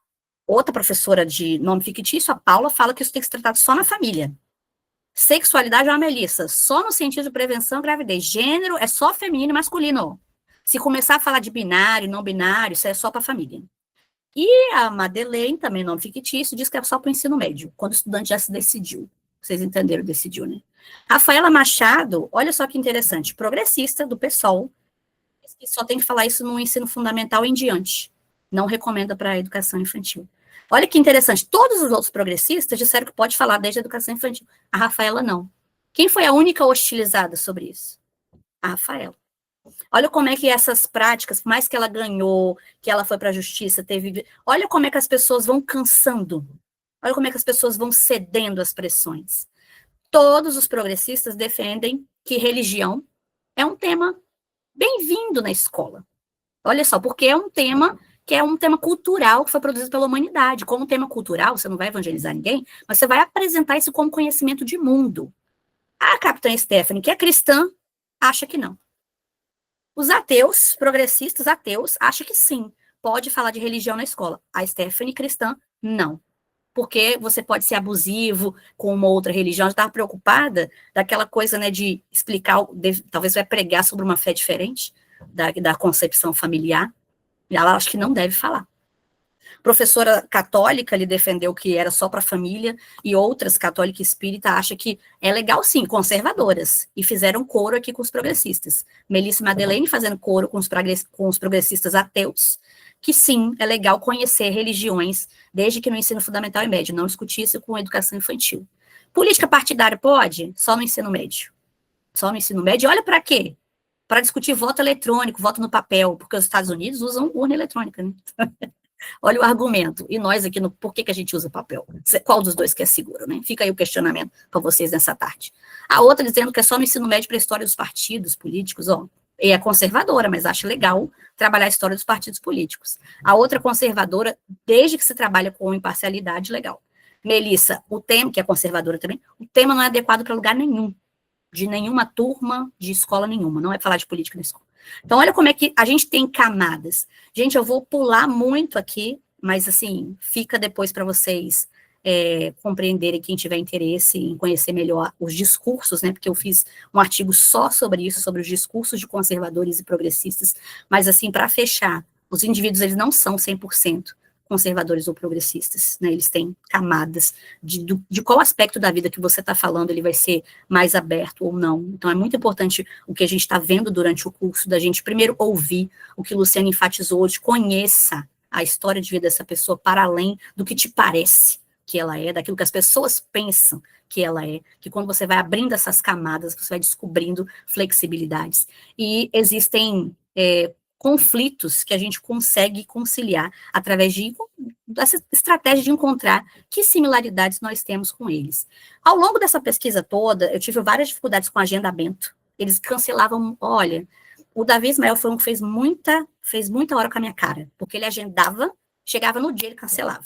outra professora de nome fictício, a Paula, fala que isso tem que ser tratado só na família. Sexualidade é uma Melissa, só no sentido de prevenção e gravidez. Gênero é só feminino e masculino. Se começar a falar de binário, não binário, isso é só para a família. E a Madeleine, também nome fictício, diz que é só para o ensino médio, quando o estudante já se decidiu. Vocês entenderam, decidiu, né? Rafaela Machado, olha só que interessante, progressista do PSOL, que só tem que falar isso no ensino fundamental em diante. Não recomenda para a educação infantil. Olha que interessante, todos os outros progressistas disseram que pode falar desde a educação infantil. A Rafaela não. Quem foi a única hostilizada sobre isso? A Rafaela. Olha como é que essas práticas, por mais que ela ganhou, que ela foi para a justiça, teve... Olha como é que as pessoas vão cansando. Olha como é que as pessoas vão cedendo às pressões. Todos os progressistas defendem que religião é um tema bem-vindo na escola. Olha só, porque é um tema que é um tema cultural que foi produzido pela humanidade. Como tema cultural, você não vai evangelizar ninguém, mas você vai apresentar isso como conhecimento de mundo. A capitã Stephanie, que é cristã, acha que não. Os ateus, progressistas ateus, acham que sim, pode falar de religião na escola. A Stephanie, cristã, não. Porque você pode ser abusivo com uma outra religião. Eu estava preocupada daquela coisa, né, de explicar, talvez vai pregar sobre uma fé diferente da concepção familiar. E ela acha que não deve falar. Professora católica lhe defendeu que era só para a família, e outras católicas espírita acham que é legal sim, conservadoras, e fizeram coro aqui com os progressistas. Melissa Madeleine fazendo coro com os progressistas ateus, que sim, é legal conhecer religiões, desde que no ensino fundamental e médio, não discutir isso com a educação infantil. Política partidária pode? Só no ensino médio. Só no ensino médio. E olha para quê? Para discutir voto eletrônico, voto no papel, porque os Estados Unidos usam urna eletrônica, né? Olha o argumento. E nós aqui, por que a gente usa papel? Qual dos dois que é seguro, né? Fica aí o questionamento para vocês nessa tarde. A outra dizendo que é só no ensino médio para a história dos partidos políticos, ó. É conservadora, mas acha legal trabalhar a história dos partidos políticos. A outra conservadora, desde que se trabalha com imparcialidade, legal. Melissa, o tema, que é conservadora também, o tema não é adequado para lugar nenhum, de nenhuma turma, de escola nenhuma, não é falar de política na escola. Então, olha como é que a gente tem camadas. Gente, eu vou pular muito aqui, mas, assim, fica depois para vocês compreenderem, quem tiver interesse em conhecer melhor os discursos, né, porque eu fiz um artigo só sobre isso, sobre os discursos de conservadores e progressistas, mas, assim, para fechar, os indivíduos, eles não são 100% conservadores ou progressistas, né, eles têm camadas de qual aspecto da vida que você está falando, ele vai ser mais aberto ou não. Então, é muito importante o que a gente está vendo durante o curso, da gente primeiro ouvir o que Luciana enfatizou hoje, conheça a história de vida dessa pessoa para além do que te parece que ela é, daquilo que as pessoas pensam que ela é, que quando você vai abrindo essas camadas, você vai descobrindo flexibilidades. E existem conflitos que a gente consegue conciliar através dessa estratégia de encontrar que similaridades nós temos com eles. Ao longo dessa pesquisa toda, eu tive várias dificuldades com agendamento. Eles cancelavam, olha, o Davi Ismael foi um que fez muita hora com a minha cara, porque ele agendava, chegava no dia, ele cancelava.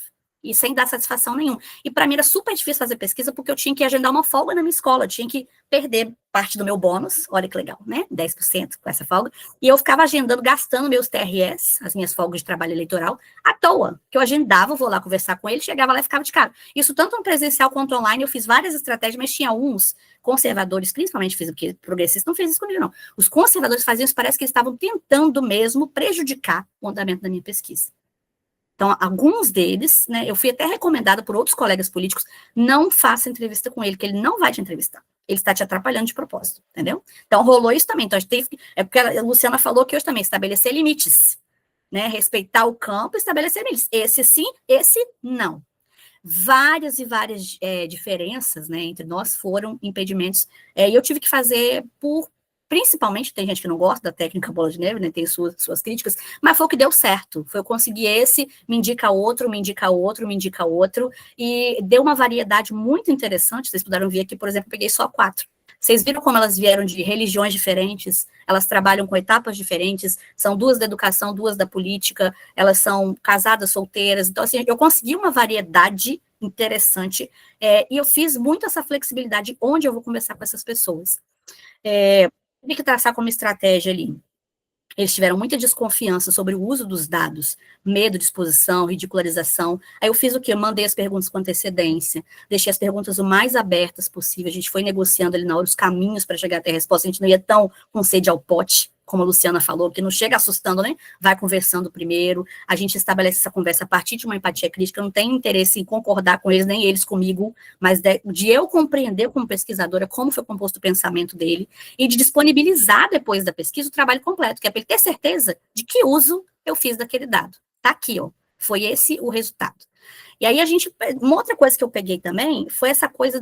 E sem dar satisfação nenhuma. E para mim era super difícil fazer pesquisa, porque eu tinha que agendar uma folga na minha escola, eu tinha que perder parte do meu bônus, olha que legal, né? 10% com essa folga. E eu ficava agendando, gastando meus TRS, as minhas folgas de trabalho eleitoral, à toa. Que eu agendava, vou lá conversar com ele, chegava lá e ficava de cara. Isso tanto no presencial quanto online, eu fiz várias estratégias, mas tinha uns conservadores, principalmente fiz o que progressistas, não fez isso comigo, não. Os conservadores faziam isso, parece que eles estavam tentando mesmo prejudicar o andamento da minha pesquisa. Então, alguns deles, né, eu fui até recomendada por outros colegas políticos, não faça entrevista com ele, que ele não vai te entrevistar. Ele está te atrapalhando de propósito, entendeu? Então, rolou isso também. Então, a gente teve que, porque a Luciana falou que hoje também, estabelecer limites, né, respeitar o campo, estabelecer limites. Esse sim, esse não. Várias e várias diferenças, né, entre nós foram impedimentos, e eu tive que fazer principalmente, tem gente que não gosta da técnica bola de neve, né, tem suas críticas, mas foi o que deu certo, foi eu conseguir esse, me indica outro, me indica outro, me indica outro, e deu uma variedade muito interessante. Vocês puderam ver aqui, por exemplo, eu peguei só 4. Vocês viram como elas vieram de religiões diferentes, elas trabalham com etapas diferentes, são 2 da educação, 2 da política, elas são casadas, solteiras, então assim, eu consegui uma variedade interessante, e eu fiz muito essa flexibilidade onde eu vou conversar com essas pessoas. Tive que traçar como estratégia ali. Eles tiveram muita desconfiança sobre o uso dos dados, medo de exposição, ridicularização. Aí eu fiz o quê? Eu mandei as perguntas com antecedência, deixei as perguntas o mais abertas possível, a gente foi negociando ali na hora os caminhos para chegar até a resposta, a gente não ia tão com sede ao pote, como a Luciana falou, que não chega assustando, né? Vai conversando primeiro, a gente estabelece essa conversa a partir de uma empatia crítica, eu não tenho interesse em concordar com eles, nem eles comigo, mas de eu compreender como pesquisadora como foi composto o pensamento dele, e de disponibilizar depois da pesquisa o trabalho completo, que é para ele ter certeza de que uso eu fiz daquele dado. Tá aqui, ó, foi esse o resultado. E aí uma outra coisa que eu peguei também, foi essa coisa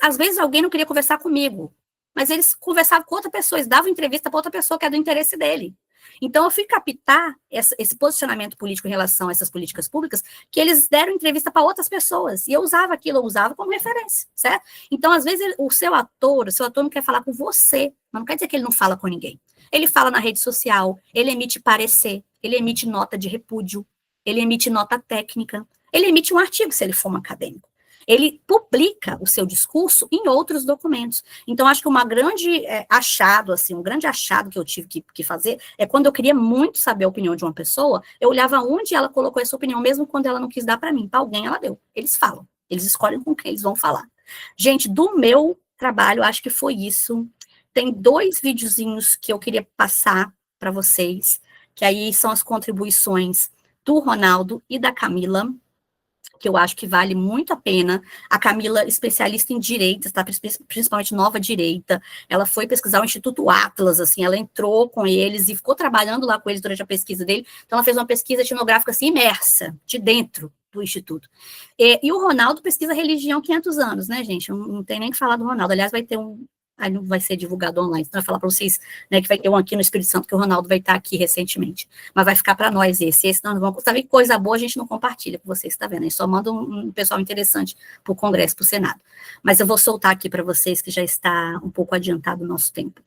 às vezes alguém não queria conversar comigo, mas eles conversavam com outra pessoa, eles davam entrevista para outra pessoa que é do interesse dele. Então, eu fui captar esse posicionamento político em relação a essas políticas públicas, que eles deram entrevista para outras pessoas, e eu usava aquilo, eu usava como referência, certo? Então, às vezes, o seu ator não quer falar com você, mas não quer dizer que ele não fala com ninguém. Ele fala na rede social, ele emite parecer, ele emite nota de repúdio, ele emite nota técnica, ele emite um artigo, se ele for um acadêmico. Ele publica o seu discurso em outros documentos. Então, acho que um grande achado que eu tive que fazer, é quando eu queria muito saber a opinião de uma pessoa, eu olhava onde ela colocou essa opinião, mesmo quando ela não quis dar para mim. Para alguém, ela deu. Eles falam. Eles escolhem com quem eles vão falar. Gente, do meu trabalho, acho que foi isso. Tem 2 videozinhos que eu queria passar para vocês, que aí são as contribuições do Ronaldo e da Camila, que eu acho que vale muito a pena. A Camila, especialista em direito, tá? Principalmente nova direita, ela foi pesquisar o Instituto Atlas, assim, ela entrou com eles e ficou trabalhando lá com eles durante a pesquisa dele, então ela fez uma pesquisa etnográfica, assim, imersa, de dentro do Instituto. E o Ronaldo pesquisa religião 500 anos, né, gente? Não tem nem que falar do Ronaldo, aliás, vai ter aí não vai ser divulgado online, então eu vou falar para vocês, né, que vai ter um aqui no Espírito Santo, que o Ronaldo vai estar aqui recentemente, mas vai ficar para nós esse não vamos, sabe que coisa boa a gente não compartilha com vocês, tá vendo, a gente só manda um pessoal interessante para o Congresso, para o Senado, mas eu vou soltar aqui para vocês, que já está um pouco adiantado o nosso tempo.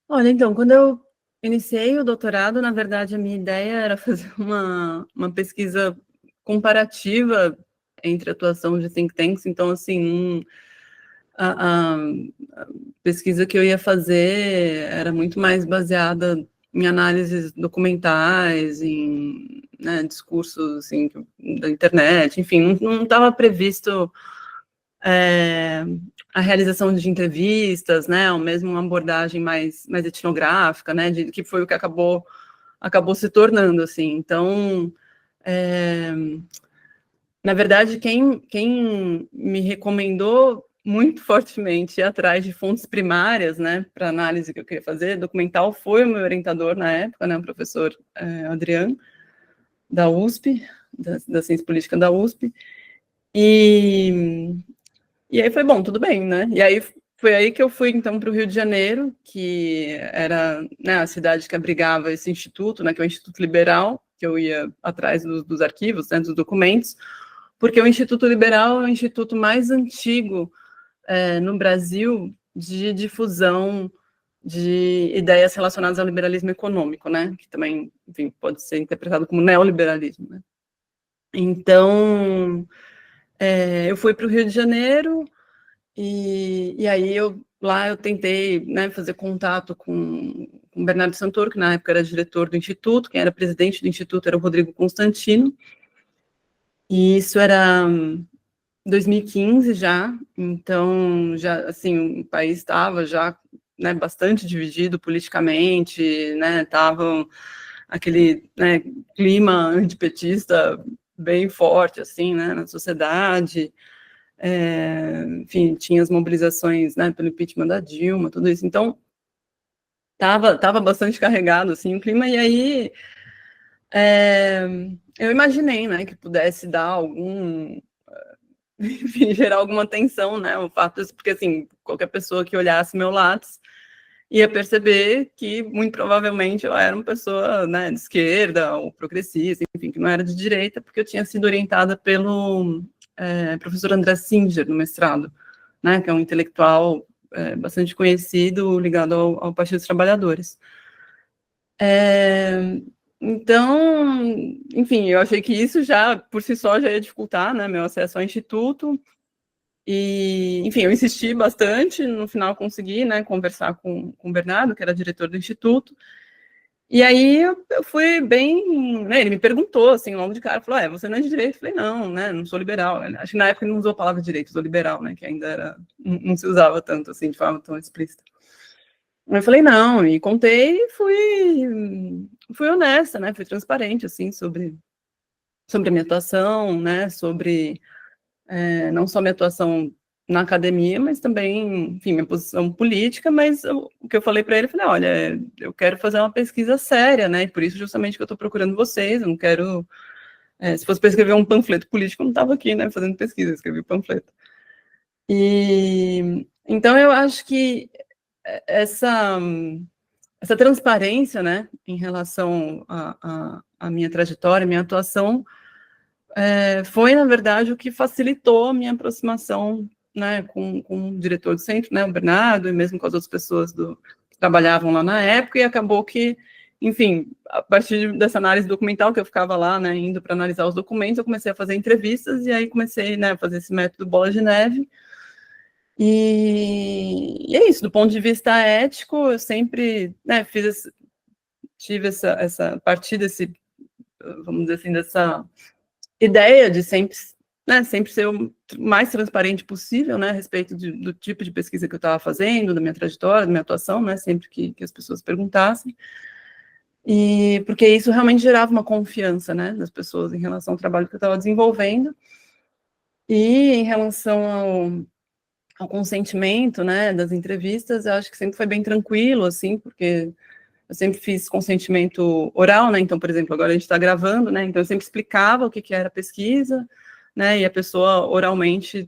Olha, então, quando eu iniciei o doutorado, na verdade, a minha ideia era fazer uma pesquisa comparativa entre a atuação de think tanks, então, assim, a pesquisa que eu ia fazer era muito mais baseada em análises documentais, em, né, discursos, assim, da internet, enfim, não estava previsto a realização de entrevistas, né, ou mesmo uma abordagem mais etnográfica, né, que foi o que acabou se tornando, assim. Então, na verdade, quem me recomendou muito fortemente ir atrás de fontes primárias, né, para análise que eu queria fazer, documental, foi o meu orientador na época, né, o professor Adriano, da USP, da Ciência Política da USP, e aí foi bom, tudo bem, né? E aí foi aí que eu fui, então, para o Rio de Janeiro, que era, né, a cidade que abrigava esse instituto, né, que é o Instituto Liberal, que eu ia atrás dos arquivos, né, dos documentos, porque o Instituto Liberal é o instituto mais antigo no Brasil de difusão de ideias relacionadas ao liberalismo econômico, né, que também, enfim, pode ser interpretado como neoliberalismo, né? Então, eu fui para o Rio de Janeiro, e aí lá eu tentei, né, fazer contato com o Bernardo Santoro, que na época era diretor do Instituto, quem era presidente do Instituto era o Rodrigo Constantino, e isso era 2015 já, então, já, assim, o país estava já, né, bastante dividido politicamente, né, estava aquele, né, clima antipetista bem forte, assim, né, na sociedade, enfim, tinha as mobilizações, né, pelo impeachment da Dilma, tudo isso, então, estava bastante carregado, assim, o clima, e aí eu imaginei, né, que pudesse dar enfim, gerar alguma tensão, né, o fato, porque, assim, qualquer pessoa que olhasse meu Lattes ia perceber que, muito provavelmente, eu era uma pessoa, né, de esquerda, ou progressista, enfim, que não era de direita, porque eu tinha sido orientada pelo professor André Singer, no mestrado, né, que é um intelectual bastante conhecido, ligado ao Partido dos Trabalhadores. Então, enfim, eu achei que isso já, por si só, já ia dificultar, né, meu acesso ao instituto. E, enfim, eu insisti bastante, no final consegui, né, conversar com o Bernardo, que era diretor do instituto. E aí eu fui bem, né, ele me perguntou, assim, logo de cara, falou, você não é de direito? Eu falei, não, né, não sou liberal. Acho que na época ele não usou a palavra direito, sou liberal, né, que ainda era, não se usava tanto, assim, de forma tão explícita. Eu falei, não, e contei e fui honesta, né, fui transparente, assim, sobre a minha atuação, né, sobre não só minha atuação na academia, mas também, enfim, minha posição política, mas o que eu falei para ele, eu falei, olha, eu quero fazer uma pesquisa séria, né, e por isso justamente que eu estou procurando vocês, eu não quero, se fosse para escrever um panfleto político, eu não estava aqui, né, fazendo pesquisa, eu escrevi o panfleto. E, então, eu acho que essa transparência, né, em relação à minha trajetória, minha atuação, foi, na verdade, o que facilitou a minha aproximação, né, com o diretor do centro, né, o Bernardo, e mesmo com as outras pessoas que trabalhavam lá na época, e acabou que, enfim, a partir dessa análise documental, que eu ficava lá, né, indo para analisar os documentos, eu comecei a fazer entrevistas, e aí comecei, né, a fazer esse método bola de neve, e é isso, do ponto de vista ético, eu sempre, né, tive essa partir desse, vamos dizer assim, dessa ideia de sempre, né, sempre ser o mais transparente possível, né, a respeito do tipo de pesquisa que eu estava fazendo, da minha trajetória, da minha atuação, né, sempre que as pessoas perguntassem, e porque isso realmente gerava uma confiança, né, das pessoas em relação ao trabalho que eu estava desenvolvendo, e em relação ao consentimento, né, das entrevistas, eu acho que sempre foi bem tranquilo, assim, porque eu sempre fiz consentimento oral, né, então, por exemplo, agora a gente está gravando, né, então eu sempre explicava o que era a pesquisa, né, e a pessoa oralmente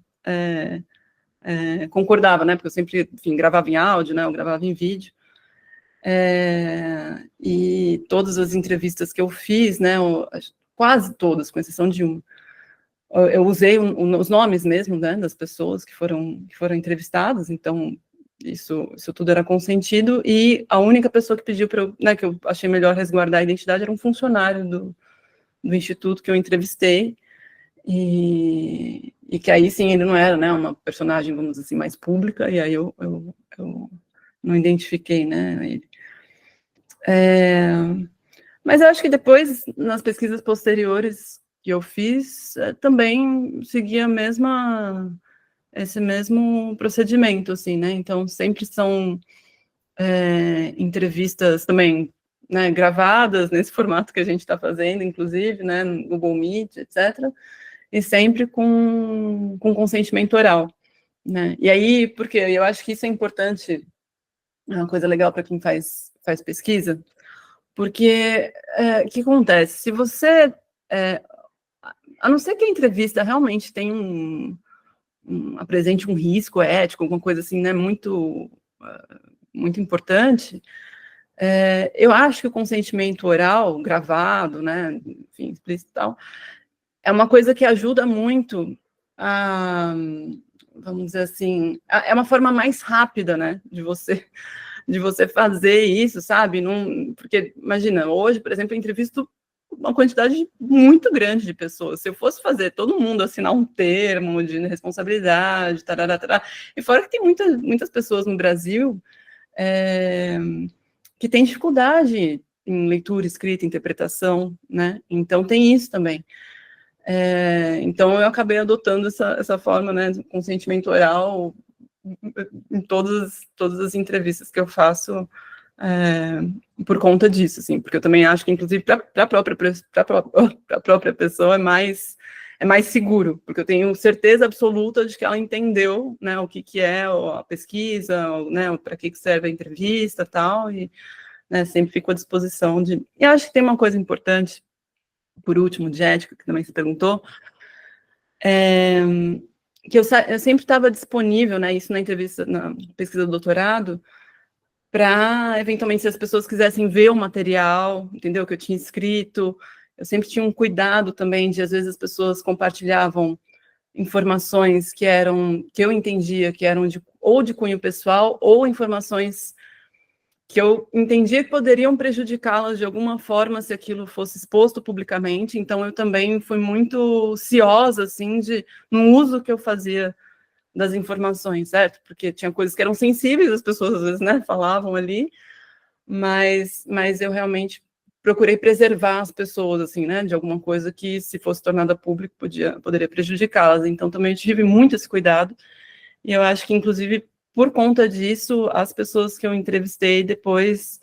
concordava, né, porque eu sempre, enfim, gravava em áudio, né, eu gravava em vídeo, e todas as entrevistas que eu fiz, né, quase todas, com exceção de uma, eu usei os nomes mesmo, né, das pessoas que foram entrevistadas, então isso tudo era consentido, e a única pessoa que pediu para eu, né, que eu achei melhor resguardar a identidade era um funcionário do instituto que eu entrevistei, e que aí sim ele não era, né, uma personagem, vamos dizer assim, mais pública, e aí eu não identifiquei, né, ele. Mas eu acho que depois, nas pesquisas posteriores que eu fiz, também seguia esse mesmo procedimento, assim, né, então sempre são entrevistas também, né, gravadas nesse formato que a gente está fazendo, inclusive, né, no Google Meet, etc., e sempre com consentimento oral, né, e aí, porque eu acho que isso é importante, é uma coisa legal para quem faz pesquisa, porque o que acontece? Se você, a não ser que a entrevista realmente tenha apresente um risco ético, alguma coisa assim, né, muito importante, eu acho que o consentimento oral, gravado, né, enfim, explícito e tal, é uma coisa que ajuda muito a, vamos dizer assim, é uma forma mais rápida, né, de você fazer isso, sabe? Porque, imagina, hoje, por exemplo, eu entrevisto uma quantidade muito grande de pessoas. Se eu fosse fazer todo mundo assinar um termo de responsabilidade, tarará, tarará, e fora que tem muitas pessoas no Brasil que têm dificuldade em leitura, escrita, interpretação, né? Então tem isso também. Então eu acabei adotando essa forma, né, de consentimento oral em todas as entrevistas que eu faço, por conta disso, assim, porque eu também acho que, inclusive, para a própria pessoa é mais seguro, porque eu tenho certeza absoluta de que ela entendeu, né, o que é a pesquisa, né, para que serve a entrevista, tal, e, né, sempre fico à disposição de... E acho que tem uma coisa importante, por último, de ética, que também se perguntou, que eu sempre estava disponível, né, isso na entrevista, na pesquisa do doutorado, para, eventualmente, se as pessoas quisessem ver o material, entendeu, que eu tinha escrito, eu sempre tinha um cuidado também de, às vezes, as pessoas compartilhavam informações que eu entendia que eram ou de cunho pessoal, ou informações que eu entendia que poderiam prejudicá-las de alguma forma se aquilo fosse exposto publicamente, então eu também fui muito ciosa, assim, no uso que eu fazia das informações, certo? Porque tinha coisas que eram sensíveis, as pessoas às vezes, né, falavam ali, mas eu realmente procurei preservar as pessoas, assim, né, de alguma coisa que, se fosse tornada pública, poderia prejudicá-las, então também tive muito esse cuidado, e eu acho que, inclusive, por conta disso, as pessoas que eu entrevistei depois,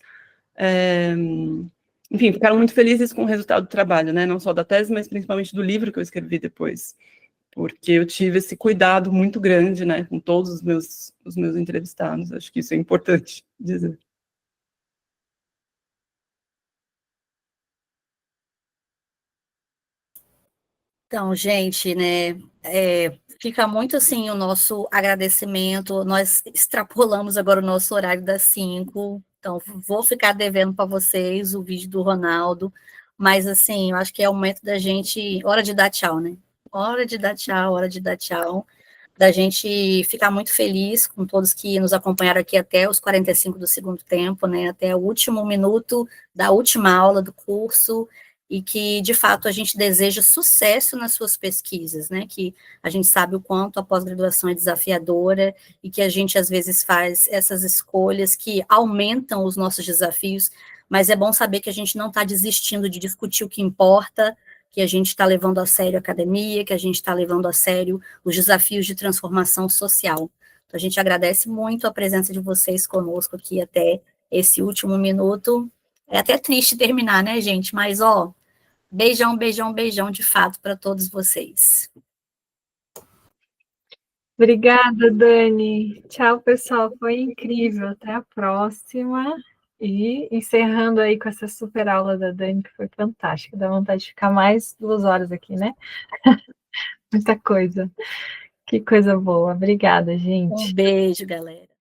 enfim, ficaram muito felizes com o resultado do trabalho, né, não só da tese, mas principalmente do livro que eu escrevi depois, porque eu tive esse cuidado muito grande, né, com todos os meus entrevistados, acho que isso é importante dizer. Então, gente, né, fica muito, assim, o nosso agradecimento, nós extrapolamos agora o nosso horário das 5, então vou ficar devendo para vocês o vídeo do Ronaldo, mas, assim, eu acho que é o momento da gente, hora de dar tchau, né, hora de dar tchau, hora de dar tchau, da gente ficar muito feliz com todos que nos acompanharam aqui até os 45 do segundo tempo, né, até o último minuto da última aula do curso, e que, de fato, a gente deseja sucesso nas suas pesquisas, né, que a gente sabe o quanto a pós-graduação é desafiadora e que a gente, às vezes, faz essas escolhas que aumentam os nossos desafios, mas é bom saber que a gente não está desistindo de discutir o que importa, que a gente está levando a sério a academia, que a gente está levando a sério os desafios de transformação social. Então, a gente agradece muito a presença de vocês conosco aqui até esse último minuto. É até triste terminar, né, gente? Mas, ó, beijão, beijão, beijão, de fato, para todos vocês. Obrigada, Dani. Tchau, pessoal. Foi incrível. Até a próxima. E encerrando aí com essa super aula da Dani, que foi fantástica. Dá vontade de ficar mais 2 horas aqui, né? Muita coisa. Que coisa boa. Obrigada, gente. Um beijo, galera.